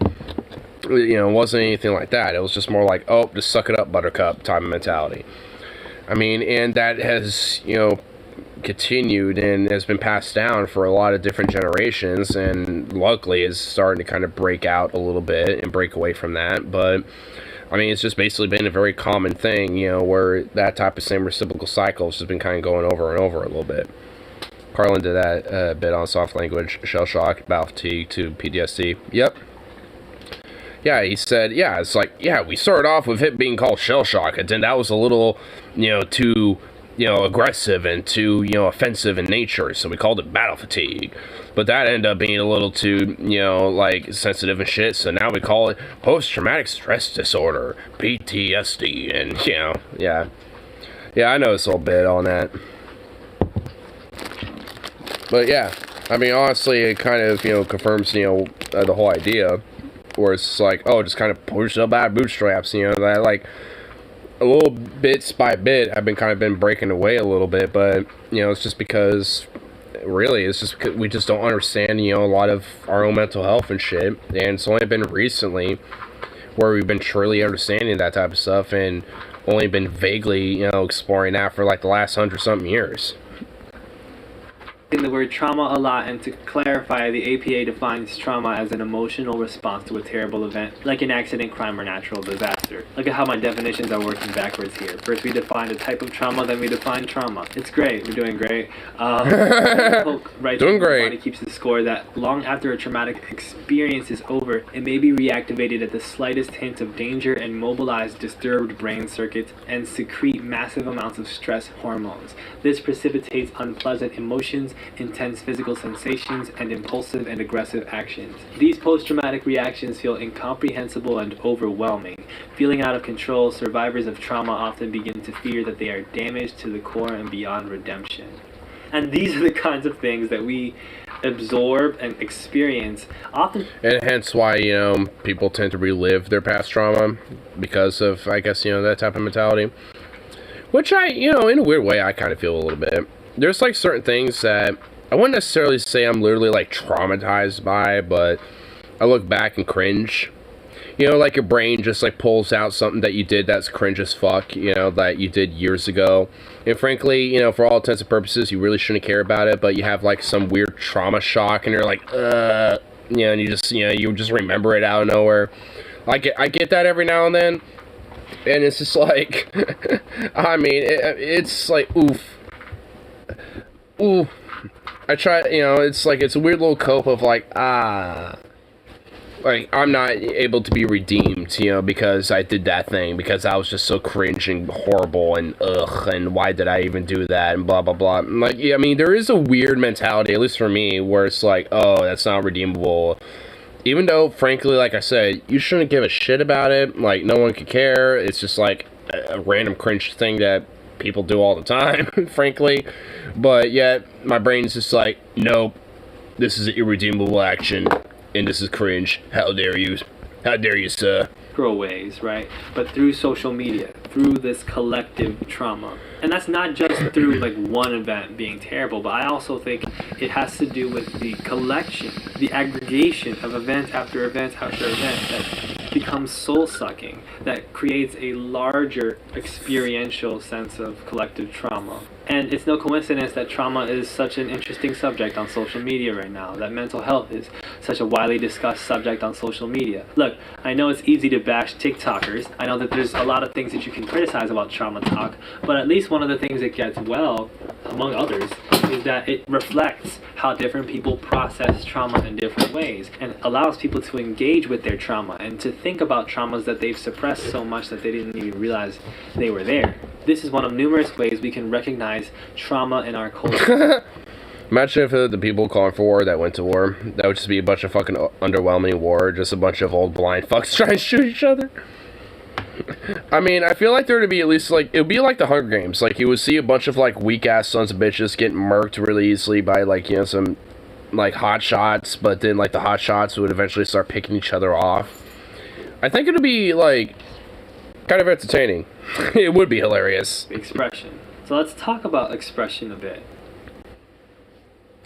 It wasn't anything like that. It was just more like, oh, just suck it up, buttercup type of mentality. I mean, and that has, you know, continued and has been passed down for a lot of different generations, and luckily is starting to kind of break out a little bit and break away from that. But I mean, it's just basically been a very common thing, you know, where that type of same reciprocal cycle has just been kind of going over and over a little bit. Carlin did that bit on soft language, shell shock, battle fatigue to PTSD. Yep. Yeah, he said, yeah, it's like, yeah, we started off with it being called shell shock, and then that was a little, you know, too, you know, aggressive and too, you know, offensive in nature, so we called it battle fatigue. But that ended up being a little too, you know, like, sensitive and shit, so now we call it post-traumatic stress disorder, PTSD, and, you know, yeah. Yeah, I know this little bit on that. But, yeah, I mean, honestly, it kind of, you know, confirms, you know, the whole idea, where it's like, oh, just kind of push up by bootstraps, you know, that, like, a little bits by bit, I've been breaking away a little bit, but, you know, it's just because, really, it's just because we just don't understand, you know, a lot of our own mental health and shit, and it's only been recently where we've been truly understanding that type of stuff, and only been vaguely, you know, exploring that for, like, the last 100-something years. in the word trauma a lot, and to clarify, the APA defines trauma as an emotional response to a terrible event, like an accident, crime, or natural disaster. Look at how my definitions are working backwards here. First we define a type of trauma, then we define trauma. It's great. We're doing great. Doing great. Body keeps the score that long after a traumatic experience is over, it may be reactivated at the slightest hint of danger and mobilize disturbed brain circuits and secrete massive amounts of stress hormones. This precipitates unpleasant emotions, intense physical sensations, and impulsive and aggressive actions. These post-traumatic reactions feel incomprehensible and overwhelming. Feeling out of control, survivors of trauma often begin to fear that they are damaged to the core and beyond redemption. And these are the kinds of things that we absorb and experience often. And hence why, people tend to relive their past trauma because of, I guess, that type of mentality. Which in a weird way, I kind of feel a little bit. There's, like, certain things that I wouldn't necessarily say I'm literally, like, traumatized by, but I look back and cringe. Like your brain just, like, pulls out something that you did that's cringe as fuck, that you did years ago. And frankly, for all intents and purposes, you really shouldn't care about it, but you have, like, some weird trauma shock, and you're like, and you just, you just remember it out of nowhere. I get that every now and then, and it's just like, I mean, it's like, oof. I try, it's like, it's a weird little cope of like, like, I'm not able to be redeemed, because I did that thing, because I was just so cringe and horrible, and ugh, and why did I even do that, and blah, blah, blah. And like, I mean, there is a weird mentality, at least for me, where it's like, oh, that's not redeemable. Even though, frankly, like I said, you shouldn't give a shit about it, like, no one could care, it's just like a random cringe thing that people do all the time, frankly. But yet, my brain is just like, nope, this is an irredeemable action, and this is cringe. How dare you? How dare you, sir? Ways, right? But through social media, through this collective trauma. And that's not just through, like, one event being terrible, but I also think it has to do with the collection, the aggregation of event after event after event that becomes soul-sucking, that creates a larger experiential sense of collective trauma. And it's no coincidence that trauma is such an interesting subject on social media right now, that mental health is such a widely discussed subject on social media. Look, I know it's easy to bash TikTokers. I know that there's a lot of things that you can criticize about trauma talk, but at least one of the things it gets well, among others, is that it reflects how different people process trauma in different ways and allows people to engage with their trauma and to think about traumas that they've suppressed so much that they didn't even realize they were there. This is one of numerous ways we can recognize trauma in our culture. Imagine if the people calling for war that went to war, that would just be a bunch of fucking underwhelming war, just a bunch of old blind fucks trying to shoot each other. I mean, I feel like there would be at least, like, it would be like the Hunger Games. Like, you would see a bunch of, like, weak-ass sons of bitches getting murked really easily by, like, some, like, hot shots, but then, like, the hot shots would eventually start picking each other off. I think it would be, like, kind of entertaining. It would be hilarious. Expression. So let's talk about expression a bit.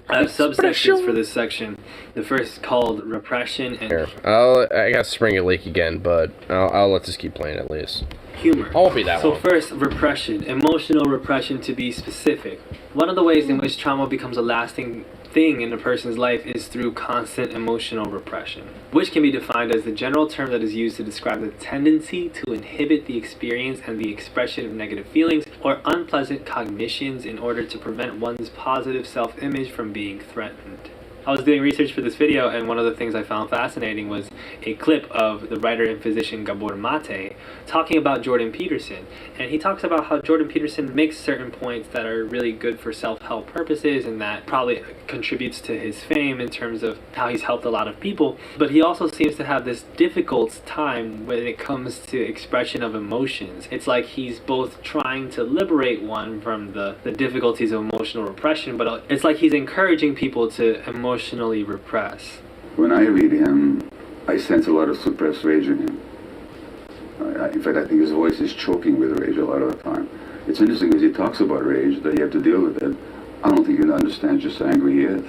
I have subsections for this section. The first called repression and... Here, I got spring a leak again, but I'll let this keep playing at least. Humor. I won't be that one. So first, repression. Emotional repression, to be specific. One of the ways in which trauma becomes a lasting thing in a person's life is through constant emotional repression, which can be defined as the general term that is used to describe the tendency to inhibit the experience and the expression of negative feelings or unpleasant cognitions in order to prevent one's positive self-image from being threatened. I was doing research for this video, and one of the things I found fascinating was a clip of the writer and physician Gabor Mate talking about Jordan Peterson. And he talks about how Jordan Peterson makes certain points that are really good for self-help purposes, and that probably contributes to his fame in terms of how he's helped a lot of people. But he also seems to have this difficult time when it comes to expression of emotions. It's like he's both trying to liberate one from the difficulties of emotional repression, but it's like he's encouraging people to emotionally repress. When I read him, I sense a lot of suppressed rage in him. In fact, I think his voice is choking with rage a lot of the time. It's interesting because he talks about rage, that you have to deal with it. I don't think he understands just how angry he is.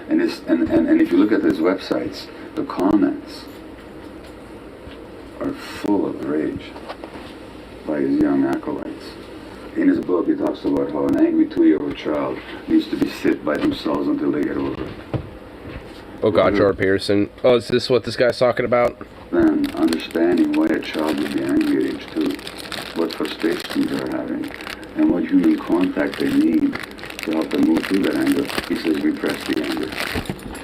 And if you look at his websites, the comments are full of rage by his young acolytes. In his book, he talks about how an angry 2-year-old child needs to be sit by themselves until they get over it. Oh God, Jordan Peterson. Oh, is this what this guy's talking about? Then, understanding why a child would be angry at age 2, what frustrations they're having, and what human contact they need to help them move through that anger. He says repress the anger.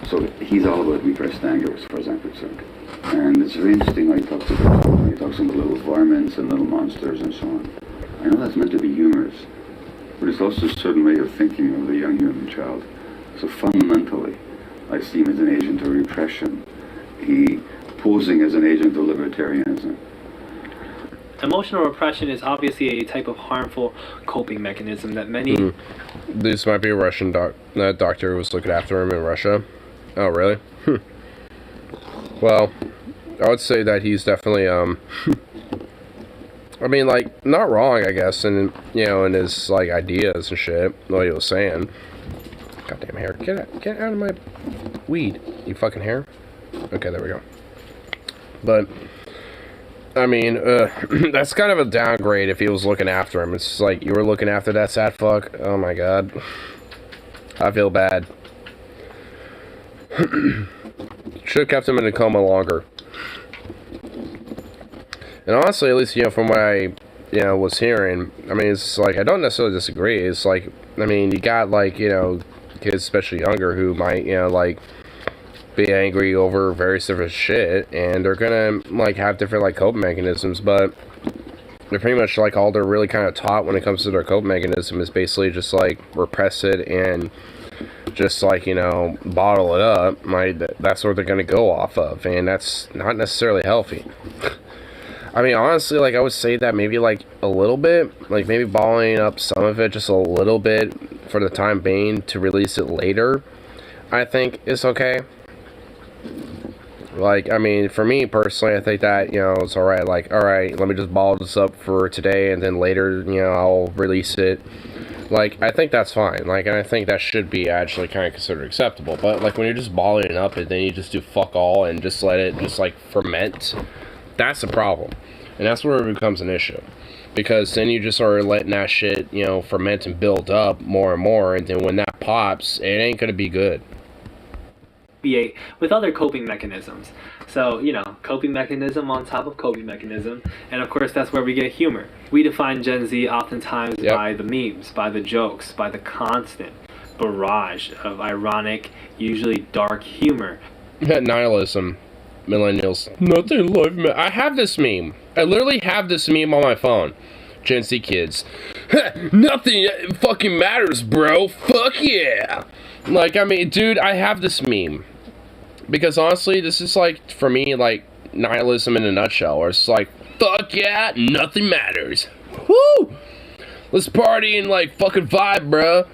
So he's all about repressed anger as far as I'm concerned. And it's very interesting how he talks about little varmints and little monsters and so on. I know that's meant to be humorous, but it's also a certain way of thinking of the young human child. So fundamentally, I see him as an agent of repression. He posing as an agent of libertarianism. Emotional repression is obviously a type of harmful coping mechanism that many... This might be a Russian doctor who was looking after him in Russia. Oh, really? Well, I would say that he's definitely, I mean, like, not wrong, I guess, and, you know, in his, like, ideas and shit, what he was saying. Goddamn hair. Get out of my weed, you fucking hair. Okay, there we go. But, I mean, that's kind of a downgrade if he was looking after him. It's like, you were looking after that sad fuck? Oh my god. I feel bad. Should have kept him in a coma longer. And honestly, at least, you know, from what I, you know, was hearing, I mean, it's like, I don't necessarily disagree. It's like, I mean, you got, like, you know, kids, especially younger, who might, you know, like, be angry over various different shit, and they're gonna, like, have different, like, coping mechanisms, but they're pretty much, like, all they're really kind of taught when it comes to their coping mechanism is basically just, like, repress it and just, like, you know, bottle it up. Like, that's what they're gonna go off of, and that's not necessarily healthy. I mean, honestly, like, I would say that maybe, like, a little bit, like, maybe bottling up some of it just a little bit for the time being to release it later, I think is okay. Like, I mean, for me personally, I think that, you know, it's alright. Like, alright, let me just bottle this up for today, and then later, you know, I'll release it. Like, I think that's fine. Like, and I think that should be actually kind of considered acceptable. But, like, when you're just bottling it up and then you just do fuck all and just let it just, like, ferment, that's the problem. And that's where it becomes an issue. Because then you just are letting that shit, you know, ferment and build up more and more. And then when that pops, it ain't gonna be good. With other coping mechanisms. So, you know, coping mechanism on top of coping mechanism. And of course, that's where we get humor. We define Gen Z oftentimes by the memes, by the jokes, by the constant barrage of ironic, usually dark humor. Nihilism. Millennials. Nothing life matters. I have this meme. I literally have this meme on my phone. Gen Z kids. Nothing fucking matters, bro. Fuck yeah. Like, I mean, dude, I have this meme. Because honestly, this is like, for me, like, nihilism in a nutshell. Where it's like, fuck yeah, nothing matters. Woo! Let's party and, like, fucking vibe, bro.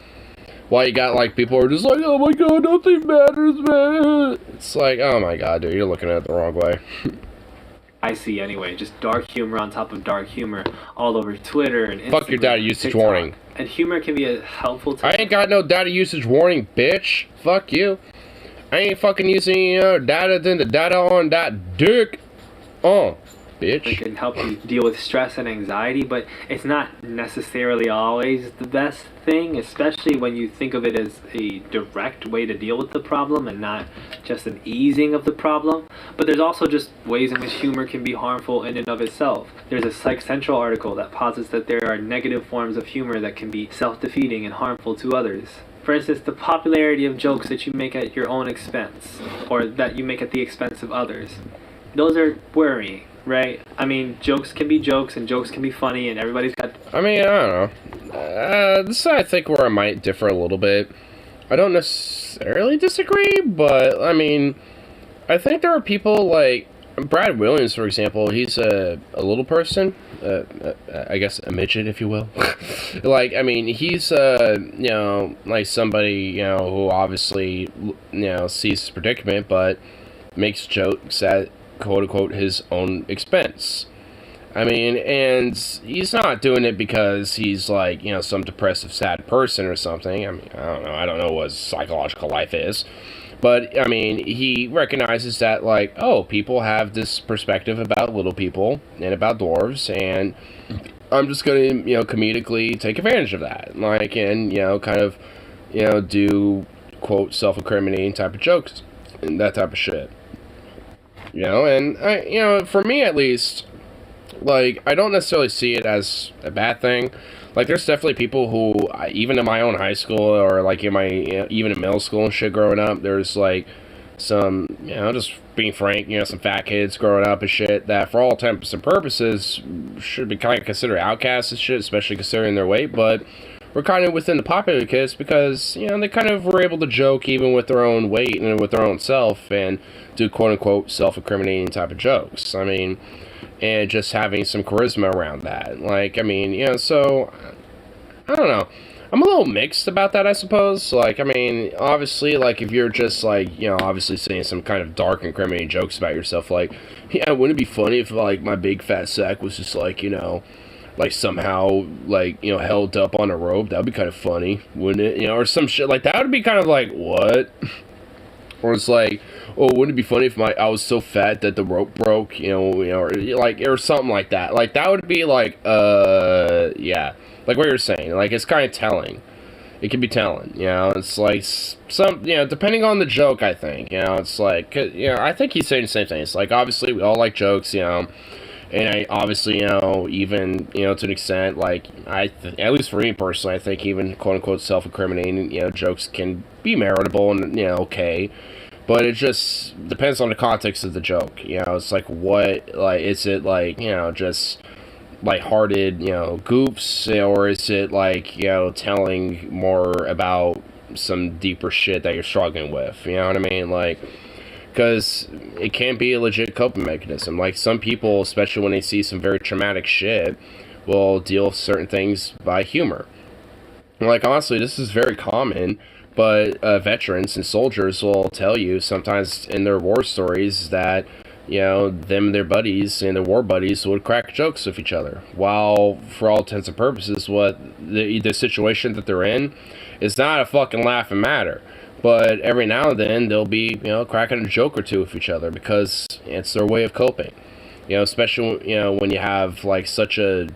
While you got, like, people who are just like, oh my god, nothing matters, man. It's like, oh my god, dude, you're looking at it the wrong way. I see anyway, just dark humor on top of dark humor all over Twitter and Instagram. Fuck your data usage TikTok. warning. And humor can be a helpful I ain't got no data usage warning, bitch. Fuck you. I ain't fucking using any other data than the data on that dick. Oh, bitch. It can help you deal with stress and anxiety, but it's not necessarily always the best thing, especially when you think of it as a direct way to deal with the problem and not just an easing of the problem. But there's also just ways in which humor can be harmful in and of itself. There's a Psych Central article that posits that there are negative forms of humor that can be self-defeating and harmful to others. For instance, the popularity of jokes that you make at your own expense, or that you make at the expense of others. Those are worrying, right? I mean, jokes can be jokes, and jokes can be funny, and everybody's got... I mean, I don't know. This is, I think, where I might differ a little bit. I don't necessarily disagree, but, I mean, I think there are people like Brad Williams, for example. He's a little person. I guess a midget, if you will. Like, I mean, he's, you know, like somebody, you know, who obviously, you know, sees his predicament, but makes jokes at, quote-unquote, his own expense. I mean, and he's not doing it because he's, like, you know, some depressive, sad person or something. I mean, I don't know what his psychological life is. But, I mean, he recognizes that, like, oh, people have this perspective about little people and about dwarves, and I'm just gonna, comedically take advantage of that, like, and kind of, do quote self-incriminating type of jokes and that type of shit. And for me at least, like, I don't necessarily see it as a bad thing. Like, there's definitely people who, even in my own high school, or like in my, even in middle school and shit growing up, there's like some, just being frank, some fat kids growing up and shit that for all intents and purposes should be kind of considered outcasts and shit, especially considering their weight, but we're kind of within the popular kids because, they kind of were able to joke even with their own weight and with their own self and do quote-unquote self-incriminating type of jokes. I mean, and just having some charisma around that. Like, I mean, so, I don't know. I'm a little mixed about that, I suppose. Like, I mean, obviously, like, if you're just, like, obviously saying some kind of dark, incriminating jokes about yourself, like, yeah, wouldn't it be funny if, like, my big fat sack was just, like, like, somehow, like, held up on a rope? That would be kind of funny, wouldn't it? Or some shit like that would be kind of like, what? Or it's like, oh, wouldn't it be funny if I was so fat that the rope broke, or like, or something like that. Like, that would be like, yeah. Like what you're saying, like, it's kind of telling. It can be telling, it's like, some, depending on the joke, I think, it's like, I think he's saying the same thing. It's like, obviously, we all like jokes, and I, obviously, even, to an extent, like, at least for me personally, I think even, quote-unquote, self-incriminating, jokes can be meritable and, okay. But it just depends on the context of the joke, it's like, what, like, is it, like, just lighthearted, goofs, or is it, like, telling more about some deeper shit that you're struggling with, you know what I mean, like, because it can be a legit coping mechanism. Like, some people, especially when they see some very traumatic shit, will deal with certain things by humor. Like, honestly, this is very common, but veterans and soldiers will tell you sometimes in their war stories that, them and their buddies and their war buddies would crack jokes with each other. While, for all intents and purposes, what the situation that they're in is not a fucking laughing matter. But every now and then, they'll be, cracking a joke or two with each other because it's their way of coping. Especially, when you have, like, such a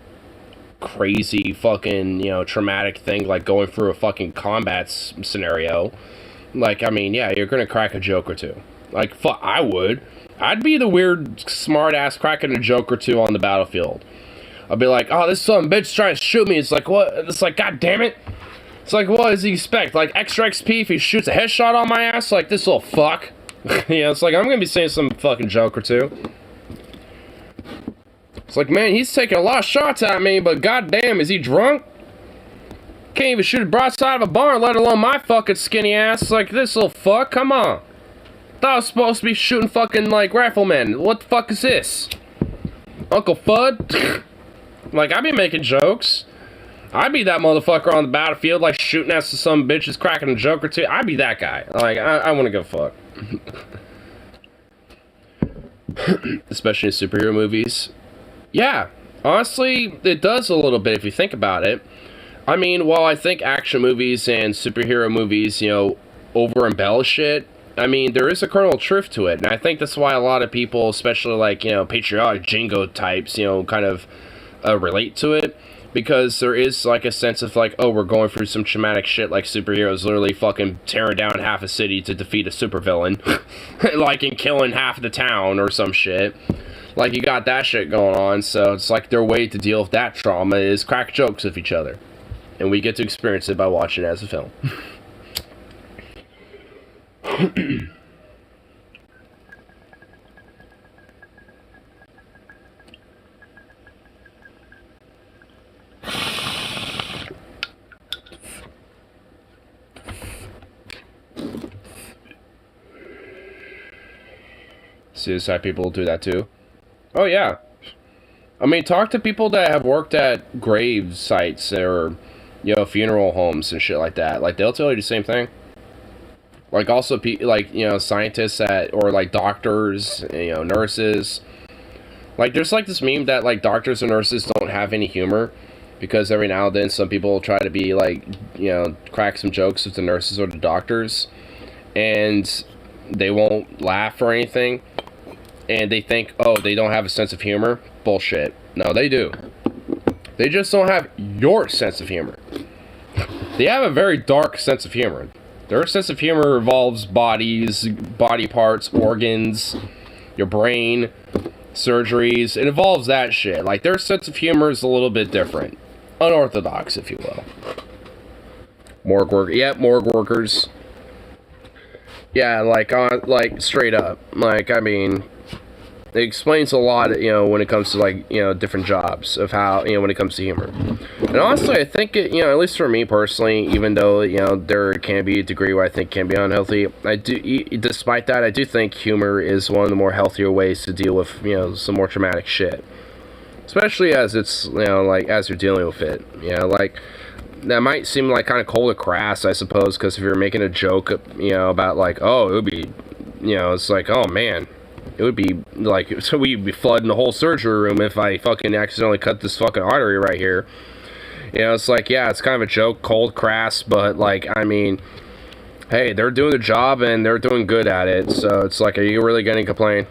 crazy fucking, traumatic thing, like going through a fucking combat scenario. Like, I mean, yeah, you're gonna crack a joke or two. Like, fuck, I would. I'd be the weird, smart-ass cracking a joke or two on the battlefield. I'd be like, oh, this son of a bitch trying to shoot me. It's like, what? It's like, god damn it. It's like, what does he expect? Like, extra XP if he shoots a headshot on my ass? Like, this little fuck. It's like, I'm gonna be saying some fucking joke or two. It's like, man, he's taking a lot of shots at me, but goddamn, is he drunk? Can't even shoot a broadside of a barn, let alone my fucking skinny ass. Like, this little fuck, come on. Thought I was supposed to be shooting fucking, like, riflemen. What the fuck is this? Uncle Fudd? Like, I be making jokes. I'd be that motherfucker on the battlefield, like, shooting at some bitches, cracking a joke or two. I'd be that guy. Like, I wanna go fuck. Especially in superhero movies. Yeah, honestly, it does a little bit if you think about it. I mean, while I think action movies and superhero movies, over-embellish it, I mean, there is a kernel of truth to it. And I think that's why a lot of people, especially, like, patriotic jingo types, kind of relate to it. Because there is, like, a sense of, like, oh, we're going through some traumatic shit, like superheroes literally fucking tearing down half a city to defeat a supervillain. Like, and killing half the town or some shit. Like, you got that shit going on, so it's like their way to deal with that trauma is crack jokes with each other. And we get to experience it by watching it as a film. Suicide people do that too. Oh yeah. I mean, talk to people that have worked at grave sites or, funeral homes and shit like that. Like, they'll tell you the same thing. Like, also, like, scientists or, like, doctors, nurses. Like, there's, like, this meme that, like, doctors and nurses don't have any humor. Because every now and then, some people try to be, like, crack some jokes with the nurses or the doctors. And they won't laugh or anything. And they think, oh, they don't have a sense of humor? Bullshit. No, they do. They just don't have your sense of humor. They have a very dark sense of humor. Their sense of humor involves bodies, body parts, organs, your brain, surgeries. It involves that shit. Like, their sense of humor is a little bit different. Unorthodox, if you will. Morgue work. Yep, morgue workers. Yeah, like straight up. Like, I mean, it explains a lot, you know, when it comes to, like, you know, different jobs of how, you know, when it comes to humor. And honestly, I think it, you know, at least for me personally, even though, you know, there can be a degree where I think can be unhealthy, despite that, I do think humor is one of the more healthier ways to deal with, you know, some more traumatic shit. Especially as it's, you know, like, as you're dealing with it. You know, like, that might seem like kind of cold or crass, I suppose, because if you're making a joke, you know, about, like, oh, it would be, you know, it's like, oh, man. It would be like, so we'd be flooding the whole surgery room if I fucking accidentally cut this fucking artery right here. You know, it's like, yeah, it's kind of a joke, cold, crass, but, like, I mean, hey, they're doing the job and they're doing good at it, so it's like, are you really gonna complain?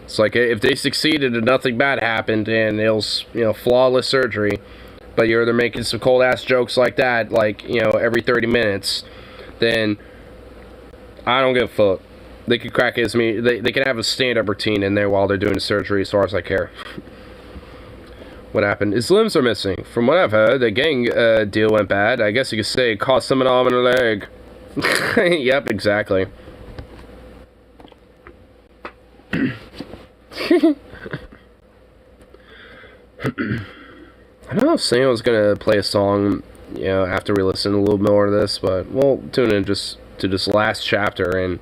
It's like, if they succeeded and nothing bad happened and it was, you know, flawless surgery, but they're making some cold-ass jokes like that, like, you know, every 30 minutes, then I don't give a fuck. They could crack it as me. They can have a stand-up routine in there while they're doing the surgery, as far as I care. What happened? His limbs are missing. From what I've heard, the gang deal went bad. I guess you could say it cost him an arm and a leg. Yep, exactly. I don't know if Sam was gonna play a song, you know, after we listen a little more to this, but we'll tune in just to this last chapter and,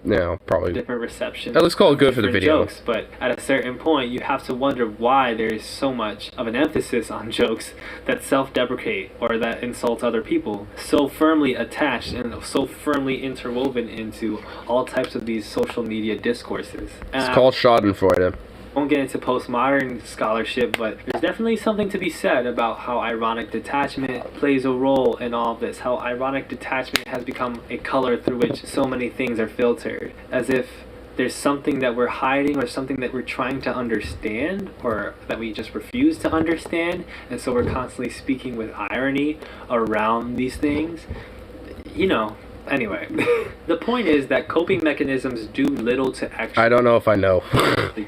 you know, probably different reception. Let's call it good for the video. Jokes, but at a certain point, you have to wonder why there is so much of an emphasis on jokes that self-deprecate or that insult other people, so firmly attached and so firmly interwoven into all types of these social media discourses. It's called Schadenfreude. I won't get into postmodern scholarship, but there's definitely something to be said about how ironic detachment plays a role in all of this, how ironic detachment has become a color through which so many things are filtered, as if there's something that we're hiding or something that we're trying to understand or that we just refuse to understand, and so we're constantly speaking with irony around these things. You know, anyway, the point is that coping mechanisms do little to actually... I don't know if I know.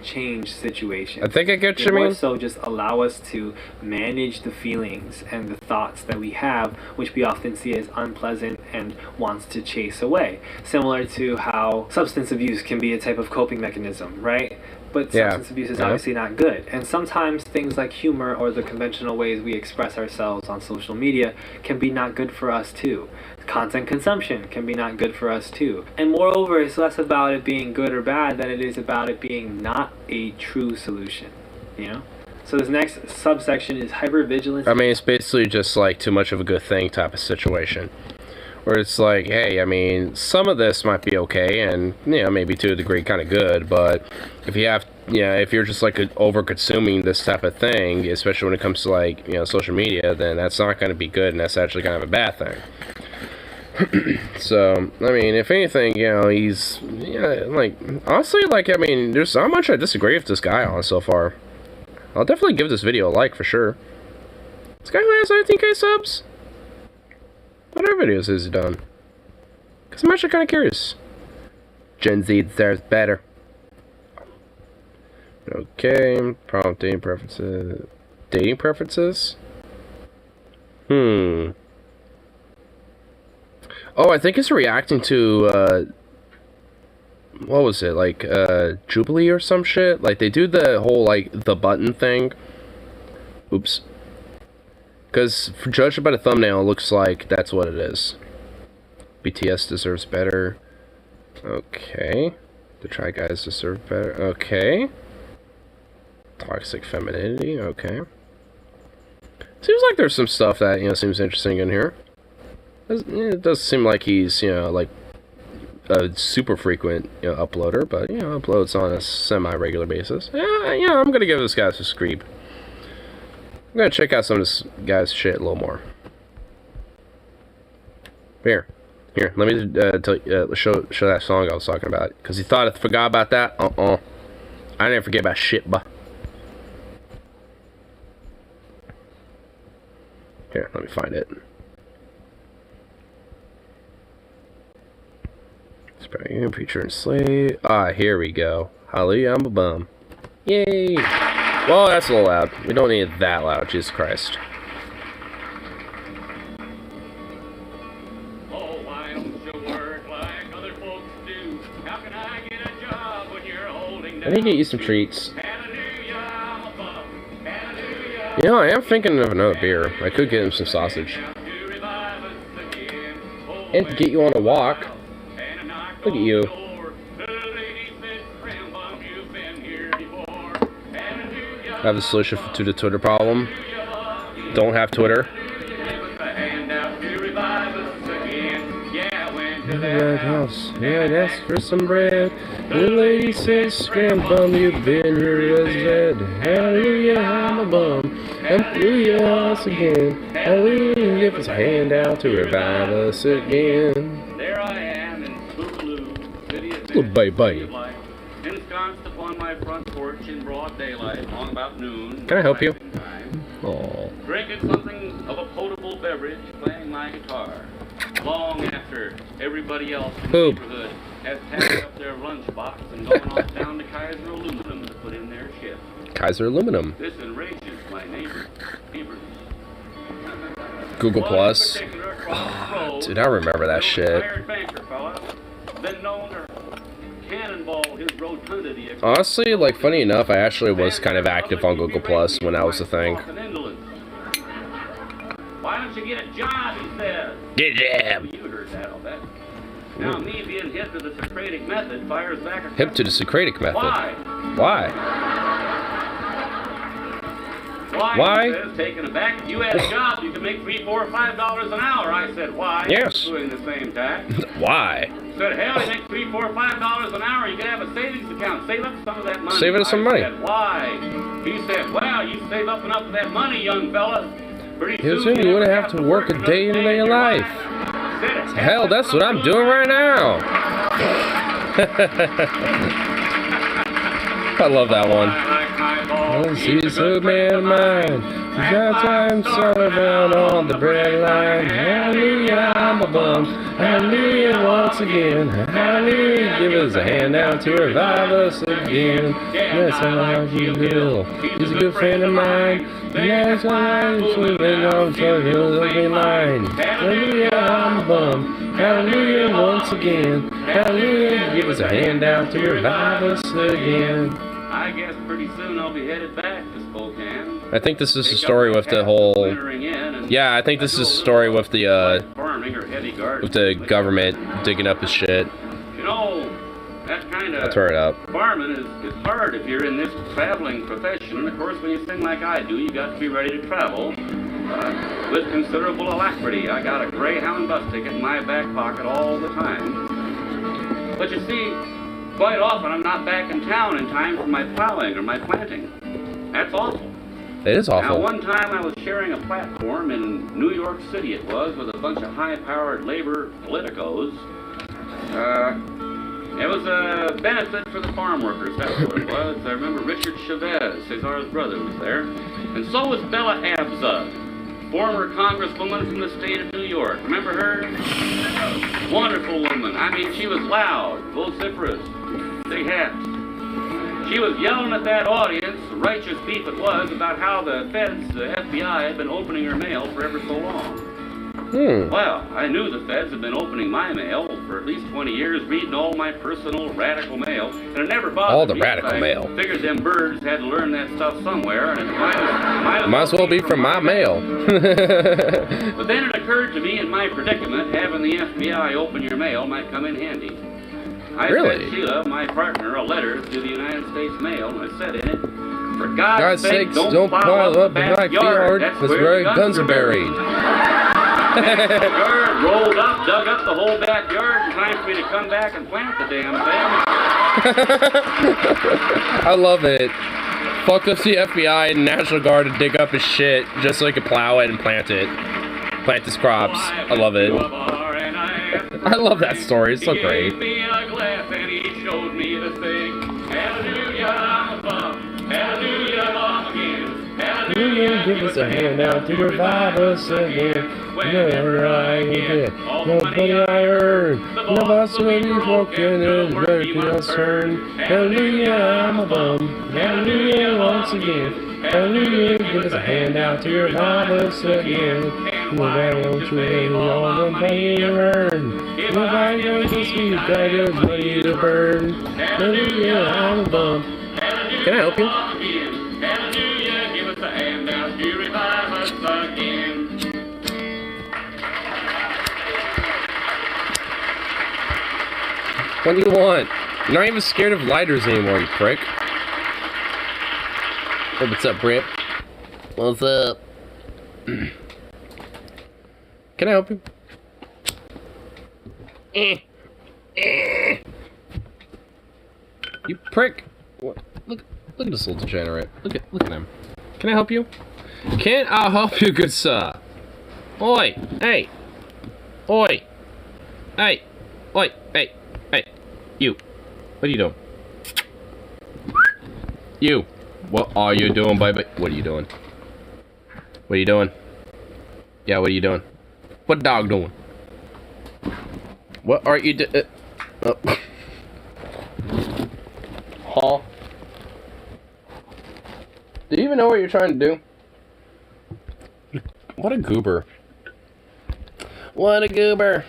change situations. I think I get you, more so just allow us to manage the feelings and the thoughts that we have, which we often see as unpleasant and wants to chase away. Similar to how substance abuse can be a type of coping mechanism, right? But substance abuse is obviously not good. And sometimes things like humor or the conventional ways we express ourselves on social media can be not good for us too. Content consumption can be not good for us too. And moreover, it's less about it being good or bad than it is about it being not a true solution, you know? So this next subsection is hypervigilance. I mean, it's basically just like too much of a good thing type of situation. Where it's like, hey, I mean, some of this might be okay and, you know, maybe to a degree kind of good, but if you have, you know, if you're just like over consuming this type of thing, especially when it comes to like, you know, social media, then that's not going to be good and that's actually kind of a bad thing. So, I mean, if anything, you know, he's, yeah, like, honestly, like, I mean, there's not much I disagree with this guy on so far. I'll definitely give this video a like for sure. This guy who has 19k subs? What other videos has he done? Because I'm actually kind of curious. Gen Z deserves better. Okay, prompt dating preferences. Dating preferences? Oh, I think it's reacting to, what was it, like, Jubilee or some shit? Like, they do the whole, like, the button thing. Oops. Because, judged by the thumbnail, it looks like that's what it is. BTS deserves better. Okay. The Try Guys deserve better. Okay. Toxic femininity. Okay. Seems like there's some stuff that, you know, seems interesting in here. It does seem like he's, you know, like a super frequent, you know, uploader, but, you know, uploads on a semi-regular basis. Yeah, I'm gonna give this guy a screep. I'm gonna check out some of this guy's shit a little more. Here, let me show that song I was talking about. Because he thought I forgot about that. I didn't forget about shit, but Here, let me find it. Spraying, preacher, and slave. Ah, here we go. Hallelujah, I'm a bum. Yay! Well, that's a little loud. We don't need it that loud, Jesus Christ. Oh, why don't you work like other folks do? How can I get a job when you're holding down? I need to get you some treats. You know, I am thinking of another beer. I could get him some sausage. And get you on a walk. Look at you. I have the solution to the Twitter problem. Don't have Twitter. Yeah, I'd ask for some bread. The lady says, "Scram bum, you've been here as dead." Hallelujah, I'm a bum. Hallelujah, us again. Hallelujah, give us a hand out to revive us again. There I am in Boogaloo, city of Little baby. ensconced upon my front porch in broad daylight, long about noon. Can I help you? Oh. Drinking something of a potable beverage, playing my guitar. Long after everybody else in the neighborhood has packed up their lunchbox and gone off down to Kaiser Aluminum to put in their shift. Kaiser Aluminum. This enrages my neighbors. Google Plus. Oh, dude, I remember that shit. Banker fella, been known to cannonball his rotundity. Honestly, like, funny enough, I actually was kind of active on Google Plus when that was a thing. Why don't you get a job, he says. Get a job. You heard that, I'll bet. Now, me being hip to the Socratic method fires back a Hip to the Socratic method. Why? Why? Why? He says, taken aback. If you had a job, you could make $3, $4, $5 an hour. I said, why? Yes. Doing the same tax. Why? Said, hell, you make $3, $4, $5 an hour. You could have a savings account. Save up some of that money. Save it some money. I said, why? He said, well, you save up enough of that money, young fella. Pretty soon you wouldn't have to work a day in your life. Hell, that's what I'm doing right now. I love that one. He's a man of mine. He's got time settled down on the bread line. Hallelujah, I'm a bum. Hallelujah, once again. Hallelujah, give us a hand out to revive us again. That's how you will. He's a good friend of mine. And that's why he's living on the living line. Hallelujah, I'm a bum. Hallelujah, once again. Hallelujah, give us a hand out to revive us again. I guess pretty soon I'll be headed back to Spokane. I think this is the story with the whole. Yeah, I think this is the story with the government digging up his shit. You know, that kind of. I'll turn it up. Farming is hard if you're in this traveling profession. And of course, when you sing like I do, you got to be ready to travel with considerable alacrity. I got a Greyhound bus ticket in my back pocket all the time. But you see. Quite often, I'm not back in town in time for my plowing or my planting. That's awful. It is awful. Now, one time I was sharing a platform in New York City, it was, with a bunch of high-powered labor politicos. It was a benefit for the farm workers, that's what it was. I remember Richard Chavez, Cesar's brother, was there. And so was Bella Abzug, former congresswoman from the state of New York. Remember her? Wonderful woman. I mean, she was loud, vociferous. Big hats. She was yelling at that audience, righteous beef it was, about how the feds, the FBI, had been opening her mail for ever so long. Well, I knew the feds had been opening my mail for at least 20 years, reading all my personal radical mail, and it never bothered me. All the radical mail. Figured them birds had to learn that stuff somewhere, and it might as well be from my mail. But then it occurred to me in my predicament, having the FBI open your mail might come in handy. I sent Sheila, my partner, a letter to the United States Mail, and I said in it, for God's sake, don't pile up the backyard. That's where guns are buried. Backyard, rolled up, dug up the whole backyard, and time for me to come back and plant the damn thing. I love it. Fuck up the FBI and National Guard to dig up his shit just so he could plow it and plant it. Plant his crops. I love it. I love that story. It's so great. He gave me a glass and he showed me the thing. Hallelujah, I'm a bum. Hallelujah, I'm again. Hallelujah. Hallelujah, give us a hand out to revive us again. Whenever I get nobody I earn, the boss will be broken and very concerned. Hallelujah, I'm a bum. Hallelujah, once again. Hallelujah, give us a hand out to revive us again. Nobody else really all the money to earn. Nobody knows this we've got your money to burn. Hallelujah, I'm a bum. Can I help you? Hallelujah, give us a hand out to revive us again. What do you want? You're not even scared of lighters anymore, you prick. Hey, what's up, Britt? What's up? Can I help you? You prick! What? Look at this little degenerate. Look at him. Can I help you? Can't I help you, good sir? Oi! Hey! Oi! Hey! Oi! Hey! Hey! You! What are you doing? You! What are you doing, baby? What are you doing? What are you doing? Yeah, what are you doing? What dog doing? What are you doing? Oh. Huh? Do you even know what you're trying to do? What a goober. What a goober.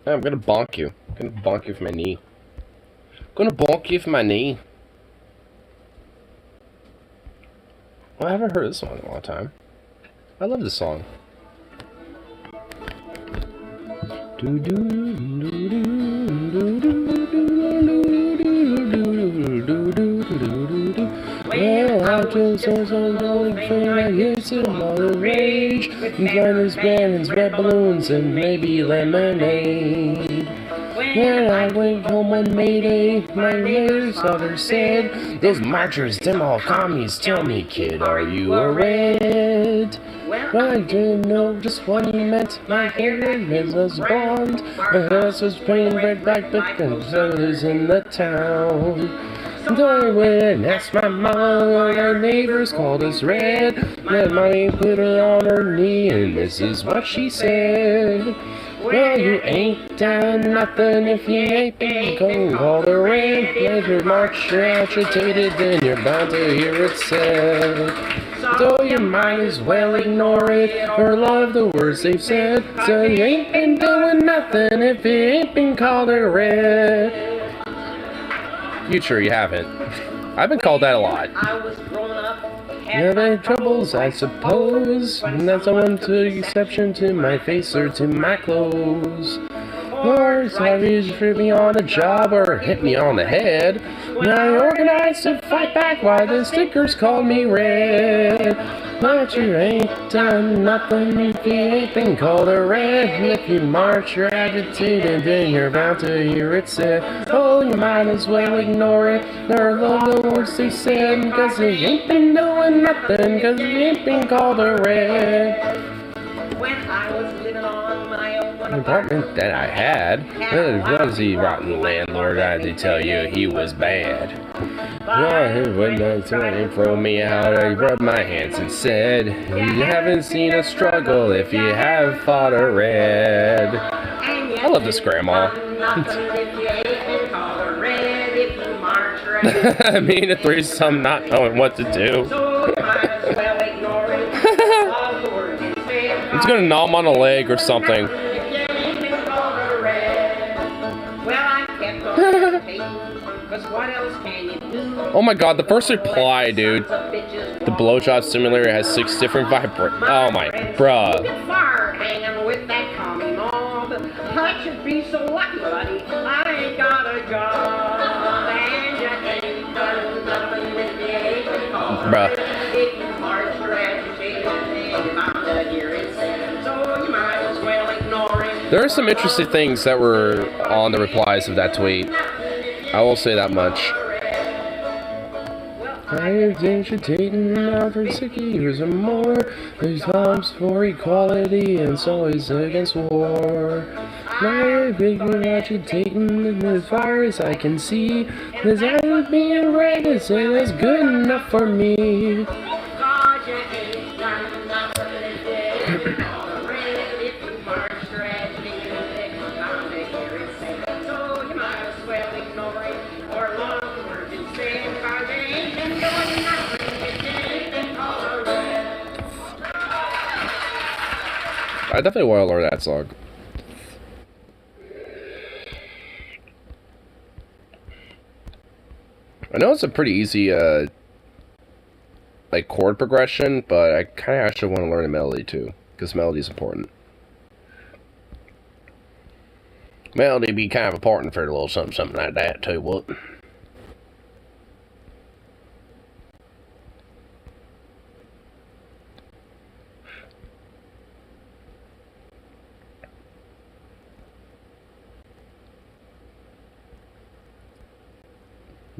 I'm gonna bonk you. I'm gonna bonk you with my knee. I'm gonna bonk you with my knee. Well, I haven't heard this song in a long time. I love this song. Well, I just saw some going from my hips to all the rage. And blinders, bannons, red balloons, and maybe lemonade. When I went home on Mayday, my neighbor's father said, those marchers, them all commies, tell me, kid, are you a red? Well, I didn't know just what he meant. My hair was blonde, my house was plain red black, but the fellas in the town. And I went and asked my mom, our neighbors called us red. Then mommy put her on her knee, and this is what she said. Well, you ain't done nothing if you ain't been called a red. Let your march, you're agitated, then you're bound to hear it said. So you might as well ignore it, or love the words they've said. So you ain't been doing nothing if you ain't been called a red. You sure you haven't? I've been called that a lot. There been troubles, I suppose, and that's one to exception to my face or to my clothes. Or savage for me on the job or hit me on the head. When I organized to fight back, why the stickers called me red. But you ain't done nothing if you ain't been called a red. And if you march your attitude, and then you're bound to hear it said. Oh, you might as well ignore it, or love the words they said. Cause you ain't been doing nothing, cause you ain't been called a red. When I was living on my own Apartment that I had, was he rotten landlord, I had to tell you he was bad. When I tried to throw me out, I rubbed my hands and said, you haven't seen a struggle if you have fought a red. I love this grandma. I mean, a threesome not knowing what to do. It's gonna gnaw him on a leg or something. Oh my god, the first reply, dude. The blowjob simulator has 6 different Oh my, bruh. I should be so lucky, buddy. I ain't got a job. And you ain't done nothing with the age of call. Bruh. If you march your agitation, then you're bound to hear it said. So you might as well ignore it. There are some interesting things that were on the replies of that tweet. I will say that much. I've been agitating now for 60 years or more. There's times for equality and it's always against war. I've been agitating as far as I can see. There's either being right and say that's good enough for me. I definitely want to learn that song. I know it's a pretty easy, like, chord progression, but I kind of actually want to learn a melody, too, because melody is important. Melody be kind of important for a little something like that, too, what?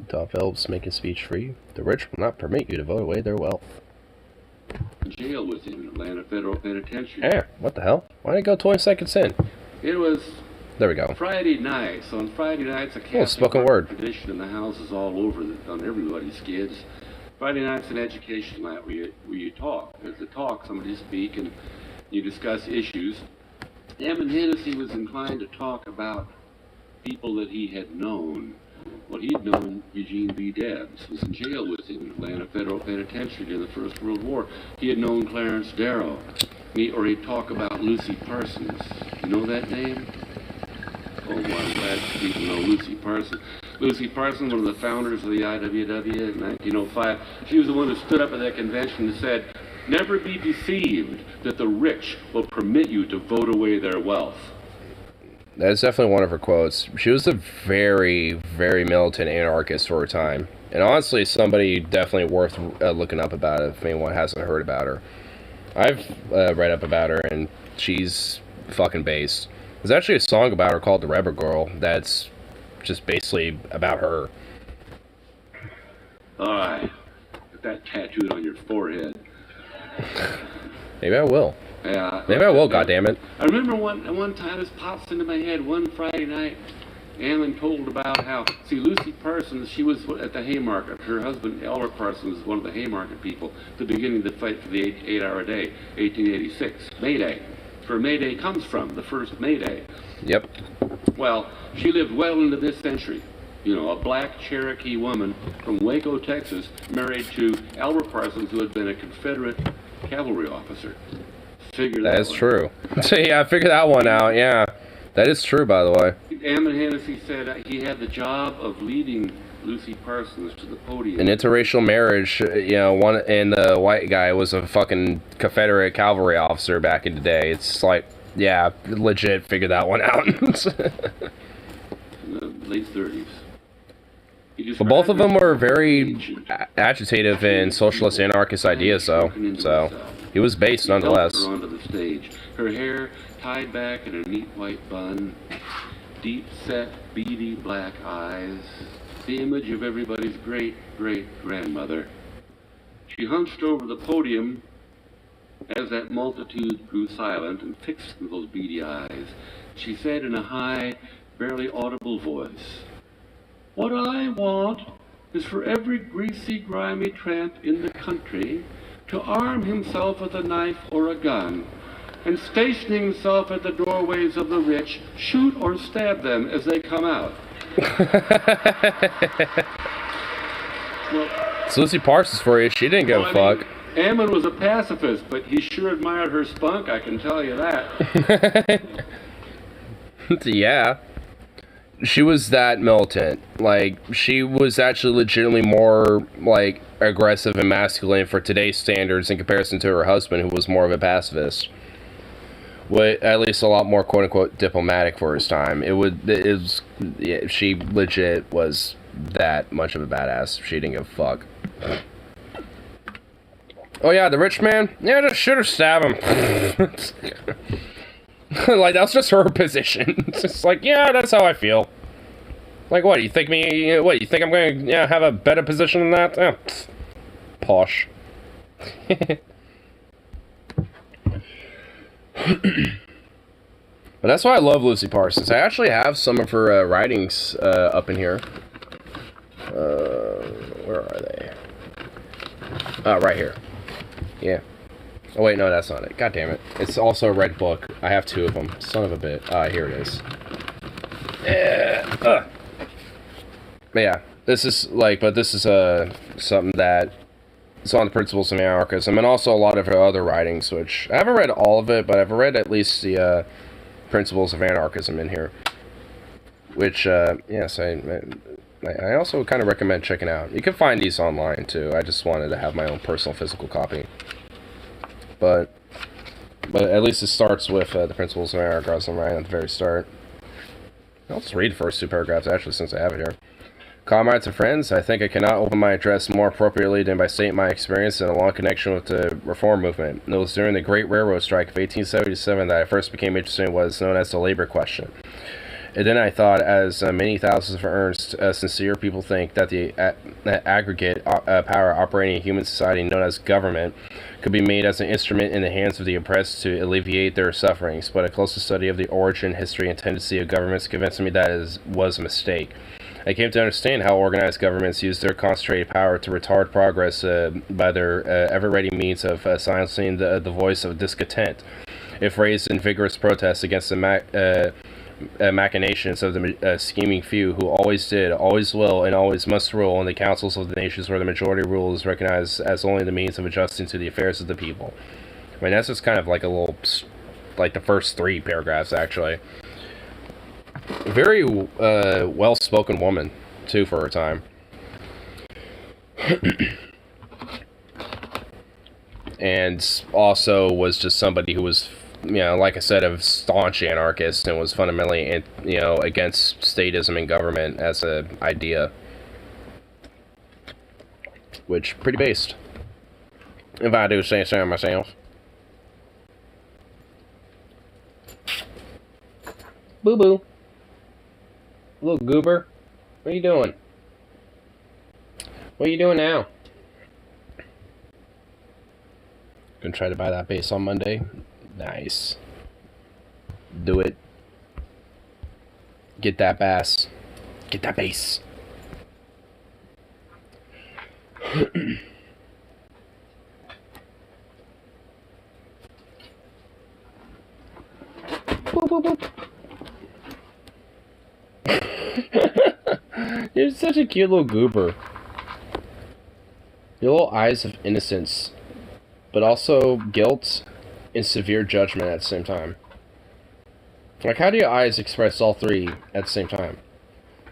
Top elves making speech free. The rich will not permit you to vote away their wealth. Jail was in Atlanta Federal Penitentiary. Yeah, what the hell? Why did it go 20 seconds in? It was there we go. Friday night. So on Friday nights, a Catholic spoken word tradition in the houses all over on everybody's kids. Friday night's an education night where you talk. There's a talk, somebody speak, and you discuss issues. Evan Hennessy was inclined to talk about people that he had known. Well, he'd known Eugene B. Debs, was in jail with him in Atlanta Federal Penitentiary during the First World War. He had known Clarence Darrow, or he'd talk about Lucy Parsons. You know that name? Oh, well, I'm glad people know Lucy Parsons. Lucy Parsons, one of the founders of the IWW in 1905, she was the one who stood up at that convention and said, "Never be deceived that the rich will permit you to vote away their wealth." That's definitely one of her quotes. She was a very, very militant anarchist for her time. And honestly, somebody definitely worth looking up about it if anyone hasn't heard about her. I've read up about her, and she's fucking based. There's actually a song about her called The Rebel Girl that's just basically about her. Alright. Get that tattooed on your forehead. Maybe I will. Yeah. Maybe I will, goddammit. I remember one time this pops into my head one Friday night. Alan told about how, see, Lucy Parsons, she was at the Haymarket. Her husband, Albert Parsons, was one of the Haymarket people at the beginning of the fight for the 8-hour day, 1886. May Day. That's where May Day comes from, the first May Day. Yep. Well, she lived well into this century. You know, a black Cherokee woman from Waco, Texas, married to Albert Parsons, who had been a Confederate cavalry officer. That is true. So yeah, I figured that one out, yeah. That is true, by the way. Ammon Hennessy said he had the job of leading Lucy Parsons to the podium. An interracial marriage, you know, one and the white guy was a fucking Confederate cavalry officer back in the day. It's like, yeah, legit figured that one out. In the late 30s. But both of them were very agitative in socialist anarchist ideas, so he was based nonetheless. Her onto the stage. Her hair tied back in a neat white bun, deep set, beady black eyes, the image of everybody's great-great-grandmother. She hunched over the podium as that multitude grew silent and fixed with those beady eyes. She said in a high, barely audible voice, "What I want is for every greasy, grimy tramp in the country to arm himself with a knife or a gun, and stationing himself at the doorways of the rich, shoot or stab them as they come out." Well, it's Lucy Parsons for you. She didn't give a fuck. Ammon was a pacifist, but he sure admired her spunk, I can tell you that. Yeah. She was that militant. Like, she was actually legitimately more, like, aggressive and masculine for today's standards in comparison to her husband, who was more of a pacifist. Well, at least a lot more quote-unquote diplomatic for his time. Yeah, she legit was that much of a badass. She didn't give a fuck. Oh yeah, the rich man? Yeah, just shoot or stab him. Like, that's just her position. It's just like, yeah, that's how I feel. Like, what, you think I'm gonna have a better position than that? Posh. But that's why I love Lucy Parsons. I actually have some of her writings up in here. Where are they? Right here. Yeah. Oh wait, no, that's not it. God damn it. It's also a red book. I have 2 of them. Son of a bit. Here it is. But yeah, this is like, but this is something that is on the principles of anarchism, and also a lot of her other writings, which I haven't read all of it, but I've read at least the principles of anarchism in here. Which, yes, I also kind of recommend checking out. You can find these online too. I just wanted to have my own personal physical copy. But at least it starts with the principles of anarchism right at the very start. I'll just read the first 2 paragraphs actually, since I have it here. Comrades and friends, I think I cannot open my address more appropriately than by stating my experience in a long connection with the reform movement. It was during the Great Railroad Strike of 1877 that I first became interested in what is known as the labor question. And then I thought, as many thousands of earnest, sincere people think, that the aggregate power operating in human society known as government could be made as an instrument in the hands of the oppressed to alleviate their sufferings. But a closer study of the origin, history, and tendency of governments convinced me that was a mistake. I came to understand how organized governments use their concentrated power to retard progress by their ever-ready means of silencing the voice of discontent, if raised in vigorous protest against the machinations of the scheming few who always did, always will, and always must rule in the councils of the nations where the majority rule is recognized as only the means of adjusting to the affairs of the people. I mean, that's just kind of like a little, like the first 3 paragraphs, actually. Very well-spoken woman, too, for her time. And also was just somebody who was, you know, like I said, a staunch anarchist and was fundamentally, you know, against statism in government as an idea. Which, pretty based. If I do say so myself. Boo-boo. Little goober. What are you doing? What are you doing now? Gonna try to buy that base on Monday. Nice. Do it. Get that bass. Get that base. Boop, boop, boop. You're such a cute little goober. Your little eyes of innocence, but also guilt and severe judgment at the same time. Like, how do your eyes express all 3 at the same time?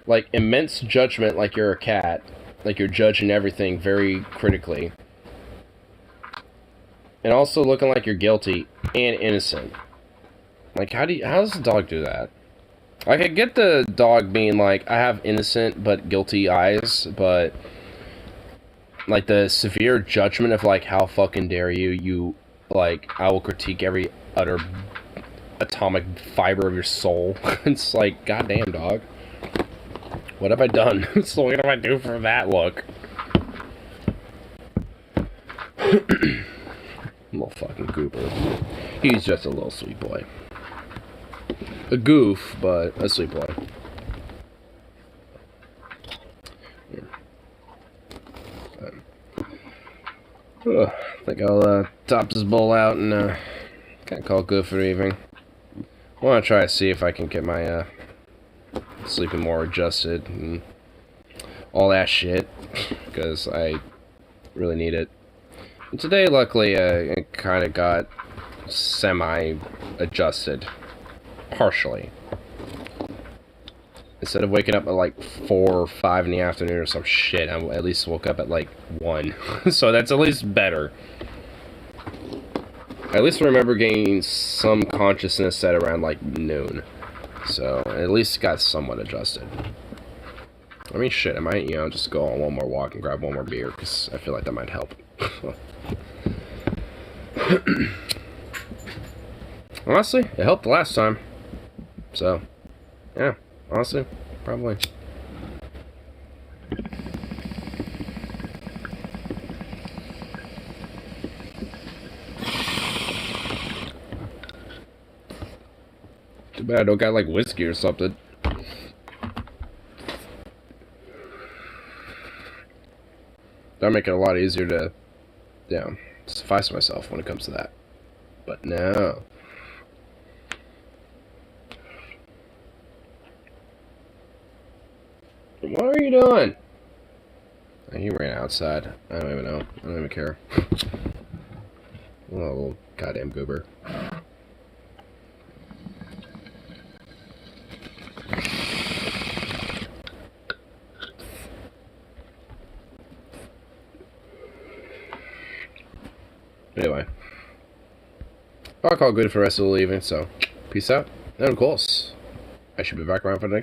Like, immense judgment, like you're a cat, like you're judging everything very critically. And also looking like you're guilty and innocent. Like, how does the dog do that? Like, I get the dog being like, I have innocent but guilty eyes, but like the severe judgment of like, how fucking dare you, like, I will critique every utter atomic fiber of your soul. It's like, goddamn, dog. What have I done? So what do I do for that look? Little fucking goober. He's just a little sweet boy. A goof, but a sweet boy. I think I'll top this bowl out and kind of call it good for the evening. I want to try to see if I can get my sleeping more adjusted and all that shit, because I really need it. And today, luckily, it kind of got semi-adjusted. Partially. Instead of waking up at like 4 or 5 in the afternoon or some shit, I at least woke up at like 1. So that's at least better. I at least remember gaining some consciousness at around like noon. So at least got somewhat adjusted. I mean, shit, I might, you know, just go on one more walk and grab one more beer, because I feel like that might help. Honestly, it helped the last time. So, yeah, honestly, probably. Man, I don't got like whiskey or something. That'll make it a lot easier to, suffice myself when it comes to that. But no. What are you doing? Oh, he ran outside. I don't even know. I don't even care. Oh, little goddamn goober. Anyway. I'll call it good for the rest of the evening, so peace out. And of course, I should be back around for the next